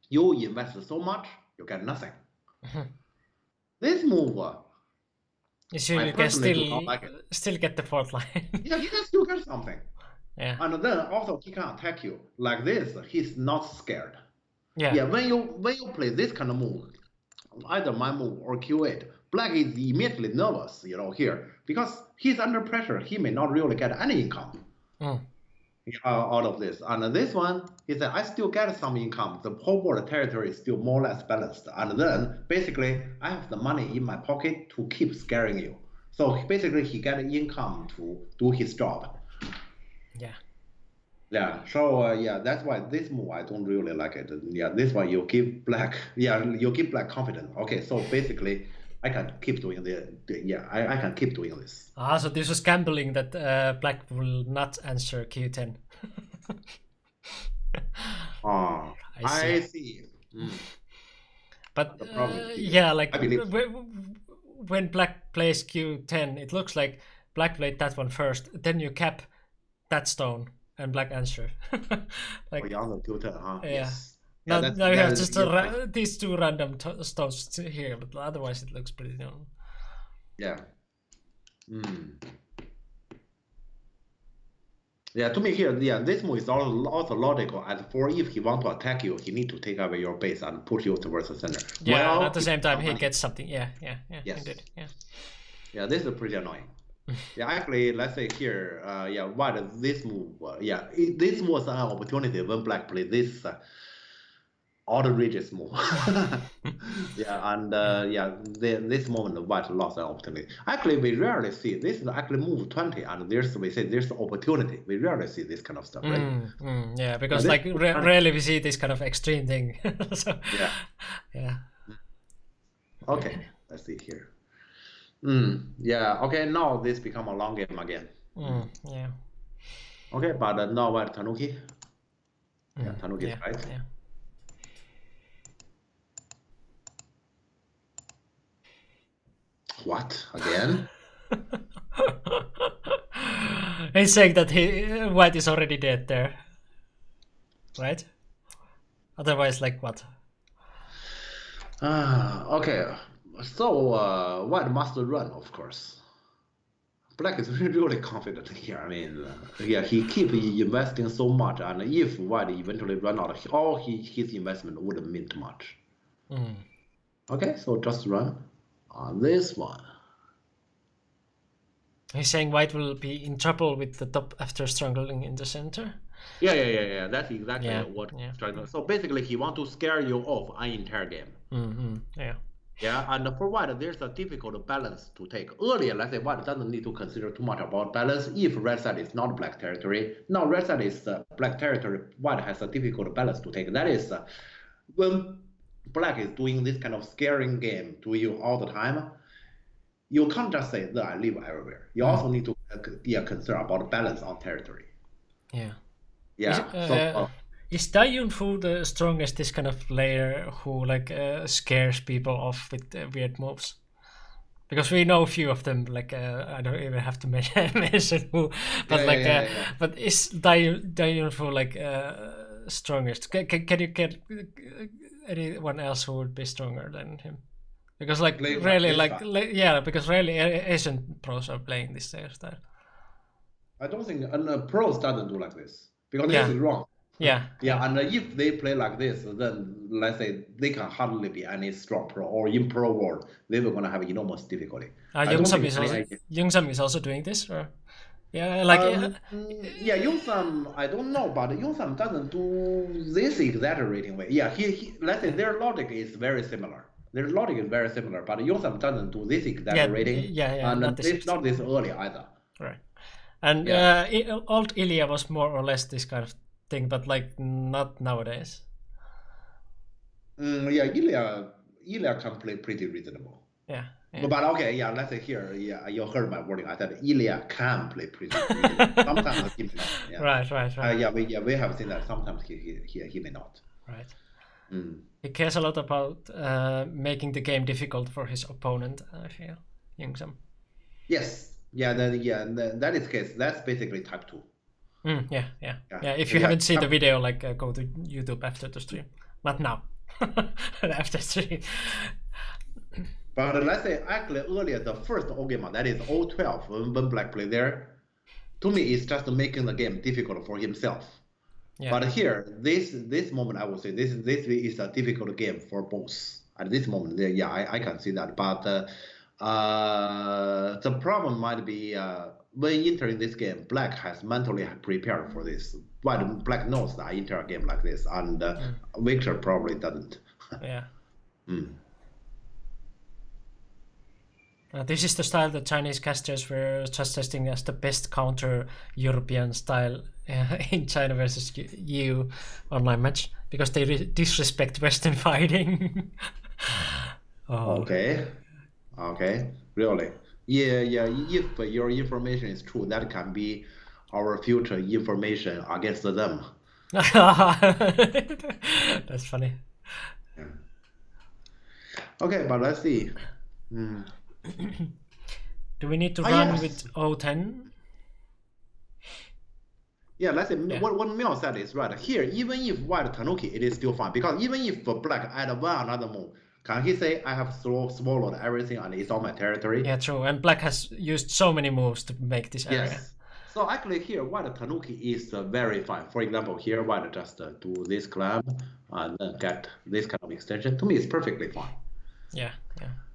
You invest so much, you get nothing. This move, you can still get the fourth line. Yeah, you can still get something. Yeah. And then also he can attack you like this. He's not scared. Yeah. When you play this kind of move, either my move or Q8, black is immediately nervous, here, because he's under pressure. He may not really get any income. Out of this. And this one, he said, I still get some income. The whole world territory is still more or less balanced. And then basically I have the money in my pocket to keep scaring you. So basically he get income to do his job. Yeah. Yeah, so yeah, that's why this move I don't really like it. Yeah, this one you keep black. Yeah, you keep black confident. Okay, so basically, I can keep doing yeah, I can keep doing this. Ah, so this was gambling that black will not answer Q10. Ah, I see. I see. Mm. But The problem is yeah, like I believe. when black plays Q10, it looks like black played that one first, then you cap that stone and black answer. For Like, Young Tutor, huh? yeah. Yes. Now, Yeah, now you have that is just your point. these two random stones here, but otherwise it looks pretty normal. Yeah. Mm. Yeah, to me here, yeah, this move is also logical. As for if he want to attack you, he need to take away your base and push you towards the center. Yeah, and Well, at the same time he money. gets something. Yeah, Yes. indeed. Yeah. Yeah, this is pretty annoying. Yeah, actually, let's say here, yeah, why does this move? Yeah, this was an opportunity when black played this outrageous move. Yeah, and yeah, this moment white lost an opportunity. Actually, we rarely see this. Is actually move 20, and we say there's opportunity. We rarely see this kind of stuff, right? Yeah, because this like was funny. rarely we see this kind of extreme thing. So, Yeah. yeah. Okay, let's see here. Yeah. Okay, now this become a long game again. Yeah. Okay, but now what Tanuki? Yeah, Tanuki Yeah. is right. Yeah. What again? He's saying that white is already dead there, right? Otherwise, like what? Okay. So white must run, of course. Black is really confident here. I mean, yeah, he keep investing so much, and if white eventually run out, all his investment wouldn't mean too much. Okay, so just run on this one. He's saying white will be in trouble with the top after struggling in the center. Yeah. That's exactly Yeah, what. yeah. So basically, he want to scare you off an entire game. Yeah. Yeah, and for white, there's a difficult balance to take. Earlier, let's say white doesn't need to consider too much about balance if red side is not black territory. Now red side is black territory, white has a difficult balance to take. That is when black is doing this kind of scaring game to you all the time, you can't just say that I live everywhere. You also need to concern about balance on territory. Yeah. Yeah. Is Dai Yunfu the strongest this kind of player who like scares people off with weird moves? Because we know a few of them. Like I don't even have to mention who, but but is Dai Yunfu like strongest? Can you get anyone else who would be stronger than him? Because like Playing really like like this yeah, because really Asian pros are playing this style. I don't think pros doesn't do like this because Yeah. this is wrong. Yeah. Yeah, and if they play like this, then let's say they can hardly be any strong pro, or in pro world, they were gonna have enormous difficulty. Youngsam is also doing this, or yeah, like yeah, Youngsam, I don't know, but Youngsam doesn't do this exaggerating way. Yeah, he let's say their logic is very similar. Their logic is very similar, but Youngsam doesn't do this exaggerating. Yeah, and not this early either. Right. And old Ilya was more or less this kind of thing, but like not nowadays. Yeah, Ilya can play pretty reasonable. Yeah. But okay, yeah, let's say here, yeah, you heard my wording. I said Ilya can play pretty reasonable. Sometimes he may not. Yeah. Right. Yeah, we have seen that sometimes he may not. Right. He cares a lot about making the game difficult for his opponent, I feel, Youngsam. Yes. Yeah, that is the case. That's basically type 2. Yeah. If you haven't seen the video, like go to YouTube after the stream. Not now. After stream. But let's say actually earlier, the first Ogema, that is 012, when black play there, to me it's just making the game difficult for himself. Yeah. But here, this moment, I would say this is a difficult game for both. At this moment, yeah, I can see that. But the problem might be when entering this game, black has mentally prepared for this. White black knows that I enter a game like this, and Victor probably doesn't. Yeah. This is the style that Chinese casters were just testing as the best counter European style in China versus EU online match because they disrespect Western fighting. Oh. Okay. Really? Yeah. If your information is true, that can be our future information against them. That's funny. Yeah. Okay, but let's see. Do we need to Ah, run yes. with O10? Yeah, let's say Yeah. what Mel said is right. Here, even if white Tanuki, it is still fine because even if black add one another move, can he say I have swallowed everything and it's on my territory? Yeah, true. And black has used so many moves to make this area. Yes. So actually here, white Tanuki is very fine. For example, here white just do this climb and get this kind of extension. To me, it's perfectly fine. Yeah.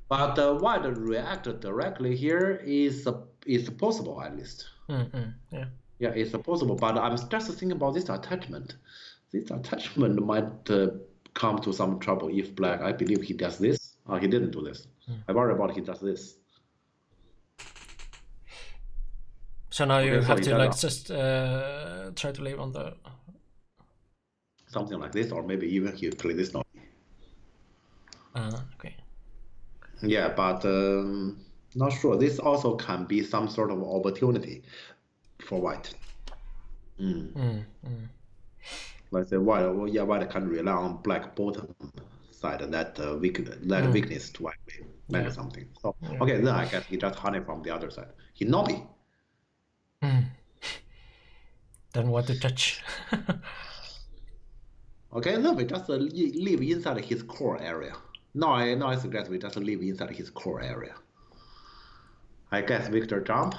But white react directly here is possible at least. Yeah. Yeah, it's possible. But I'm just thinking about this attachment. This attachment might come to some trouble if black. I believe he does this. He didn't do this. I worry about he does this. So now you Okay, so have he to does like that. just try to leave on the. Something like this, or maybe even he play this now. Okay. Yeah, but not sure. This also can be some sort of opportunity for white. Let's say white, white can rely on black bottom side that weakness to actually manage something. So okay, then I guess he just hunted from the other side. He naughty. Then what to touch? Okay, then we just live inside his core area. No, I suggest we just live inside his core area. I guess Victor jump.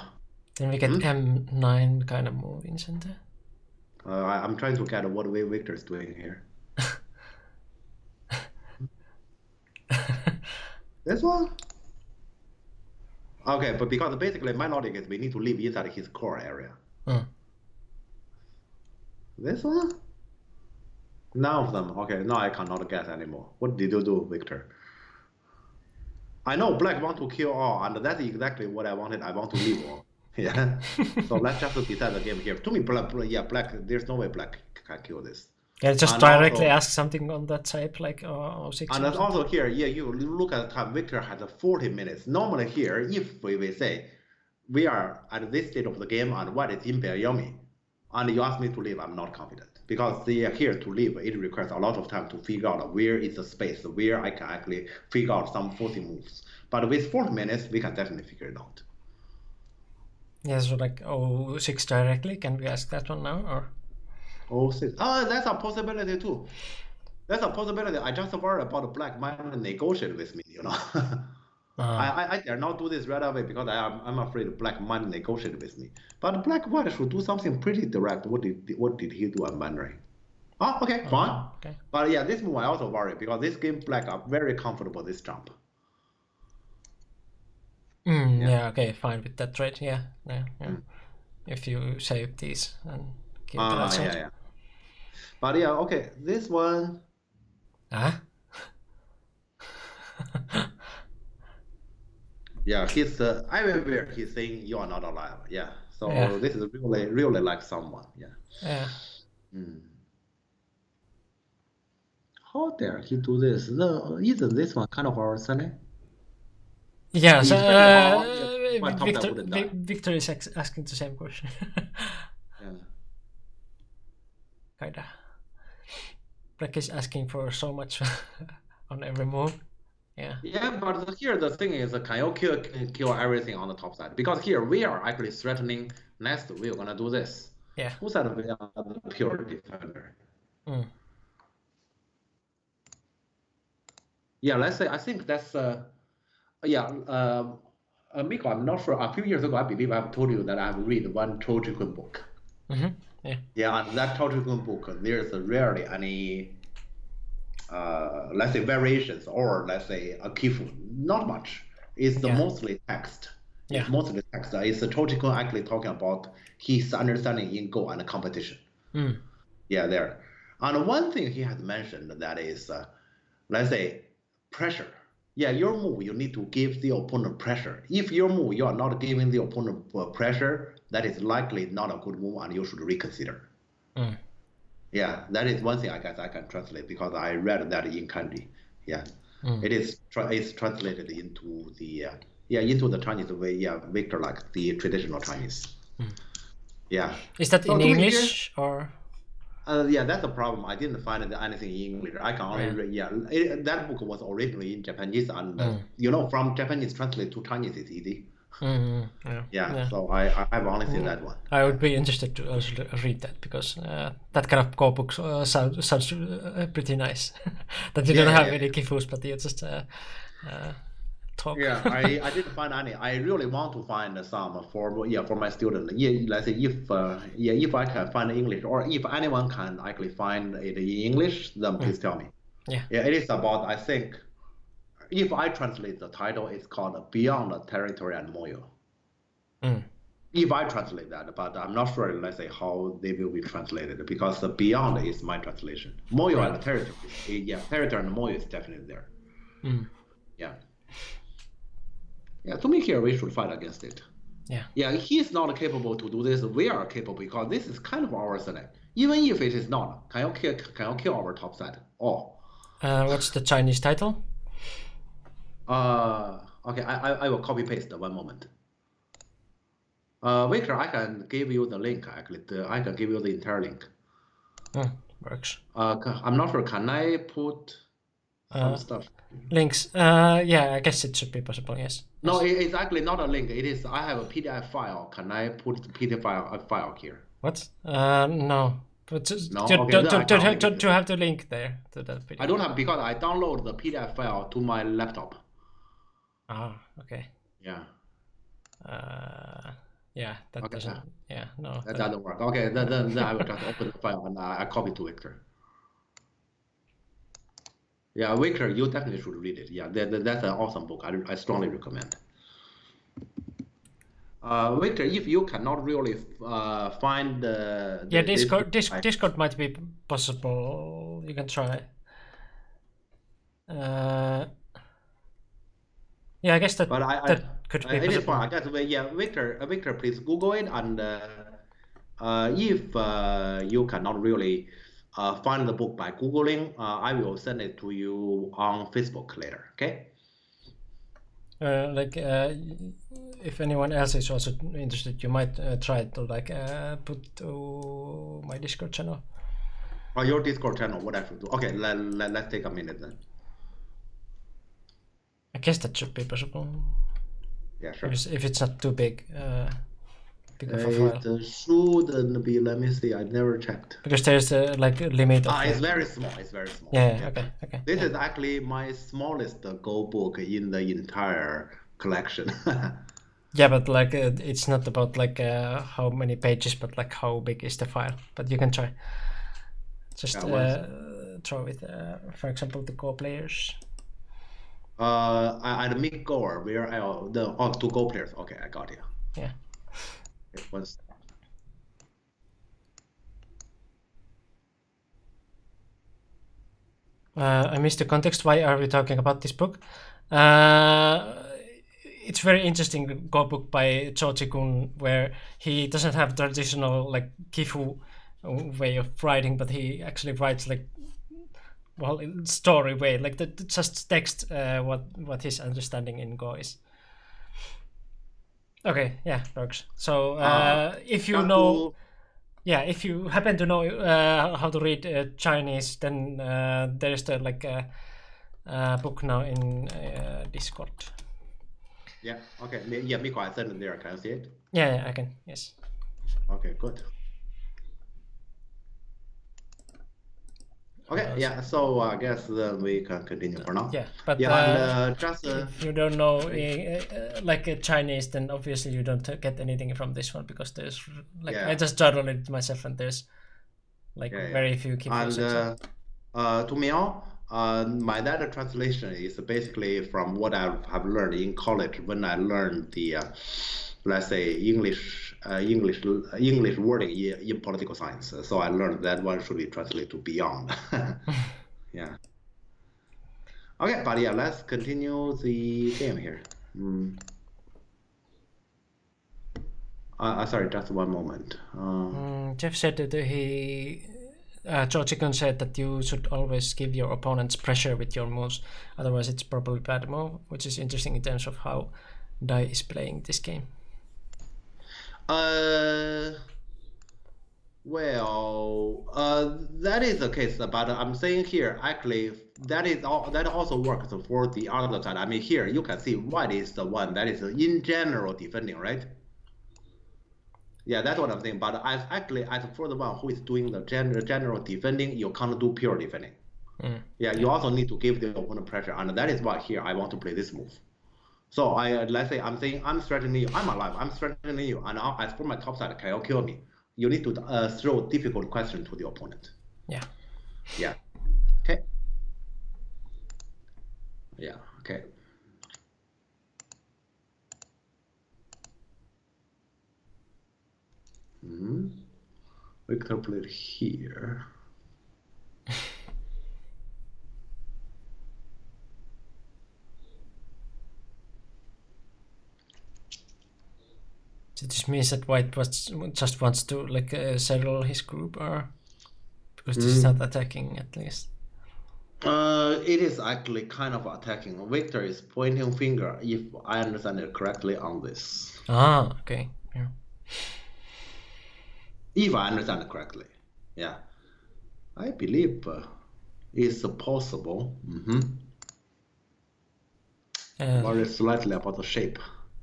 Then we get M9 kind of move, isn't it? I'm trying to get what way Victor's doing here. This one? Okay, but because basically my logic is we need to live inside his core area. This one? None of them. Okay, now I cannot guess anymore. What did you do, Victor? I know black want to kill all, and that's exactly what I wanted. I want to leave all. Yeah. So let's just decide the game here. To me, black. There's no way black can kill this. Yeah, just And directly also- ask something on that type, like 06. And or then also here, you look at the time. Victor has 40 minutes. Normally here, if we say we are at this stage of the game and white is in Yomi, and you ask me to leave, I'm not confident because they are here to leave. It requires a lot of time to figure out where is the space where I can actually figure out some forcing moves. But with 40 minutes, we can definitely figure it out. Yeah, so like 06 directly. Can we ask that one now or? Oh, that's a possibility too. That's a possibility. I just worry about black might negotiate with me, you know. I dare not do this right away because I'm afraid black might negotiate with me. But black white should do something pretty direct. What did he do? I'm wondering. Oh, okay, fine. Okay. But yeah, this move I also worry because this game black are very comfortable this jump. Yeah. Okay. Fine with that trade. Yeah. If you save these and keep that outside. Yeah. But yeah, okay, this one. Yeah, he's everywhere he's saying you are not alive. Yeah, so this is really like someone. Yeah. How dare he do this? Isn't this one kind of our Sunny? Yeah. He's So very hard, yeah, wouldn't die. Victor is asking the same question. Yeah. Kinda. Black is asking for so much on every move. Yeah. Yeah, but here the thing is, can you kill everything on the top side? Because here we are actually threatening. Next, we're gonna do this. Yeah. Who said we are the pure defender? Yeah, let's say I think that's Miko, I'm not sure. A few years ago, I believe I've told you that I've read one Chojikun book. Yeah. Yeah, and that Chojikun book, there's rarely any, let's say, variations or let's say a kifu. Not much. It's mostly text. Yeah. It's mostly text. It's Chojikun actually talking about his understanding in Go and competition. Yeah, there. And one thing he has mentioned that is, let's say, pressure. yeah, your move, you need to give the opponent pressure. If your move, you are not giving the opponent pressure, that is likely not a good move and you should reconsider. Yeah, that is one thing I guess I can translate because I read that in kanji. Yeah, it is it's translated into the into the Chinese way. Yeah, Victor, like the traditional Chinese. Yeah. Is that So in to me English or? yeah, that's the problem. I didn't find anything in English. I can only read. That book was originally in Japanese, and from Japanese translate to Chinese is easy. Yeah. So I've only seen that one. I would be interested to also read that because that kind of Go book sounds pretty nice. That you don't have any kifus, but you just talk. Yeah, I didn't find any. I really want to find some for my student. Yeah, let's say if I can find English or if anyone can actually find it in English, then please tell me. Yeah, it is about, I think, if I translate the title, it's called Beyond the Territory and Moyo. If I translate that, but I'm not sure, let's say, how they will be translated because the Beyond is my translation. Moyo and the Territory, Territory and Moyo is definitely there. Yeah, to me here, we should fight against it. Yeah, he's not capable to do this. We are capable because this is kind of our select. Even if it is not, can you kill our top set? What's the Chinese title? Okay, I will copy paste one moment. Victor, I can give you the link. Actually, I can give you the entire link. Works. I'm not sure. Can I put some stuff? Links. Yeah, I guess it should be possible. Yes. No, it's actually not a link. It is. I have a PDF file. Can I put the PDF file here? What? No. But no? to have the link there to that PDF. I don't have because I download the PDF file to my laptop. Okay. Yeah. Yeah, that doesn't. Yeah, no. That doesn't work. Okay, then I will just open the file and I copy to Victor. Yeah, Victor, you definitely should read it. Yeah, that's an awesome book. I strongly recommend. Victor, if you cannot really find Discord might be possible. You can try. Yeah, I guess that. But that could be. It is fine. I guess. Victor, please Google it, and if you cannot really find the book by Googling, I will send it to you on Facebook later. Okay. If anyone else is also interested, you might try to put to my Discord channel. Or your Discord channel, what I should do. Okay, let's take a minute then. I guess that should be possible. Yeah, sure. If it's not too big. It shouldn't be. Let me see. I never checked. Because there's a limit. It's very small. It's very small. Yeah. Okay. This is actually my smallest Go book in the entire collection. Yeah, but it's not about how many pages, but how big is the file. But you can try. Just throw it. For example, the Go players. At Mick Goer, where to Go players. Okay, I got it. Yeah. It was. I missed the context. Why are we talking about this book? It's very interesting Go book by Cho Chi-kun, where he doesn't have traditional Gifu way of writing, but he actually writes story way, just text what his understanding in Go is. Okay, yeah, works. So if you know, if you happen to know how to read Chinese, then there's the book now in Discord. Yeah. Okay. Yeah, Miko, I sent it there. Can you see it? Yeah, I can. Yes. Okay. Good. Okay, yeah, so I guess we can continue for now. Yeah, but just if you don't know Chinese, then obviously you don't get anything from this one because there's I just downloaded it myself and there's very few key phrases. And to me, my data translation is basically from what I have learned in college when I learned the let's say English wording in political science. So I learned that one should be translated to beyond. Yeah. Okay, but yeah, let's continue the game here. Sorry, just one moment. Jeff said that George Chicken said that you should always give your opponents pressure with your moves, otherwise it's probably bad move, which is interesting in terms of how Dai is playing this game. Well, that is the case, but I'm saying here, actually, that also works for the other side. I mean, here you can see white is the one that is in general defending, right? Yeah, that's what I'm saying. But as for the one who is doing the general defending, you can't do pure defending. Yeah, you also need to give the opponent pressure, and that is why here I want to play this move. So let's say I'm saying I'm threatening you, I'm alive, I'm threatening you, and as for my top side, can you kill me? You need to throw difficult question to the opponent. Yeah. Yeah. Okay. Yeah. Okay. Victor played here. So this means that white just wants to like settle his group, or because this is not attacking at least. It is actually kind of attacking. Victor is pointing finger, if I understand it correctly, on this. Ah, okay. Yeah. If I understand it correctly, yeah, I believe it's possible. Worry slightly about the shape.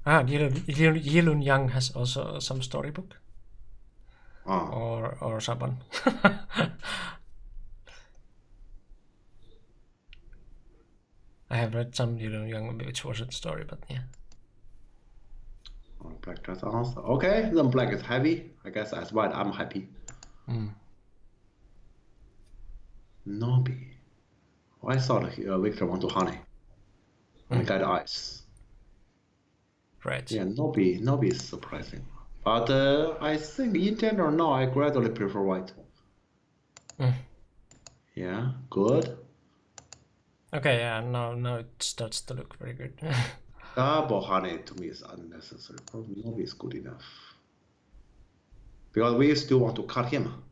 Yilun Yang has also some storybook. Or someone. I have read some Yilun Yang, which wasn't story, but yeah. Black dress also. Okay, then black is heavy. I guess as white, I'm happy. Nobi. I thought Victor want to honey. And got ice. Right. Yeah, Nobi is surprising. But I think in general now I gradually prefer white. Yeah, good. Okay, yeah, now it starts to look very good. Double honey to me is unnecessary. Probably Nobi is good enough. Because we still want to cut him.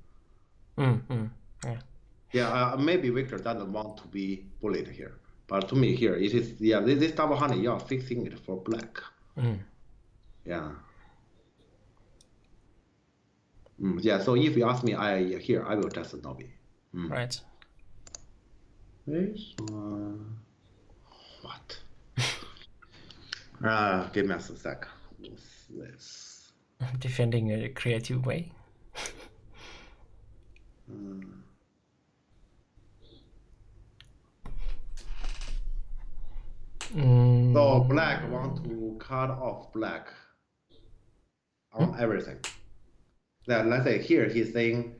Yeah. Yeah, maybe Victor doesn't want to be bullied here. But to me here, it is, yeah, this double honey, you are fixing it for black. Yeah. Yeah, so if you ask me, I will just Nobi. Right. This one. What? Give me a sec. What's this? Defending in a creative way. So black want to cut off black on everything. Then let's say here he's saying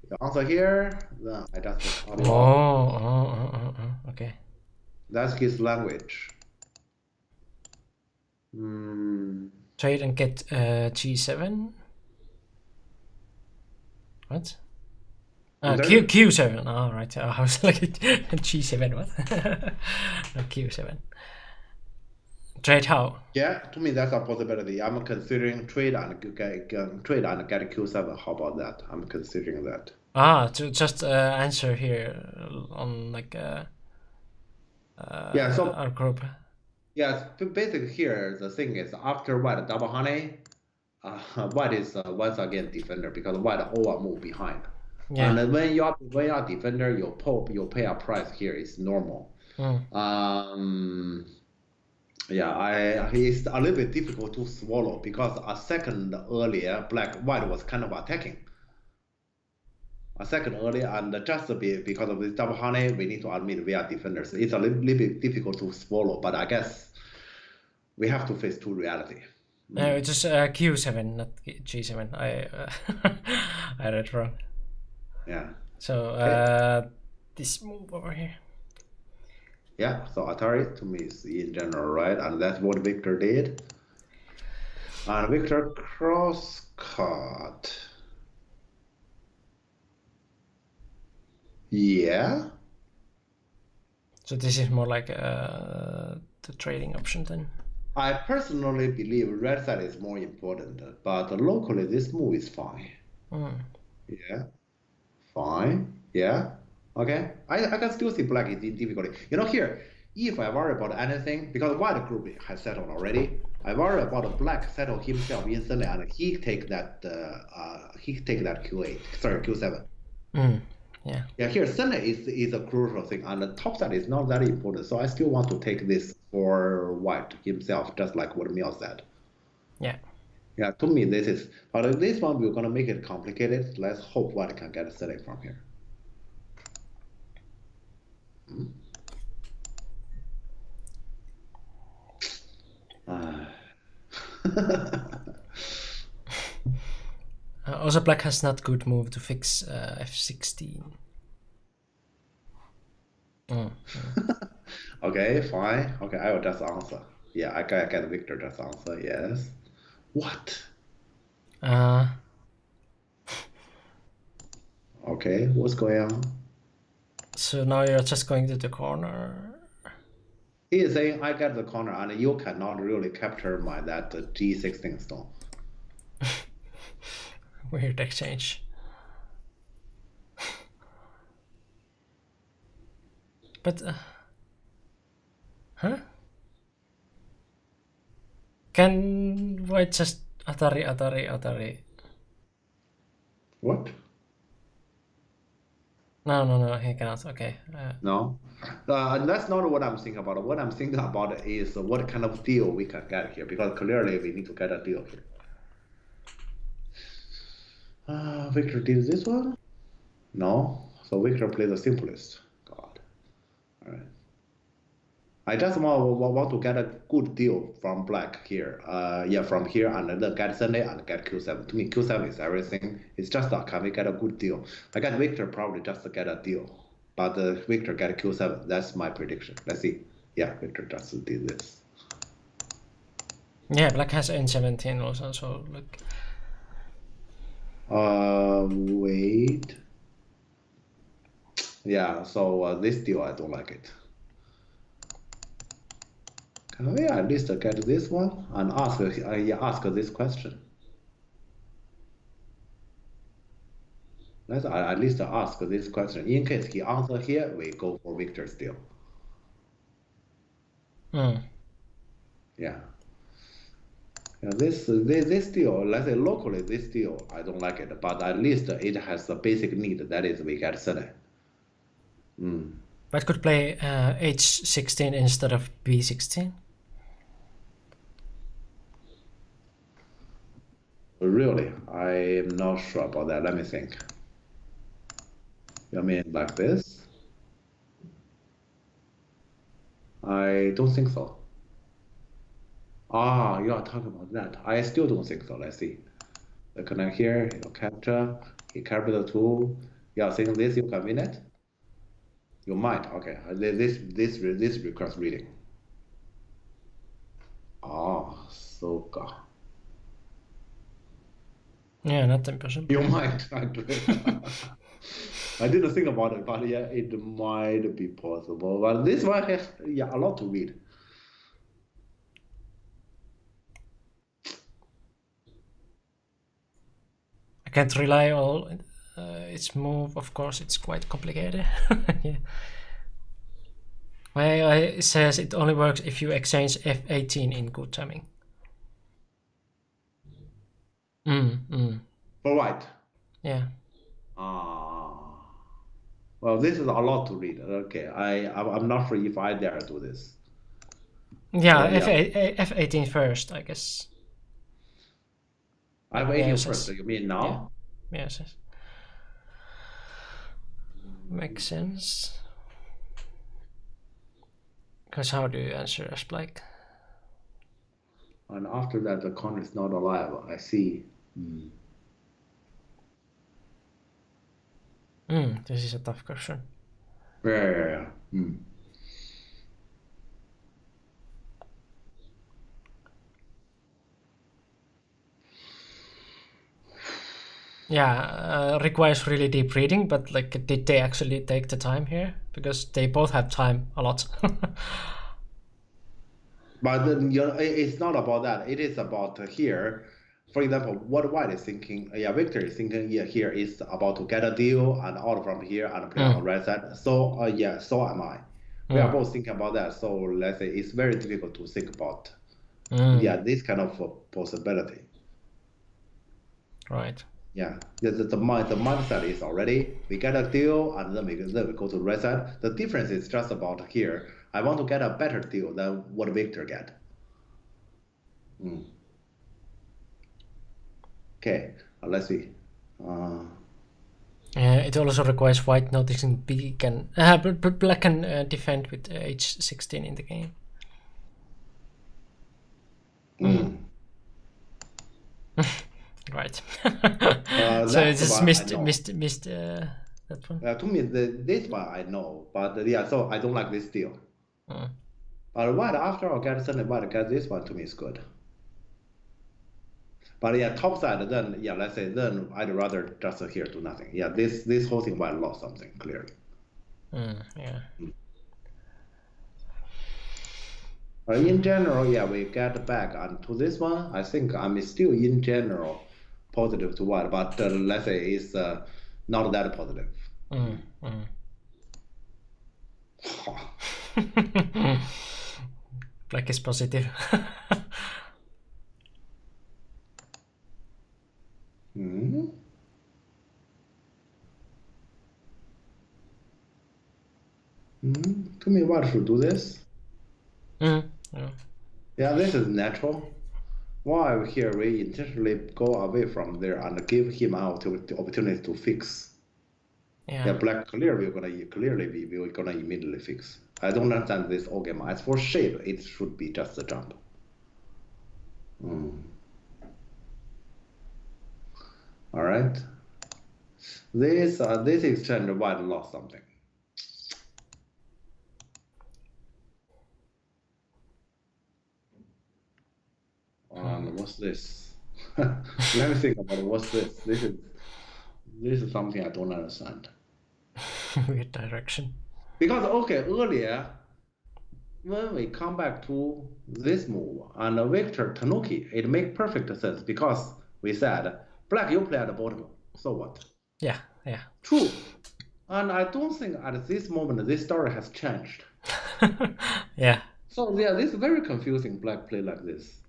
the answer here, then I just cut it off. Okay. That's his language. Trade and get G7. What? Q7. Oh, right. I was like G7. What? No, Q7. Trade how? Yeah, to me that's a possibility. I'm considering trade and get Q7. How about that? I'm considering that. To just answer here on like yeah. So our group. Yeah, basically here the thing is after white double honey, white is once again defender because white all move behind. Yeah. And when you are defender, you pay a price here is normal. Yeah, it's a little bit difficult to swallow because a second earlier, white was kind of attacking. A second earlier, and just because of this double honey, we need to admit we are defenders. It's a little bit difficult to swallow, but I guess we have to face to reality. It's just Q7, not G7. I read wrong. Yeah. So this move over here. Yeah, so Atari to me is in general, right? And that's what Victor did. And Victor cross-cut. Yeah. So this is more like the trading option then. I personally believe red side is more important, but locally this move is fine. Yeah, fine. Yeah, okay. I can still see black is in difficulty. Here, if I worry about anything, because white group has settled already, I worry about black settle himself instantly and he take that Q8, sorry, Q7. Yeah. Yeah, here center is a crucial thing, and the top side is not that important. So I still want to take this for white himself, just like what Miao said. Yeah. Yeah, to me this is, but this one we're gonna make it complicated. Let's hope white can get a select from here. Also, black has not good move to fix f16. Okay, fine. Okay, I will just answer. Yeah, I get Victor just answer. Yes. What? Okay, what's going on? So now you're just going to the corner. He is saying I get the corner and you cannot really capture my that G16 stone. Weird exchange. But huh? Can white just Atari? What? No, he cannot. Okay. No, that's not what I'm thinking about. What I'm thinking about is what kind of deal we can get here, because clearly we need to get a deal here. Victor did this one? No, so Victor played the simplest. God. All right. I just want to get a good deal from black here. Yeah, from here and then get Sunday and get Q7. To me, Q7 is everything. It's just can we get a good deal? I got Victor probably just to get a deal, but Victor get Q7. That's my prediction. Let's see. Yeah, Victor just did this. Yeah, black has N17 also. So look. Wait. Yeah. So this deal I don't like it. Can we at least get this one and ask this question? Let's at least ask this question. In case he answer here, we go for Victor still. Yeah. This deal, let's say locally, this deal I don't like it, but at least it has the basic need. That is, we get Sunday. But could play H16 instead of B16. Really, I am not sure about that. Let me think. You mean like this? I don't think so. Ah, you are talking about that. I still don't think so. Let's see. The connect here, capture, capital 2. Yeah, saying this, you can win it. You might. Okay. This requires reading. Oh, so God. Yeah, not impossible. You might actually. I didn't think about it, but yeah, it might be possible. But this one has a lot to read. I can't rely on its move. Of course, it's quite complicated. Yeah. Well, it says it only works if you exchange F18 in good timing. For white. Yeah. Well, this is a lot to read. Okay, I'm not sure if I dare do this. Yeah, F18 first, I guess. F18 first. You mean now? Yeah. Yes. Makes sense. Because how do you answer as black? And after that, the corner is not alive. I see. This is a tough question. Yeah. Yeah, requires really deep reading, but like, did they actually take the time here? because they both have time a lot. But then, it's not about that. It is about here. For example, what White is thinking, Victor is thinking, here is about to get a deal and out from here and play on the right side. So, so am I. We are both thinking about that. So let's say it's very difficult to think about, this kind of possibility. Right. Yeah, the mindset is already we get a deal and then we go to the right side. The difference is just about here. I want to get a better deal than what Victor get. Okay, let's see. It also requires White noticing Black can defend with h16 in the game. Right. So it just missed that one. To me, this one I know, but so I don't like this deal. But White after I get suddenly White get this one, to me is good. But top side, then let's say then I'd rather just here do nothing. This whole thing White lost something clearly. In general, we get back and to this one. I think I'm still in general positive to White, but let's say it's not that positive. Black is positive. To me, White should do this. Yeah, this is natural. While here we intentionally go away from there and give him out the opportunity to fix. Black clearly we're gonna immediately fix. I don't understand this all game. As for shape, it should be just a jump. All right. This exchange White lost something. And what's this? Let me think about what's this. This is something I don't understand. Weird direction. Because earlier when we come back to this move and Victor Tanuki, it makes perfect sense because we said Black you play at the bottom. So what? Yeah. True. And I don't think at this moment this story has changed. Yeah. So this is very confusing. Black play like this.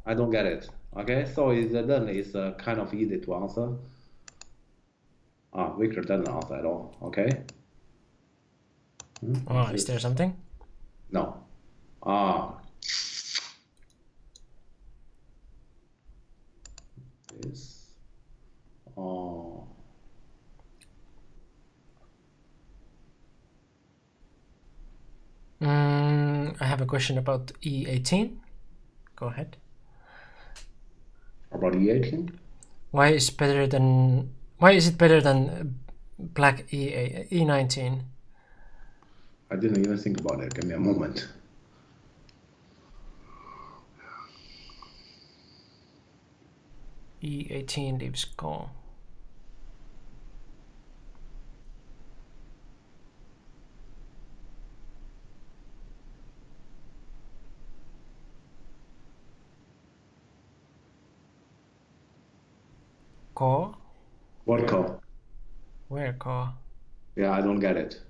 I don't get it. Okay, so then it's kind of easy to answer. Victor doesn't answer at all. Okay. Is there something? No. This. I have a question about E18. Go ahead. About E18? Why is it better than Black E19? I didn't even think about it. Give me a moment. E18 leaves go. Call? What call? Where call? Yeah, I don't get it.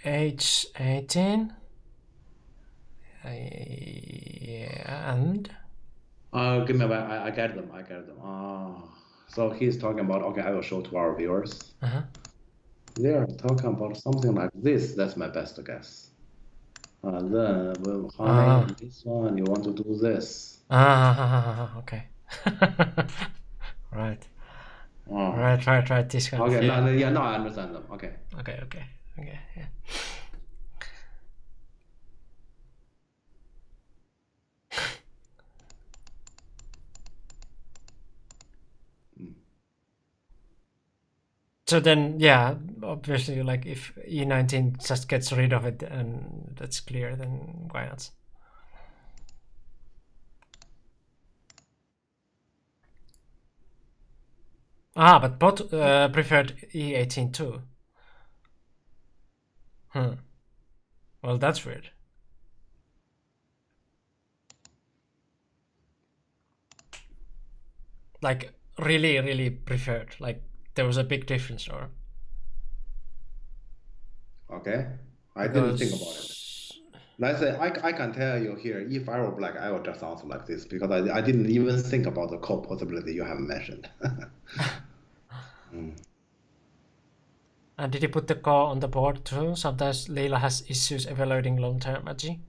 H18. Yeah, and give me a minute. I get them. So he's talking about. Okay, I will show to our viewers. They are talking about something like this. That's my best guess. Then this one you want to do this. Okay. Right. Right. This one. Okay. Now I understand them. Okay. Okay. Yeah. So then, yeah, obviously, like if E19 just gets rid of it and that's clear, then why not? Ah, but bot preferred E18 too. Well, that's weird. Like really, really preferred. Like there was a big difference, or Okay, I didn't think about it. Let's say I can tell you here, if I were black, I would just answer like this because I didn't even think about the core possibility you have mentioned. And did you put the core on the board too? Sometimes Leila has issues evaluating long-term AGI.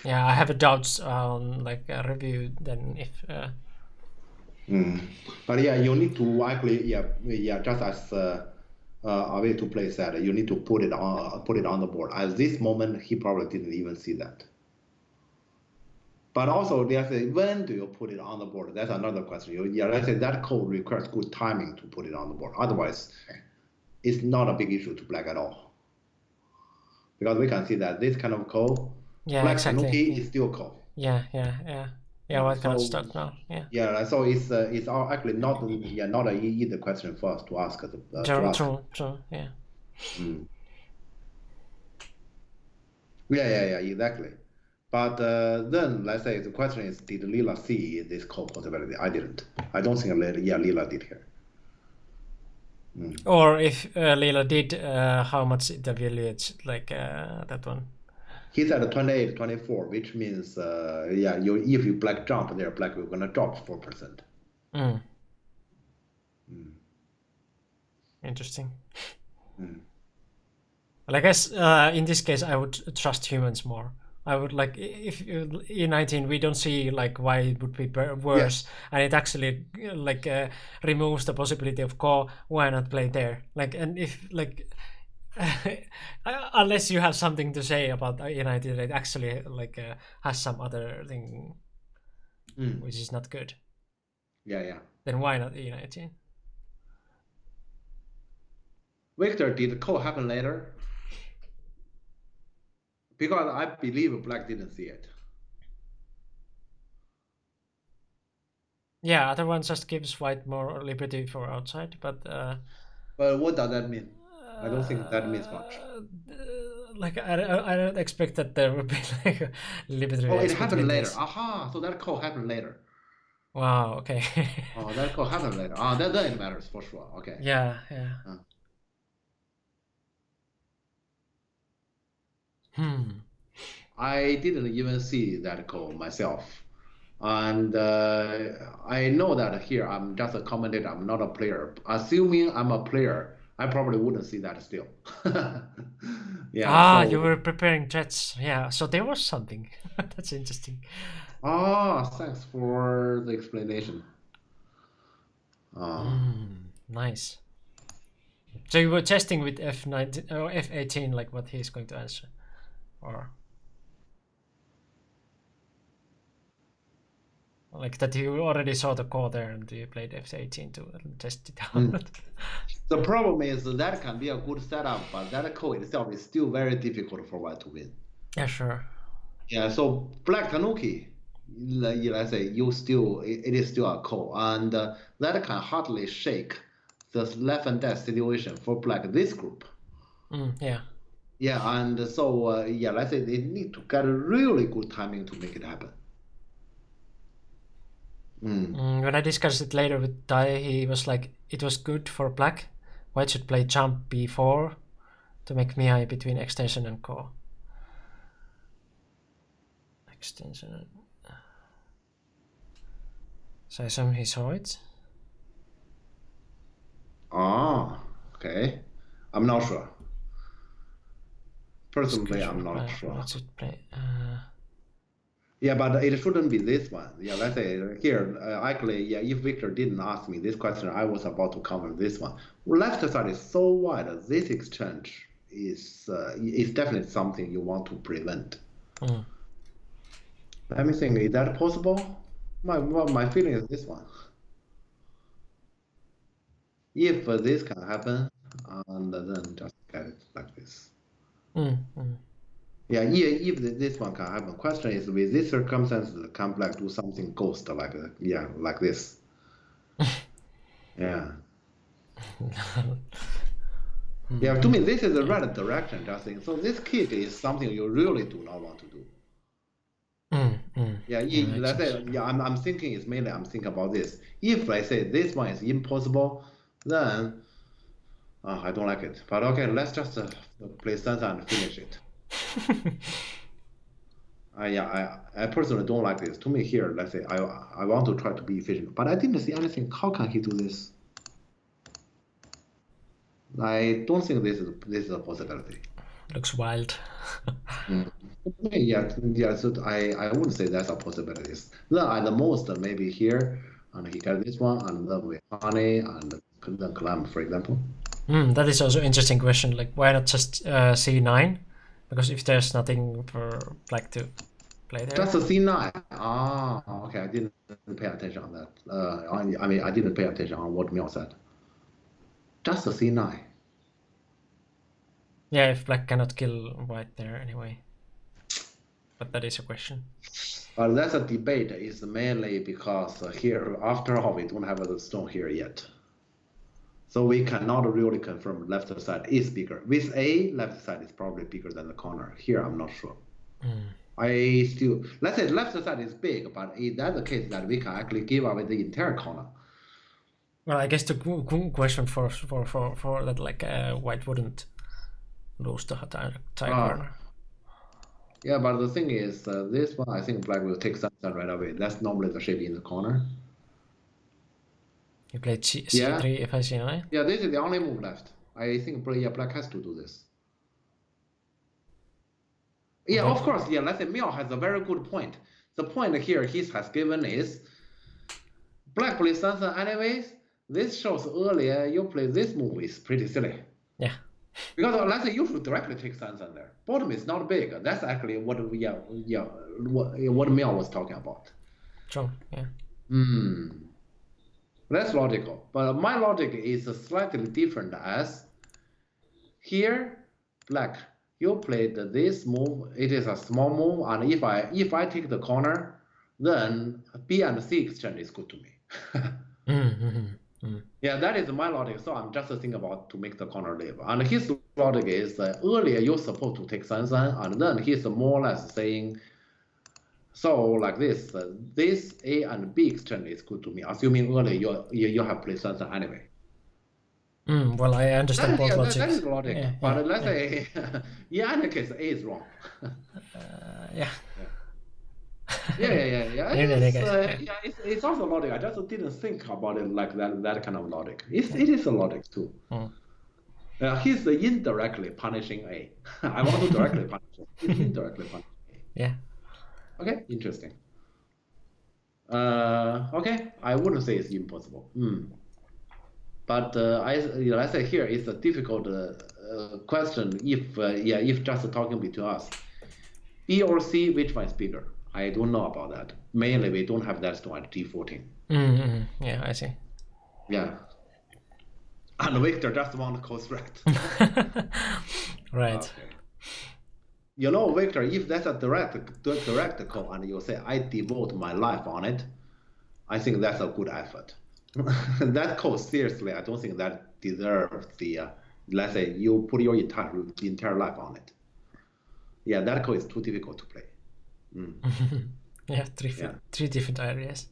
Yeah, I have doubts on like a review then if. But yeah, you need to actually just as a way to play said, you need to put it on the board. At this moment, he probably didn't even see that. But also, let's say, when do you put it on the board? That's another question. Let's say that code requires good timing to put it on the board. Otherwise, it's not a big issue to black at all. Because we can see that this kind of code, Yeah, black exactly. Tanuki is still code. Yeah. What kind of stuff now? Yeah. Yeah, so it's all actually not an easy question for us to ask. True. Yeah. Yeah, exactly. But then let's say the question is, did Leela see this code possibility? I didn't. I don't think Leela did here. Or if Leela did, how much it evaluates like that one? He said 28, 24, which means if you black jump there, black you're gonna drop 4%. Interesting. Well, I guess in this case I would trust humans more. I would like if E19 we don't see like why it would be worse, and it actually like removes the possibility of core. Why not play there? Like, and if like unless you have something to say about E19 that actually like has some other thing which is not good. Yeah. Then why not E19? Victor, did the code happen later? Because I believe black didn't see it. Yeah, other one just gives white more liberty for outside, but what does that mean? I don't think that means much. Like I don't expect that there would be like a liberty. Oh, it happened later. Aha! So that code happened later. Wow. Okay. Oh, that code happened later. Then it matters for sure. Okay. Yeah. I didn't even see that code myself. And I know that here I'm just a commentator, I'm not a player. Assuming I'm a player, I probably wouldn't see that still. Yeah. You were preparing threats. Yeah, so there was something. That's interesting. Thanks for the explanation. Nice. So you were testing with F19 or F18, like what he's going to answer, or like that you already saw the core there and you played F18 to test it out. The problem is that can be a good setup, but that code itself is still very difficult for white to win. Yeah, sure. Yeah, so black Tanuki, let's say it is still a code, and that can hardly shake the left and death situation for black this group. Yeah. Yeah, and so let's say they need to get a really good timing to make it happen. When I discussed it later with Dai, he was like, it was good for black. White should play jump b4 to make Mihai between extension and core. Extension and... So I assume he saw it? Okay. I'm not sure. Personally, I'm not sure. White should play... Yeah, but it shouldn't be this one. Yeah, let's say here, actually, if Victor didn't ask me this question, I was about to cover this one. Left side is so wide, this exchange is definitely something you want to prevent. Let me think, is that possible? My feeling is this one. If this can happen, and then just get it like this. Yeah, if this one can happen. Question is, with this circumstance, can black do something ghost like like this? Yeah. Yeah, to me, this is the right direction, Justin. So this kick is something you really do not want to do. Yeah, let's say, I'm thinking it's mainly I'm thinking about this. If I say this one is impossible, then I don't like it. But okay, let's just play Sansa and finish it. I personally don't like this. To me here, let's say I want to try to be efficient, but I didn't see anything. How can he do this? I don't think this is a possibility. Looks wild. Yeah. So I wouldn't say that's a possibility. Then at the most maybe here, and he got this one, and then with honey and then climb, for example. That is also an interesting question. Like, why not just c9? Because if there's nothing for black to play there. Just a c9. Okay. I didn't pay attention on that. I mean, I didn't pay attention on what Miao said. Just a c9. Yeah, if black cannot kill white there anyway. But that is a question. That's a debate. Is mainly because here, after all, we don't have the stone here yet. So we cannot really confirm left side is bigger. With A, left side is probably bigger than the corner. Here, I'm not sure. I still, let's say left side is big, but is that the case that we can actually give away the entire corner? Well, I guess the question for that, like, white wouldn't lose the tie corner. Yeah, but the thing is, this one, I think black will take Sansa right away. That's normally the shape in the corner. You played c3 if I c9? Yeah, this is the only move left. I think black has to do this. Yeah, of course. Yeah, let's say Miao has a very good point. The point here he has given is black plays Sansa anyways. This shows earlier you play this move is pretty silly. Yeah. Because let's say you should directly take Sansa there. Bottom is not big. That's actually what Miao was talking about. True. Yeah. That's logical. But my logic is slightly different as here, black, you played this move. It is a small move, and if I take the corner, then B and C exchange is good to me. Yeah, that is my logic. So I'm just thinking about to make the corner live. And his logic is earlier you're supposed to take Sansa, and then he's more or less saying, so like this, this A and B exchange is good to me. Assuming earlier you have played Sansa anyway. Well, I understand both logics. That is logic. Yeah, but let's say, in any case, A is wrong. Yeah. It's also logic. I just didn't think about it like that kind of logic. It is a logic too. He's indirectly punishing A. I want to directly punish him. He's indirectly punishing A. Yeah. Okay, interesting. Okay, I wouldn't say it's impossible. But I say here it's a difficult question. If just talking between us, B or C, which one is bigger? I don't know about that. Mainly, we don't have that stone at G14. Yeah, I see. Yeah. And Victor just want to cause threat. Right. Okay. You know, Victor, if that's a direct call and you say, I devote my life on it, I think that's a good effort. That call, seriously, I don't think that deserves the, let's say, you put your entire life on it. Yeah, that call is too difficult to play. Yeah, three different areas.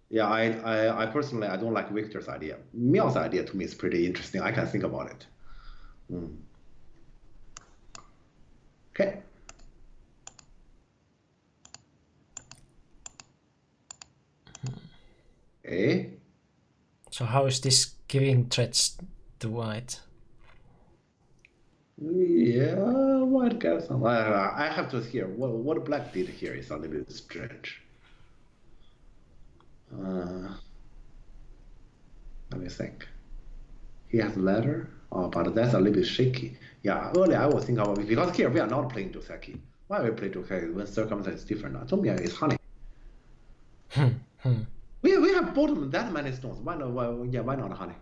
Yeah, I personally, I don't like Victor's idea. Miao's idea to me is pretty interesting. I can think about it. Okay. Okay. So how is this giving threats to white? Yeah, white got some. I have to hear what black did here is a little bit strange. Let me think. He has ladder, but that's a little bit shaky. Yeah, earlier I was thinking about it because here we are not playing Joseki. Why we play Joseki when circumstance is different? I told me it's honey. We have bottom that many stones. Why not honey?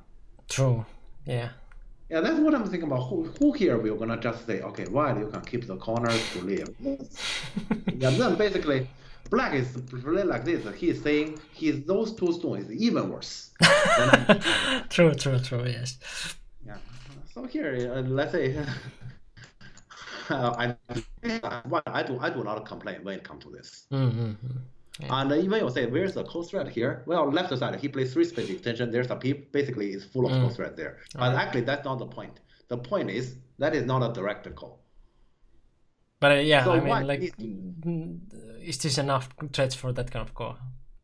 True. Yeah. Yeah, that's what I'm thinking about. Who here we're gonna just say, okay, white you can keep the corners to live. Yeah, then basically, black is play like this. He's saying those two stones is even worse. True. Yes. Yeah. So here, let's say, I do not complain when it comes to this. Mm-hmm. Yeah. And even you say, where's the code thread here? Well, left side, he plays 3 space extension. There's a peep. Basically, it's full of code thread there. But actually, that's not the point. The point is, that is not a direct code. But yeah, So I mean, why like, is this enough threads for that kind of core?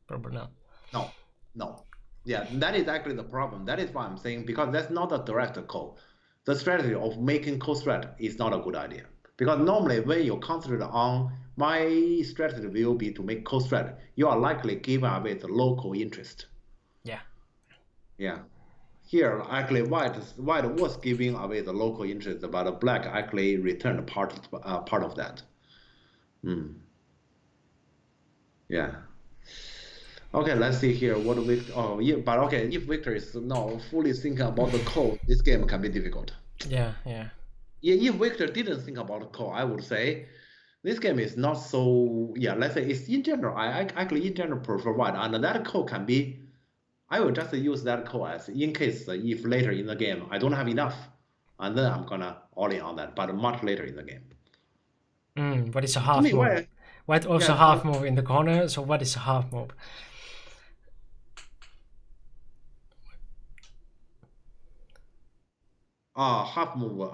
Probably not. No. Yeah, that is actually the problem. That is why I'm saying, because that's not a direct code. The strategy of making code thread is not a good idea. Because normally, when you concentrate on my strategy will be to make code thread, you are likely giving away the local interest. Yeah. Here, actually, white was giving away the local interest, but black actually returned part of that. Yeah. Okay, let's see here what Victor. Oh, yeah, but okay, if Victor is not fully thinking about the code, this game can be difficult. Yeah. If Victor didn't think about the code, I would say this game is not so. Yeah, let's say it's in general. I actually in general prefer white, and that code can be. I will just use that code as in case if later in the game I don't have enough, and then I'm gonna all in on that. But much later in the game. What is a half move? White also half move in the corner. So what is a half move? Half move.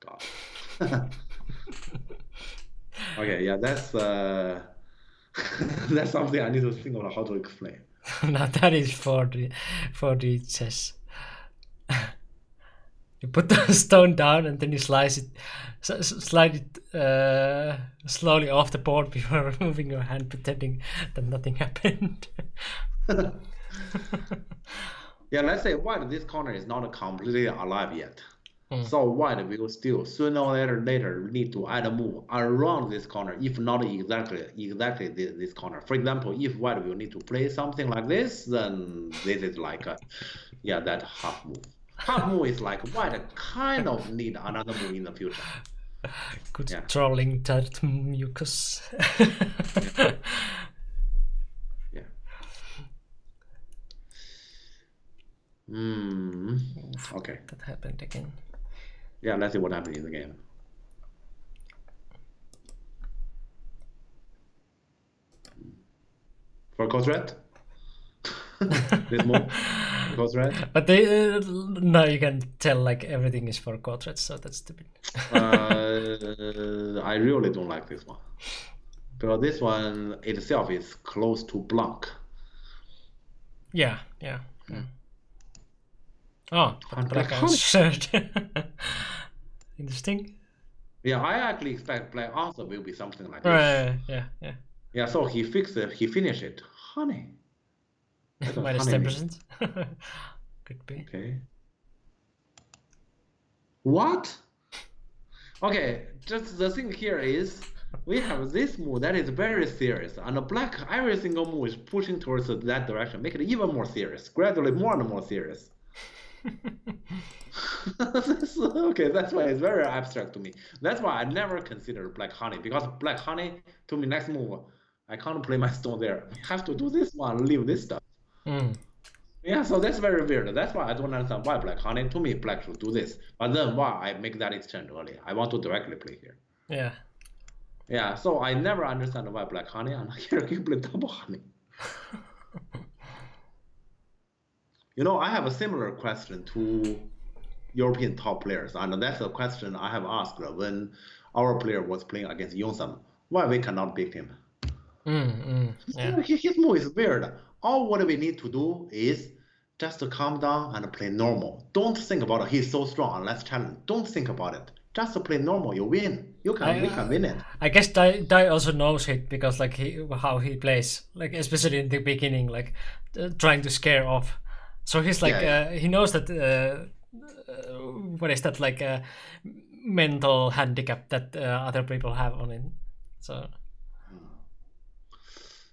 God. Okay, yeah, that's that's something I need to think about how to explain. No, that is for the chess. You put the stone down and then you slide it slowly off the board before removing your hand, pretending that nothing happened. Yeah, let's say white, this corner is not completely alive yet. So white will still sooner or later need to add a move around this corner, if not exactly this corner. For example, if white will need to play something like this, then this is like that half move. Half move is like white kind of need another move in the future. Good trolling that mucus. Yeah. Okay. That happened again. Yeah, let's see what happened in the game. For code thread? This move? Code thread? But now you can tell like everything is for code threads, so that's stupid. I really don't like this one. Because this one itself is close to block. Yeah. Oh, black answered. Interesting. Yeah, I actually expect black answer will be something like this. Yeah. Yeah, so he fixed it, he finished it. Honey. Minus 10%. Could be. Okay. What? Okay, just the thing here is we have this move that is very serious, and black every single move is pushing towards that direction, make it even more serious, gradually more and more serious. Okay, that's why it's very abstract to me. That's why I never considered black honey, because black honey to me next move, I can't play my stone there. I have to do this one, leave this stuff. Yeah, so that's very weird. That's why I don't understand why black honey. To me, black should do this, but then why I make that exchange early? I want to directly play here. Yeah. Yeah, so I never understand why black honey, and here you play double honey. You know, I have a similar question to European top players, and that's a question I have asked when our player was playing against Yonsam. Why we cannot beat him? Yeah. His move is weird. All what we need to do is just to calm down and play normal. Don't think about it. He's so strong and let's challenge. Don't think about it. Just to play normal, you win. We can win it. I guess Dai also knows it because like how he plays, like especially in the beginning, like trying to scare off. So he's like he knows that what is that, like a mental handicap that other people have on it. So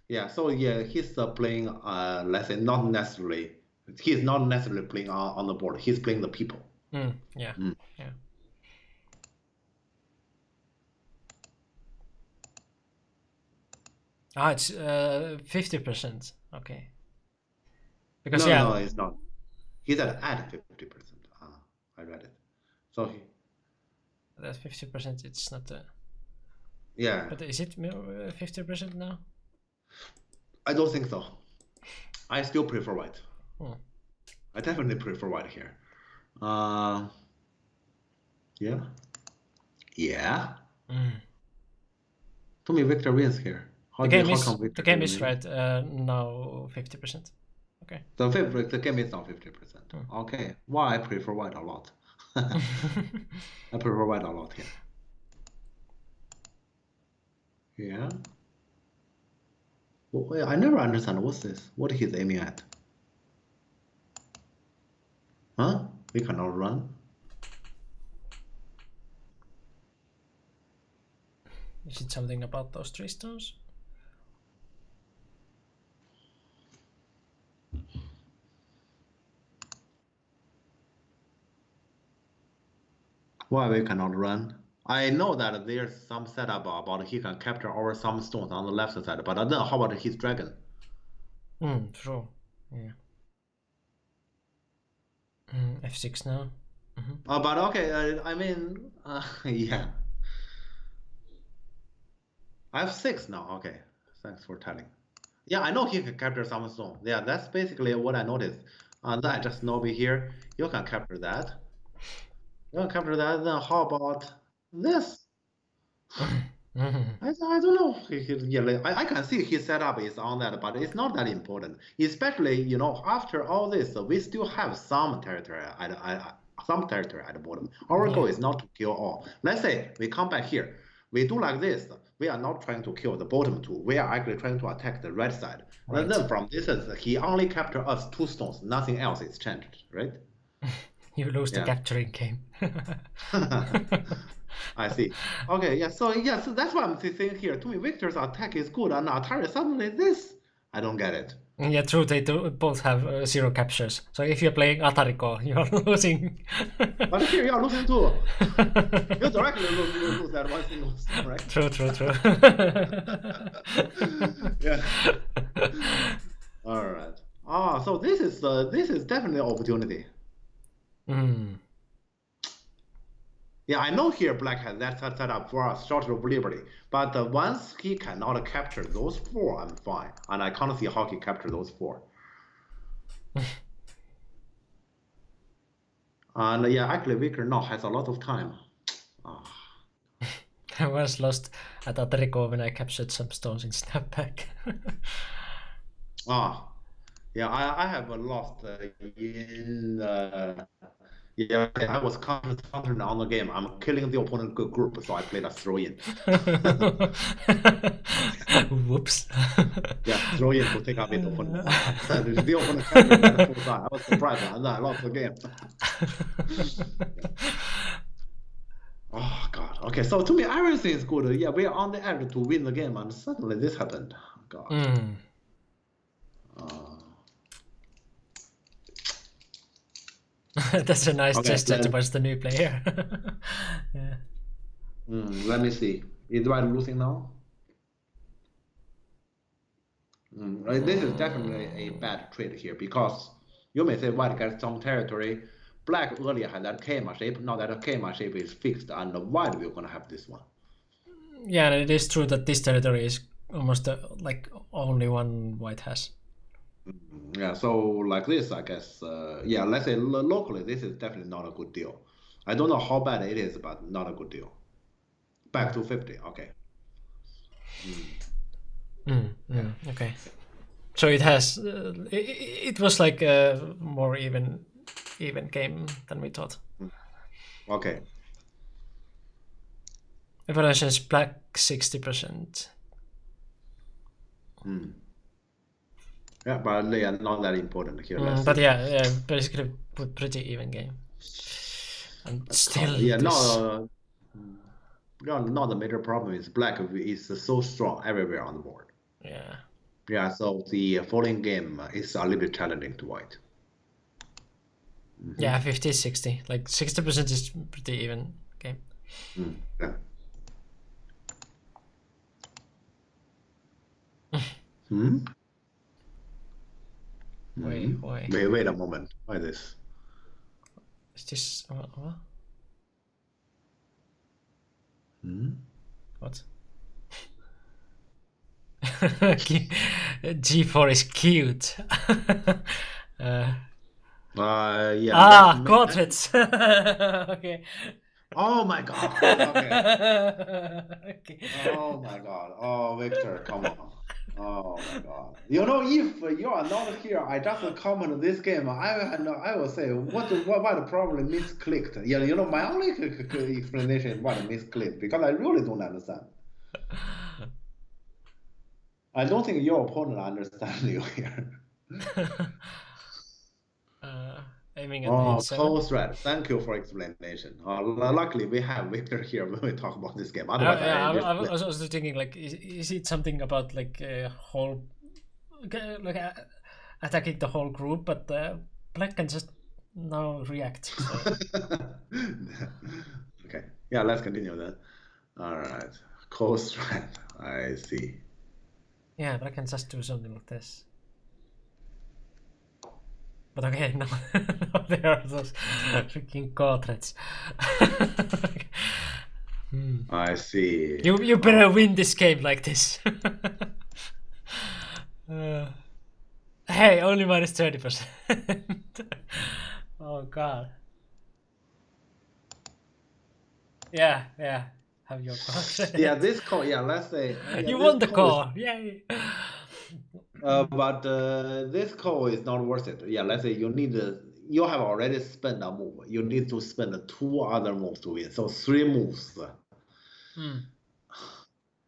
Yeah, so yeah, he's playing, let's say, not necessarily, he's not necessarily playing on the board. He's playing the people. Yeah. Mm. Yeah. Ah, it's 50%. Okay. Because No, yeah, no, it's not. He said at 50%. I read it. So that 50%. It's not. yeah, But is it 50% now? I don't think so. I still prefer white. Hmm. I definitely prefer white here. Yeah, yeah. Mm. To me, Victor wins here. The game come the Victor game can is win? right now 50%. Okay. The game is not 50%. Okay, why I prefer white a lot. I prefer white a lot here. Yeah. Well, wait, I never understand what's this. What he's aiming at? Huh? We cannot run. Is it something about those 3 stones? Why we cannot run? I know that there's some setup about he can capture over some stones on the left side, but then how about his dragon? True. Yeah. F6 now. But okay, I mean, yeah. I have 6 now. Okay, thanks for telling. Yeah, I know he can capture some stone. Yeah, that's basically what I noticed. Then I just know over here, you can capture that. You can capture that. Then how about this? I don't know. Yeah, like, I can see his setup is on that, but it's not that important. Especially, after all this, we still have some territory at the bottom. Our goal is not to kill all. Let's say we come back here. We do like this. We are not trying to kill the bottom 2. We are actually trying to attack the right side. Right. And then from this, he only captured us 2 stones. Nothing else is changed, right? You lose the Yeah. capturing game. I see. Okay, yeah. So that's why I'm saying here. To me, Victor's attack is good, and Atari suddenly this. I don't get it. Yeah, true. They both have 0 captures. So if you're playing Atariko, you're losing. But here you are losing too. You directly lose that one single stone, right? True. Yeah. All right. So this is definitely an opportunity. Yeah, I know here Black has that set up for us, Shorter of Liberty. But once he cannot capture those 4, I'm fine. And I can't see how he captured those 4. And yeah, actually Victor now has a lot of time. I was lost at Atariko when I captured some stones in Snapback. Yeah, I have lost in yeah, I was countering on the game. I'm killing the opponent group, so I played a throw-in. Whoops. Yeah, throw-in to take out the opponent. The opponent captured that full time. I was surprised, and then I lost the game. Oh God. Okay, so to me everything is good. Yeah, we are on the edge to win the game, and suddenly this happened. God. That's a nice Okay, gesture towards the new player. Yeah. Let me see. Is White losing now? This is definitely a bad trade here because you may say White gets some territory. Black earlier had that Kema shape. Now that Kema shape is fixed, and White will gonna have this one. Yeah, and it is true that this territory is almost like only one White has. Yeah, so like this, I guess. Yeah, let's say locally, this is definitely not a good deal. I don't know how bad it is, but not a good deal. Back to 50. Okay. Okay. So it has. It was like a more even game than we thought. Okay. Evaluation is Black 60%. Yeah, but they are not that important here. But yeah, basically pretty even game. And still, yeah, no, the major problem is Black is so strong everywhere on the board. Yeah. Yeah, so the following game is a little bit challenging to white. Yeah, 50-60. Like 60% is pretty even game. Yeah. Hmm? Wait. Wait a moment. Why this? Is this what? What? G4 is cute. Yeah. Cortex. Okay. Oh my god. Okay. Okay. Oh my god. Oh, Victor, come on. Oh my god. You know, if you are not here, I just comment this game. I will say what the problem misclicked. Yeah, you know, my only explanation is what misclicked because I really don't understand. I don't think your opponent understands you here. Aiming at Oh, H7. Cold Thread. Thank you for explanation. Luckily, we have Victor here when we talk about this game. Otherwise, Yeah, I I just was also thinking like, is it something about like a whole, like attacking the whole group? But Black can just now react. So. Okay. Yeah, let's continue then. All right. Cold Thread. I see. Yeah, Black can just do something like this. But okay, no, no there are those freaking Cortex. I see. You better win this game like this. Hey, only minus 30%. Oh god. Yeah. Have your card. Yeah, this call. Yeah, let's say. Yeah, You this won the call is call. Yay. but this call is not worth it. Yeah, let's say you have already spent a move. You need to spend 2 other moves to win. So 3 moves.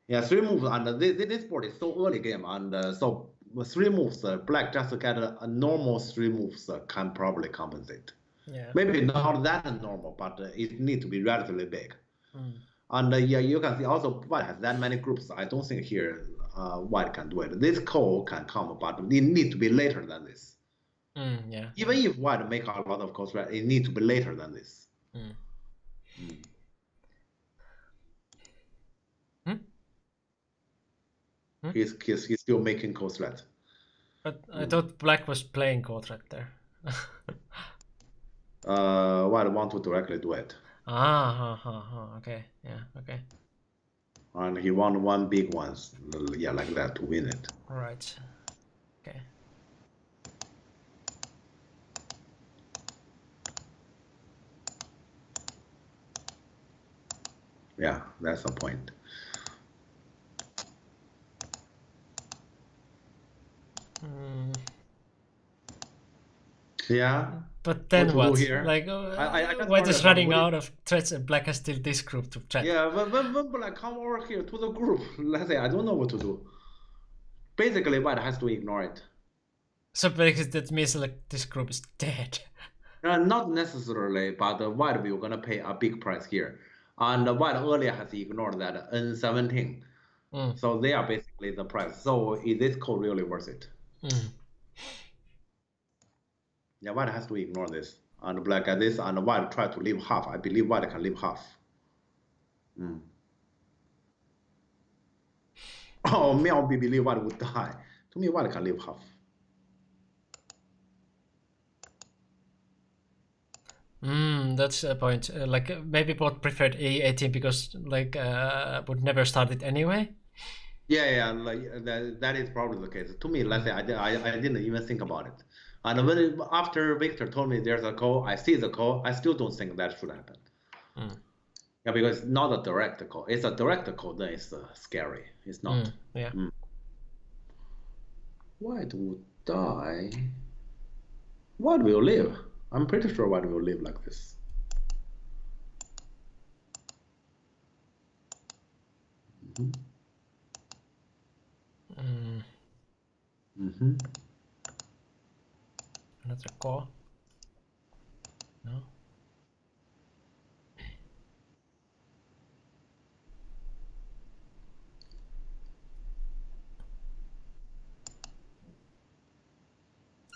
Yeah, 3 moves, and this board is so early game, and so 3 moves. Black just get a normal 3 moves can probably compensate. Yeah. Maybe not that normal, but it need to be relatively big. And yeah, you can see also white has that many groups. I don't think here white can do it. This call can come, but it need to be later than this. Yeah. Even if white make a lot of calls, right, it need to be later than this. He's still making calls, right? But I thought Black was playing Cortex there. White want to directly do it. Okay. Yeah. Okay. And he won 1 big ones, yeah, like that to win it. All right. Okay. Yeah, that's the point. Yeah. But then what? Here? Like, I just White is wonder running what out of threats, and Black has still this group to threat. Yeah, when Black come over here to the group, let's say I don't know what to do. Basically, White has to ignore it. So because that means like this group is dead. Not necessarily, but White will gonna pay a big price here. And White earlier has ignored that N17. So they are basically the price. So is this call really worth it? Yeah, White has to ignore this. And Black at this, and White try to leave half. I believe White can leave half. Oh, Miao believe White would die. To me, White can leave half. That's a point. Like maybe both preferred A18 because like would never start it anyway. Yeah, like that is probably the case. To me, let's say I didn't even think about it. And when after Victor told me there's a call, I see the call. I still don't think that should happen. Yeah, because it's not a direct call. It's a direct call, then it's scary. It's not. Yeah. White would die. White will live. I'm pretty sure White will live like this. Another call. No.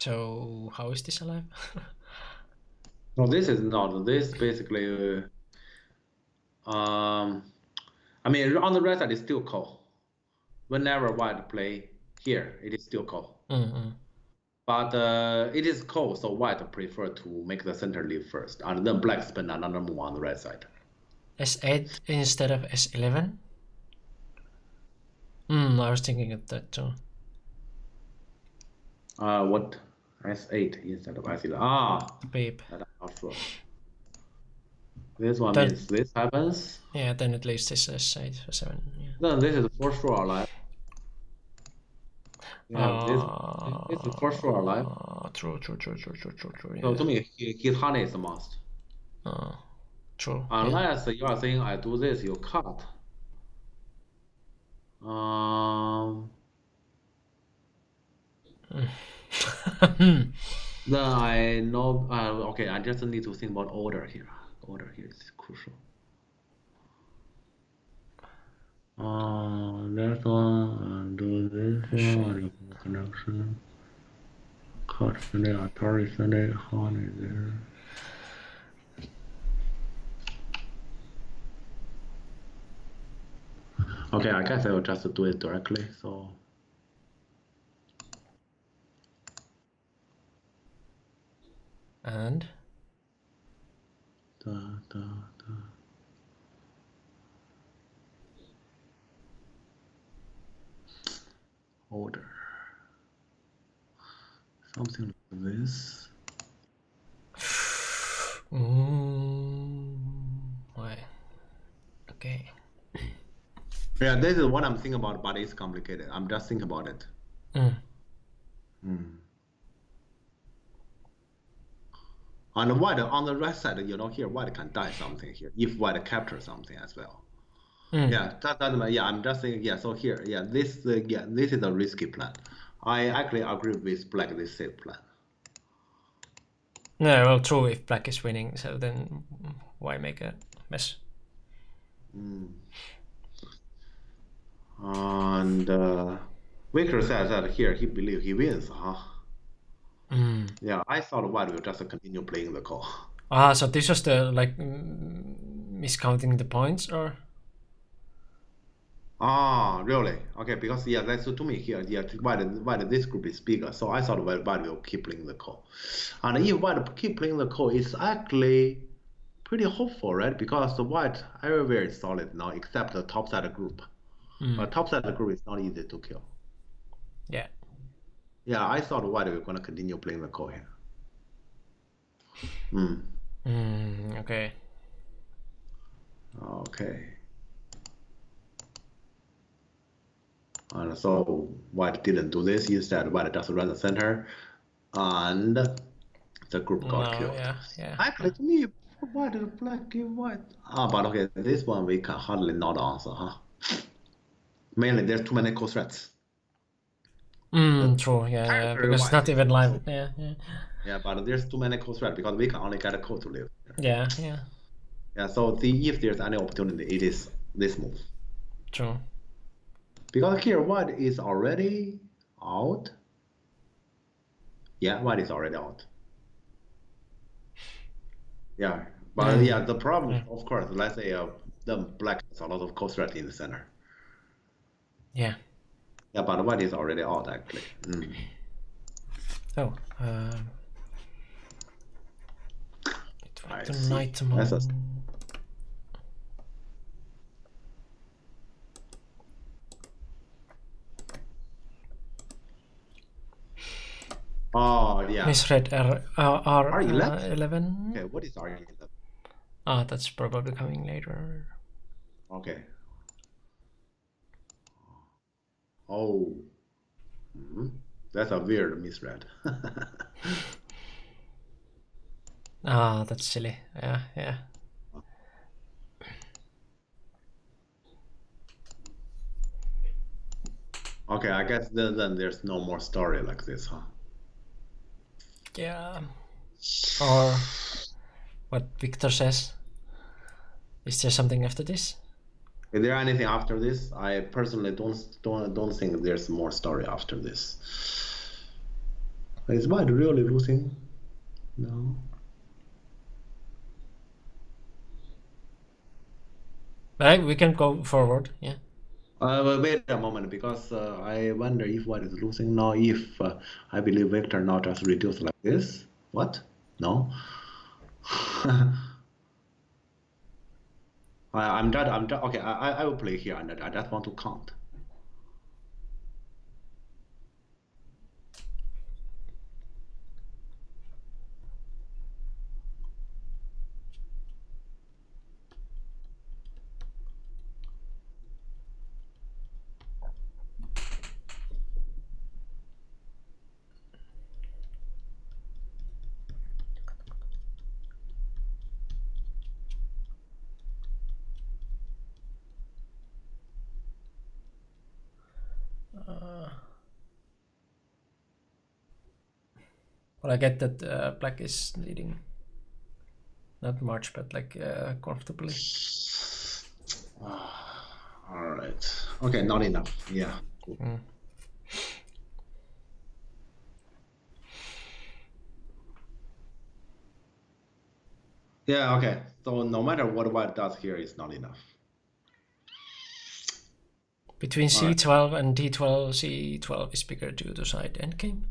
So how is this alive? No, this is not. This basically, I mean, on the right side, it's still cold. Whenever white play here, it is still cold. But it is cold, so white prefer to make the center leave first, and then black spend another move on the right side. S8 instead of S11? I was thinking of that too. What? S8 instead of S11. Ah, Beep. that I'm not sure. This one Then- means this happens. Yeah, then at least it's S8 or 7. Yeah. Then this is for sure alive. Yeah, this is for sure alive. True. So Yeah. to me, his honey is a must. True. Unless you are saying I do this, you cut. Then I know. Okay, I just need to think about order here. Order here is crucial. That one, do this one, connection. Cut Sunday, Atari Sunday, honey there. Okay, I guess I will just do it directly. So. And Order. Something like this. why? Okay. Yeah, this is what I'm thinking about, but it's complicated. I'm just thinking about it. On white, on the right side, here white can die something here if white captures something as well. Yeah, yeah. I'm just saying. Yeah, so here, yeah, this is a risky plan. I actually agree with black. This safe plan. No, well, true. If black is winning, so then why make a mess? And Victor says that here he believes he wins, huh? Yeah, I thought white will just continue playing the call. So this was the miscounting the points, or? Really? Okay, because yeah, that's to me here. Yeah, white this group is bigger, so I thought white will keep playing the call, and if white keep playing the call, it's actually pretty hopeful, right? Because the white everywhere is solid now, except the top side group. Top side group is not easy to kill. Yeah. Yeah, I thought white were gonna continue playing the call here. Okay. Okay. And so white didn't do this. Instead, white just ran the center, and the group got killed. Yeah. Actually, to me, white and black give white. But okay, this one we can hardly not answer, huh? Mainly, there's too many co-threats. True. Yeah. Because it's not even live. Yeah. Yeah, but there's too many co-threats because we can only get a code to live. Yeah. Yeah. So if there's any opportunity, it is this move. True. Because here white is already out. Yeah, white is already out. Yeah, but the problem, of course, let's say the black has a lot of co-threat in the center. Yeah. Yeah, but white is already out actually. Oh. I The see. night That's a- Oh yeah. Misread R11. Okay, what is R11? That's probably coming later. Okay. Oh. That's a weird misread. That's silly. Yeah. Okay, I guess then there's no more story like this, huh? Yeah. Or what Victor says. Is there something after this? Is there anything after this? I personally don't think there's more story after this. Is white really losing? No. Right, we can go forward. Yeah. Wait a moment, because I wonder if white is losing now. If I believe vector now just reduce like this. What? No. Okay, I will play here, and I just want to count. Well, I get that black is leading. Not much, but like comfortably. All right. Okay, not enough. Yeah. Cool. Yeah, okay. So no matter what white does here, it's not enough. Between Alright. c12 and d12, c12 is bigger due to side endgame.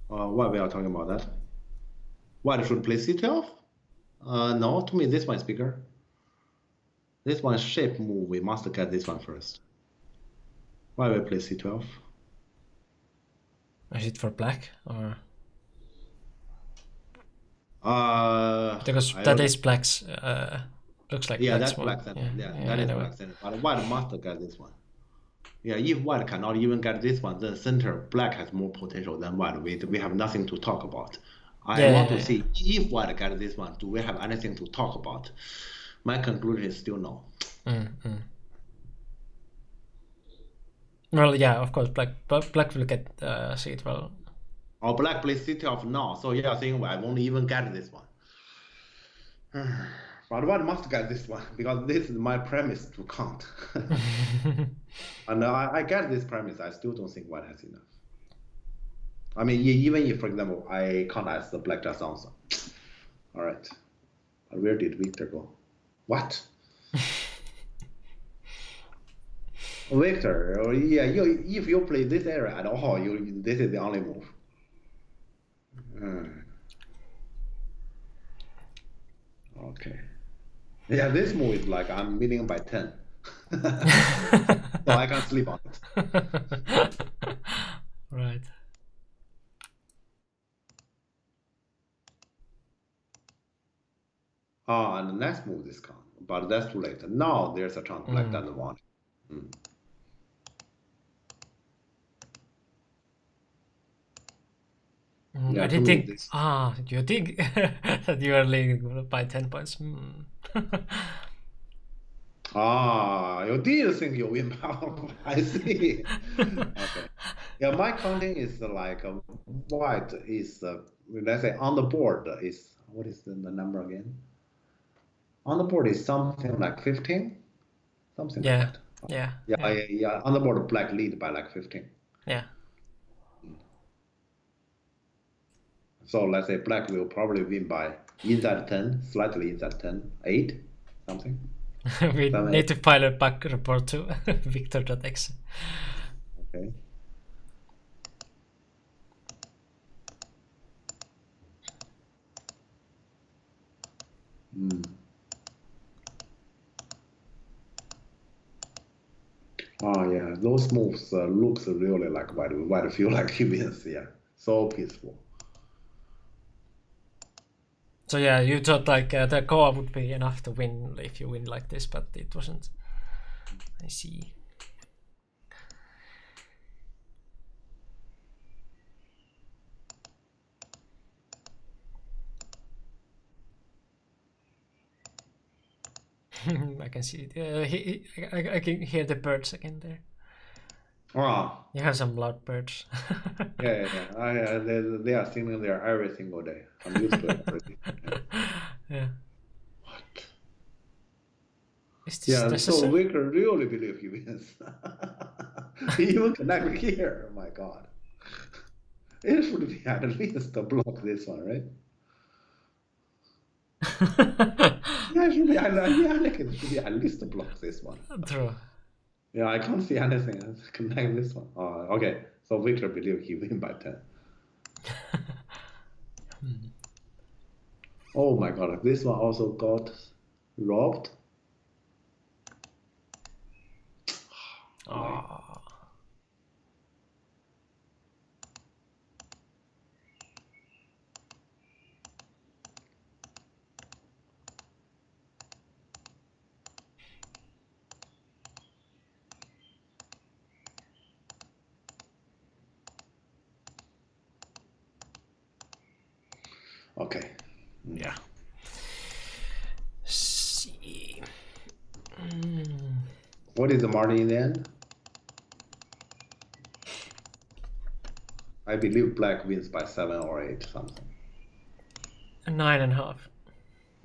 Why we are talking about that? White should play c12? No, to me this one is bigger. This one shape move, we must get this one first. Why we play c12? Is it for black or Because because that is black's? Looks like yeah, black's that's move. black center. Yeah, yeah, that is anyway. black center. But white must get this one. Yeah, if white cannot even get this one, then center black has more potential than white. We have nothing to talk about. I want to see if white get this one, do we have anything to talk about? My conclusion is still no. Well, yeah, of course, black will get c12. Or black plays c12 now, so you are saying I won't even get this one. But white must get this one, because this is my premise to count. And I get this premise, I still don't think white has enough. I mean, even if, for example, I count as the black just answer. All right. Where did Victor go? What? Victor, yeah, if you play this area at all, this is the only move. Okay. Yeah, this move is like I'm winning by 10. So I can sleep on it. Right. And the next move is count, but that's too late. Now there's a chance black doesn't want it. Yeah, I didn't think. You think that you are leading by 10 points? You did think you win power. I see. Okay. Yeah, my counting is like white is let's say on the board is what is the number again? On the board is something like 15, something like that. Yeah. On the board, black lead by like 15. Yeah. So let's say black will probably win by inside 10, slightly inside 10, 8, something. We need to file a bug report to Victor.exe. Okay. Oh yeah, those moves looks really like white feel like he wins. Yeah, so peaceful. So yeah, you thought like the co-op would be enough to win if you win like this, but it wasn't. I see. I can see it. I can hear the birds again there. Oh. You have some loud birds. Yeah. They are singing there every single day. I'm used to it already. Yeah. What? Is this necessary? So we can really believe he wins. He even connect here. Oh my God. It should be at least block this one, right? Yeah, it should be. Yeah, like it should be at least block this one. True. Yeah, I can't see anything else connect this one. Okay. So Victor believe he win by 10. Oh my god, this one also got robbed. Oh. Okay. Yeah. See. What is the margin in the end? I believe black wins by 7 or 8 something. 9.5.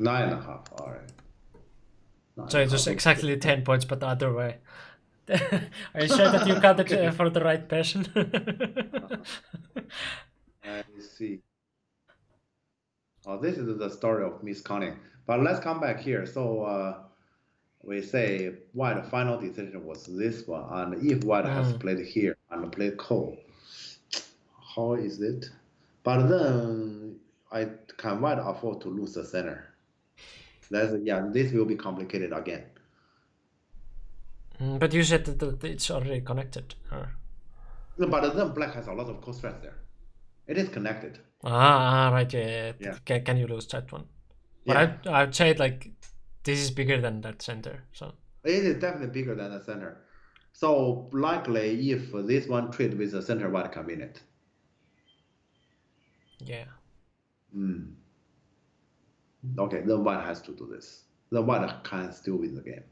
9.5. All right. So it was exactly 10 points, but the other way. Are you sure that you got it for the right person? I see. Oh, this is the story of miscounting. But let's come back here. So we say white final decision was this one, and if white has played here and played cold, how is it? But then I can white afford to lose the center. This will be complicated again. But you said that it's already connected. No, but then black has a lot of cost stress there. It is connected. Right. Yeah. Yeah. Can you lose that one? But I'd say like this is bigger than that center. So it is definitely bigger than the center. So likely, if this one trade with the center, white can win it. Yeah. Okay, then white has to do this. The white can still win the game.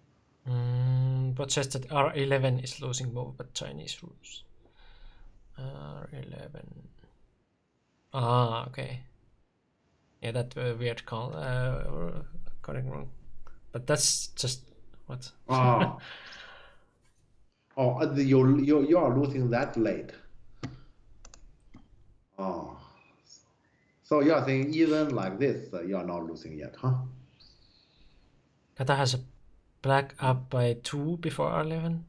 But just that R11 is losing move, but Chinese rules. R11. Okay. Yeah, that weird call. Got it wrong. But that's just what? You are losing that late. So you are saying even like this, you are not losing yet, huh? Kata has a black up by 2 before R11.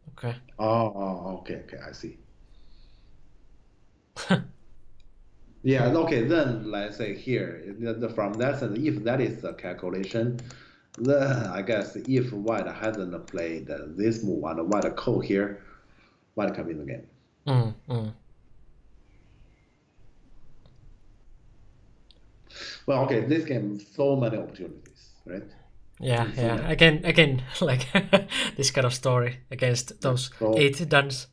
Okay. Okay, I see. Yeah, okay, then let's say here, from that sense, if that is the calculation, then I guess if white hasn't played this move and white call here, white can win the game. Well, okay, this game, so many opportunities, right? Yeah. Again, like this kind of story against those 8 duns.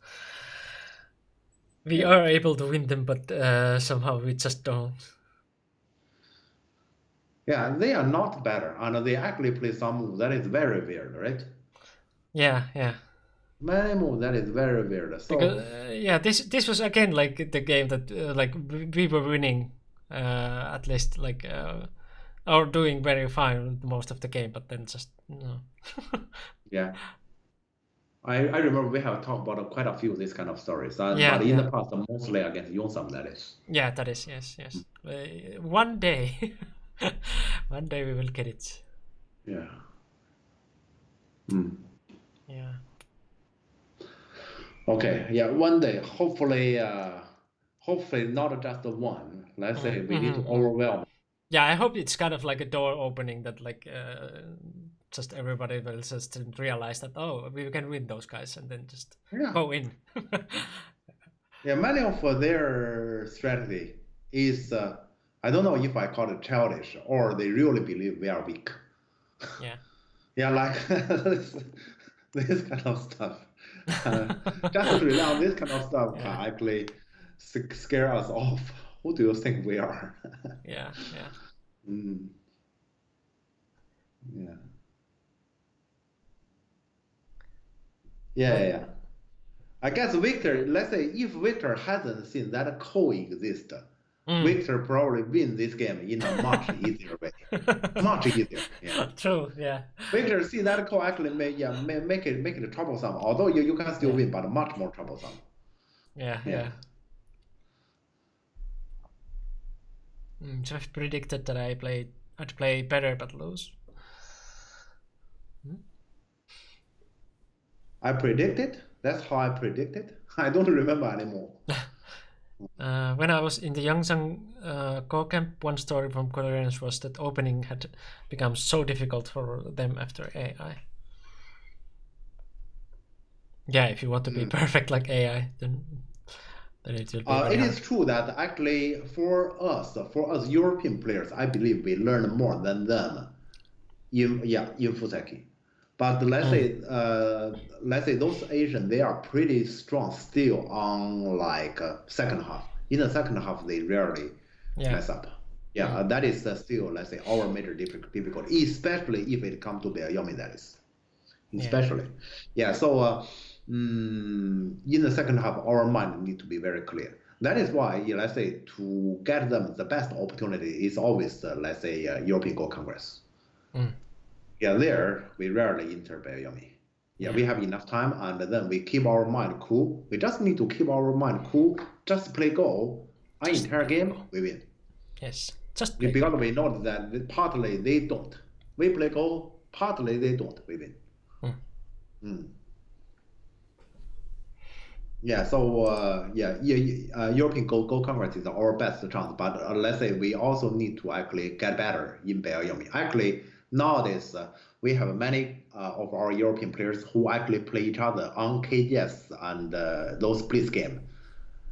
We are able to win them, but somehow we just don't. Yeah, they are not better, and they actually play some move that is very weird, right? Yeah. Many move that is very weird. So, because this was again like the game that like we were winning, at least like or doing very fine most of the game, but then just no. Yeah. I remember we have talked about quite a few of these kind of stories, but in the past, mostly against Yonsam, that is. Yeah, that is, yes. One day, one day we will get it. Yeah. Yeah. Okay, yeah, one day, hopefully not just the one. Let's say we need to overwhelm. Yeah, I hope it's kind of like a door opening that like just everybody will just realize that we can win those guys and then just go in. Yeah, many of their strategy is I don't know if I call it childish or they really believe we are weak. Yeah. Yeah, like this kind of stuff. Just to rely on this kind of stuff can actually scare us off. Who do you think we are? Yeah. Yeah. I guess Victor, let's say if Victor hasn't seen that coexist, Victor probably win this game in a much easier way. Much easier. Yeah. True, yeah. Victor see that call actually make it troublesome. Although you can still win, but much more troublesome. Yeah. Jeff predicted that I'd play better but lose. I predicted. That's how I predicted. I don't remember anymore. When I was in the Yongsan Go Camp, one story from Koreans was that opening had become so difficult for them after AI. Yeah, if you want to be perfect like AI, then it will be very It hard. is true that actually for us European players, I believe we learn more than them in Fuseki. But let's say those Asian, they are pretty strong still on like second half. In the second half, they rarely mess up. Yeah, that is still, let's say, our major difficulty, especially if it comes to Beoyomi, that is. Especially. Yeah, so in the second half, our mind need to be very clear. That is why, let's say, to get them the best opportunity is always, let's say, European Go Congress. Yeah, there we rarely enter Beoyomi. Yeah, we have enough time, and then we keep our mind cool. We just need to keep our mind cool. Just play Go. Our entire game, we win. Yes, just play because we know that partly they don't. We play Go, partly they don't. We win. Yeah, so European Go Congress is our best chance. But let's say we also need to actually get better in Beoyomi. Actually, nowadays we have many of our European players who actually play each other on KGS and those Blitz game.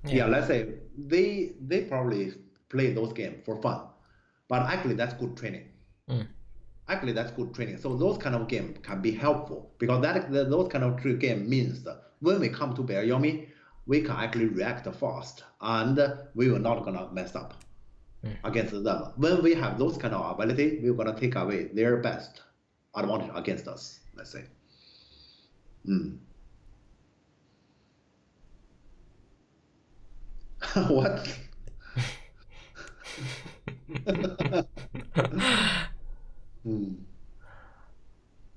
Yeah, let's say they probably play those games for fun, but actually that's good training. Actually, that's good training. So those kind of games can be helpful because those kind of game means when we come to Beoyomi, we can actually react fast and we will not gonna mess up against them. When we have those kind of ability, we're gonna take away their best advantage against us. Let's say. What?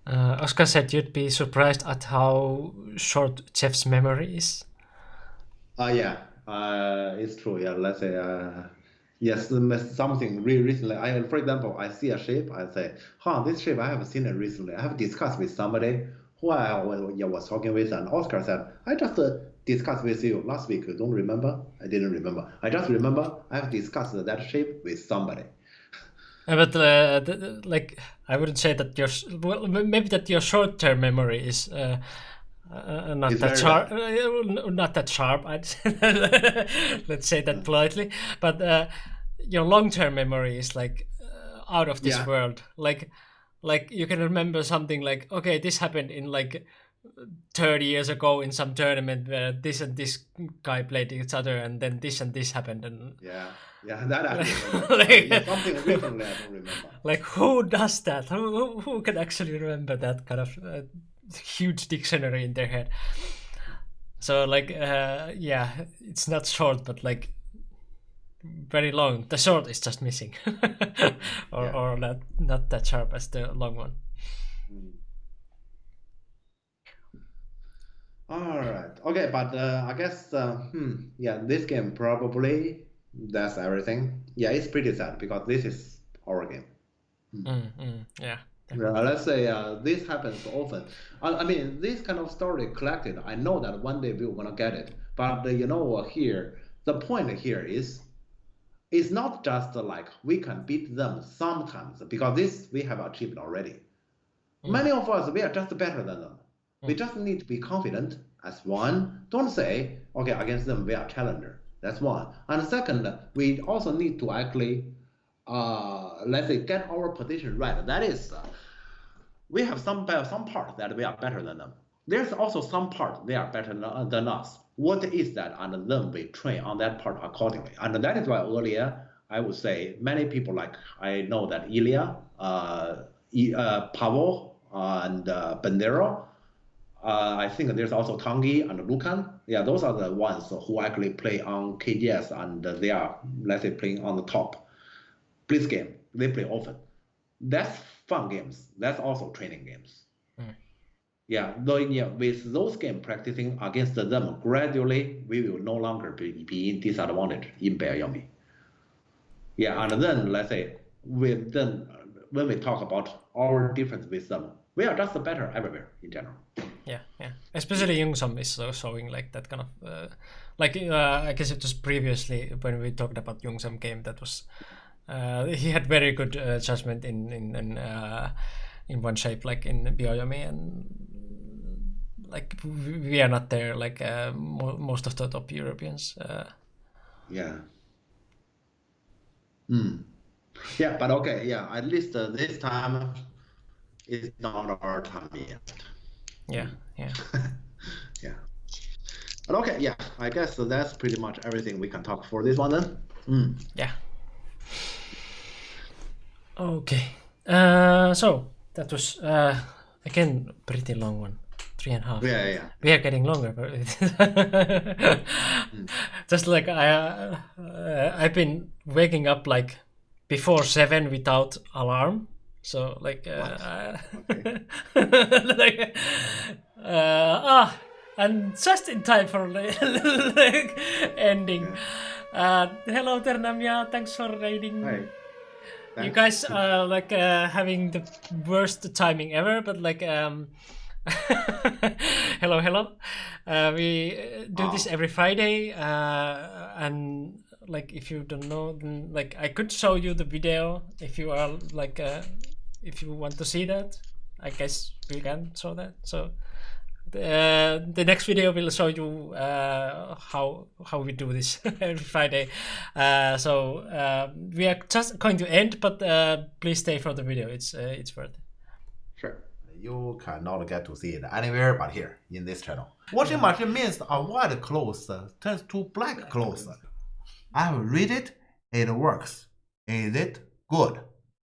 Oscar said you'd be surprised at how short Jeff's memory is. Yeah, it's true. Yeah, let's say, yes, something really recently. For example, I see a shape. I say, this shape I haven't seen it recently. I have discussed with somebody who I was talking with, and Oscar said, I just discussed with you last week. You don't remember? I didn't remember. I just remember I have discussed that shape with somebody. But like, I wouldn't say that maybe that your short-term memory is not that sharp. Not that sharp. Let's say that politely. But your long-term memory is like out of this world. Like you can remember something like, okay, this happened in like 30 years ago in some tournament where this and this guy played each other, and then this and this happened, and that like, something recently I don't remember. Like, who does that? Who can actually remember that kind of huge dictionary in their head? So like, it's not short, but like very long. The short is just missing, or not that sharp as the long one. All right. Okay, but I guess this game probably that's everything. Yeah, it's pretty sad because this is our game. Yeah. Let's say this happens often. I mean, this kind of story collected. I know that one day we're gonna get it, but here the point here is, it's not just like we can beat them sometimes because this we have achieved already. Many of us we are just better than them. We just need to be confident as one. Don't say, okay, against them we are challenger. That's one. And second, we also need to actually, let's say, get our position right. That is, we have some part that we are better than them. There's also some part they are better than us. What is that? And then we train on that part accordingly. And that is why earlier I would say many people, like I know that Ilya, Pavel, and Bandera. I think there's also Tanguy and Lucan. Yeah, those are the ones who actually play on KGS, and they are, let's say, playing on the top. Blitz game, they play often. That's fun games. That's also training games. Yeah, though, yeah, with those games practicing against them, gradually we will no longer be in disadvantage in Beoyami. Yeah, and then let's say when we talk about our difference with them, we are just better everywhere in general. Yeah. Especially Yongsam is showing like that kind of I guess it was previously when we talked about Yongsam game that was he had very good judgment in one shape like in Bioyomi, and like we are not there like most of the top Europeans. Yeah. Yeah, but okay, yeah, at least this time it's not our time yet. Yeah. Yeah. But okay, yeah, I guess that's pretty much everything we can talk for this one then. Yeah. Okay. So that was again pretty long one. 3.5. Yeah. We are getting longer. Just like I've been waking up like before 7 without alarm. So like like and just in time for like ending. Hello Ternamia, thanks for raiding. Hi. You guys are like having the worst timing ever, but like hello. We do this every Friday, and like if you don't know, then like I could show you the video if you are like if you want to see that. I guess we can show that. So the next video will show you how we do this every Friday. So we are just going to end, but please stay for the video. It's worth it. Sure. You cannot get to see it anywhere but here in this channel. Washing machine means a white clothes turns to black clothes. I will read it. It works. Is it good?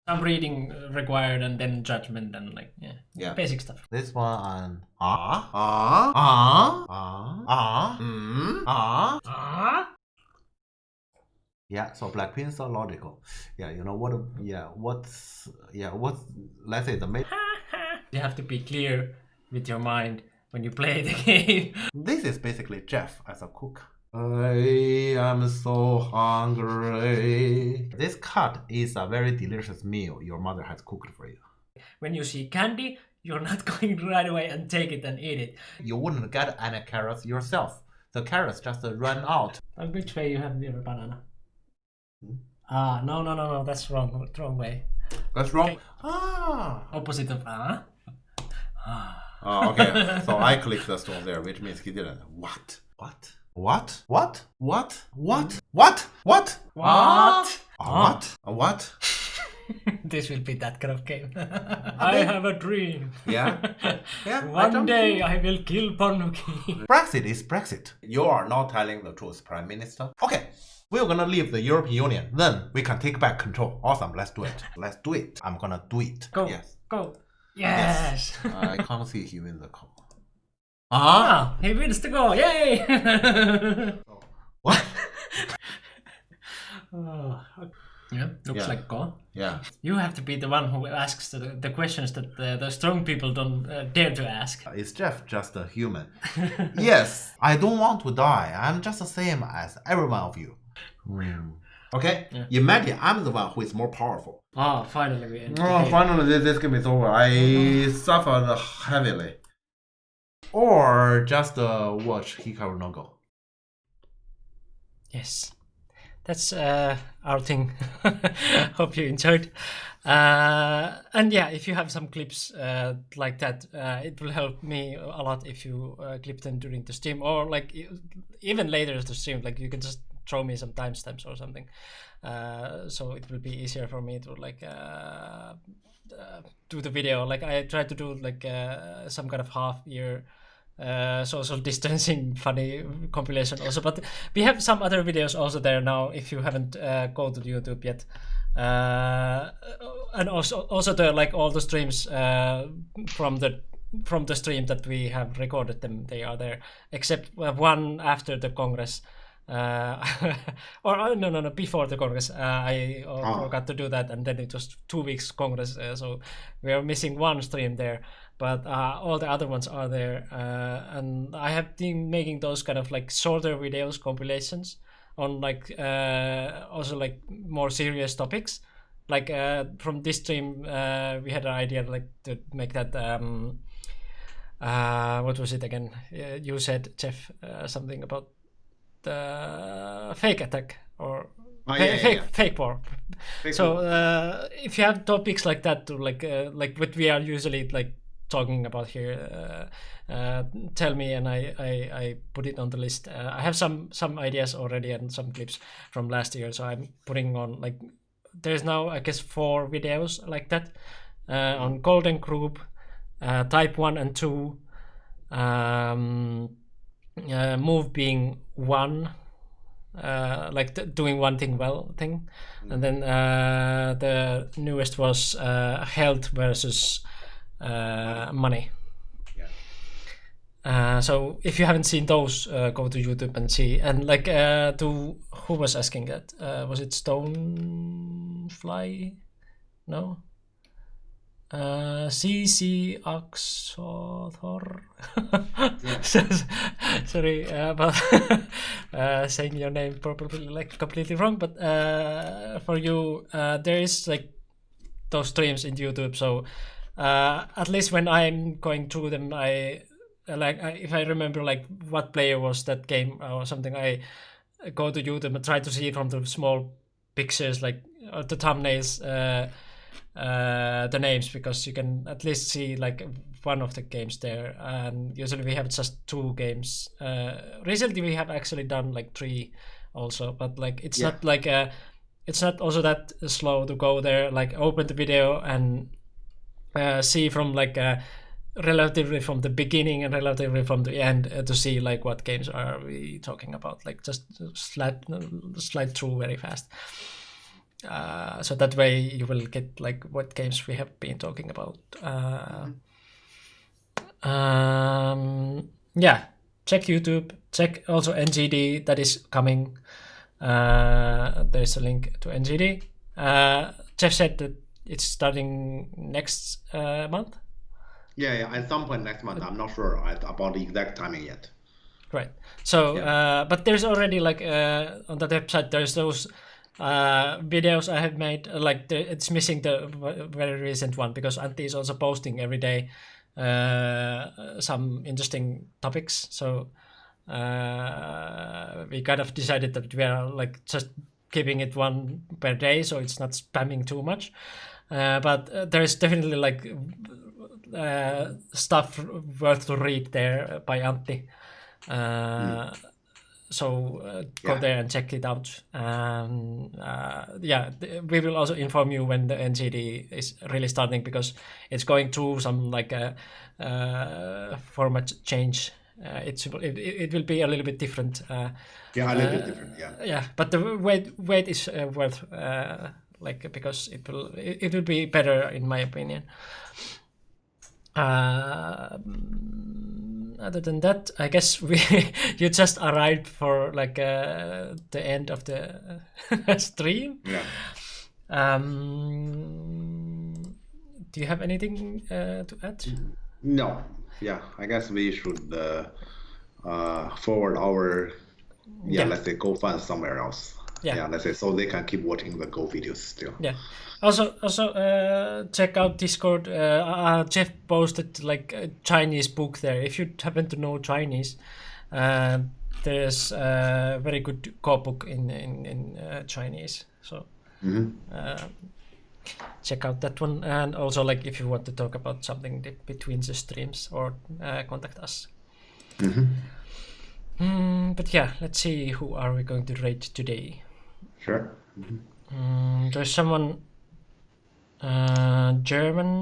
Some reading required and then judgment and like Yeah. basic stuff. This one Yeah, so Blackpink's are logical. Yeah, you know what? What's let's say the main. You have to be clear with your mind when you play the game. This is basically Jeff as a cook. I am so hungry. This cut is a very delicious meal your mother has cooked for you. When you see candy, you're not going right away and take it and eat it. You wouldn't get any carrots yourself. The carrots just run out. On which way you have your banana? No, that's wrong. Wrong way. That's wrong. Okay. Ah. Opposite of Oh, okay. So I clicked the stone there, which means he didn't. What? What? This will be that kind of game. I have a dream. Yeah. One day I will kill Ponnuki. Brexit is Brexit. You are not telling the truth, Prime Minister. Okay. We're gonna leave the European Union. Then we can take back control. Awesome. Let's do it. I'm gonna do it. Go. Yes. Go. Yes. I can't see him in the call. He wins the goal. Yay! What? Yeah, looks like goal. Yeah. You have to be the one who asks the questions that the strong people don't dare to ask. Is Jeff just a human? Yes. I don't want to die. I'm just the same as every one of you. Okay? Yeah. Imagine I'm the one who is more powerful. Finally we end. Finally this game is over. I suffered heavily. Or just watch Hikaru no Go. Yes. That's our thing. Hope you enjoyed. And yeah, if you have some clips like that, it will help me a lot if you clip them during the stream, or like even later the stream. Like you can just throw me some timestamps or something, so it will be easier for me to like do the video. Like I try to do like some kind of half-year social distancing funny compilation also, but we have some other videos also there now if you haven't go to YouTube yet, and also there like all the streams from the stream that we have recorded them, they are there, except one after the Congress. Or no, before the Congress. I forgot to do that, and then it was 2 weeks Congress, so we are missing one stream there. but all the other ones are there, and I have been making those kind of like shorter videos compilations on like also like more serious topics. Like from this stream, we had an idea like to make that. What was it again? You said, Jeff, something about the fake attack or fake war. So if you have topics like that, to like what we are usually like talking about here, tell me and I put it on the list. I have some ideas already and some clips from last year, so I'm putting on like there's now I guess 4 videos like that on Golden Group, Type 1 and 2, Move being 1, like doing one thing well thing, and then the newest was health versus money. So if you haven't seen those, go to YouTube and see. And like to who was asking that? Was it Stonefly? No. CC Oxothor. Sorry about saying your name probably like completely wrong, but for you, there is like those streams in YouTube. So at least when I'm going through them, if I remember like what player was that game or something, I go to YouTube and try to see from the small pictures, like the thumbnails, the names, because you can at least see like one of the games there. And usually we have just 2 games. Recently we have actually done like 3 also, but like it's not like it's not also that slow to go there, like open the video and see from like relatively from the beginning and relatively from the end to see like what games are we talking about, like just slide through very fast. So that way you will get like what games we have been talking about. Yeah, check YouTube, check also NGD that is coming. There's a link to NGD. Jeff said that it's starting next month. Yeah, at some point next month. I'm not sure about the exact timing yet. Right. So, but there's already like on the website there's those videos I have made. Like it's missing the very recent one because Antti is also posting every day some interesting topics. So we kind of decided that we are like just keeping it one per day, so it's not spamming too much. But there's definitely like stuff worth to read there by Antti. So go there and check it out. Yeah, we will also inform you when the NGD is really starting, because it's going through some like format change. It will be a little bit different. Yeah, a little bit different. Yeah, but the wait is worth like, because it will be better in my opinion. Other than that, I guess you just arrived for like the end of the stream. Yeah. Do you have anything to add? No. Yeah, I guess we should forward our let's say Go fans somewhere else. Yeah, let's say, so they can keep watching the Go videos still. Yeah. Also, check out Discord. Jeff posted like a Chinese book there. If you happen to know Chinese, there's a very good book in Chinese. So check out that one. And also, like, if you want to talk about something between the streams, or contact us. But yeah, let's see, who are we going to rate today? Sure. There's someone German,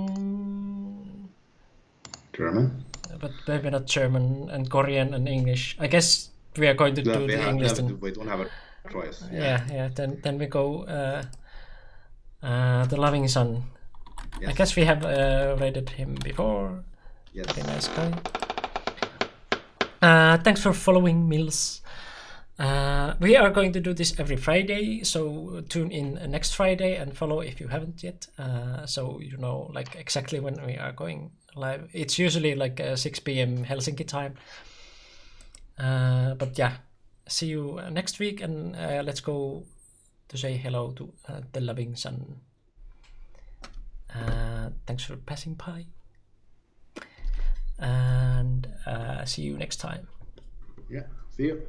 but maybe not German, and Korean and English. I guess we are going to do the English. We don't have a choice. Yeah. Then we go The Loving Sun. Yes. I guess we have rated him before. Yes. Very nice guy. Thanks for following, Mills. We are going to do this every Friday, so tune in next Friday and follow if you haven't yet. So you know like exactly when we are going live. It's usually like 6 p.m. Helsinki time. But yeah, see you next week, and let's go to say hello to the loving sun. Thanks for passing by, and see you next time. Yeah, see you.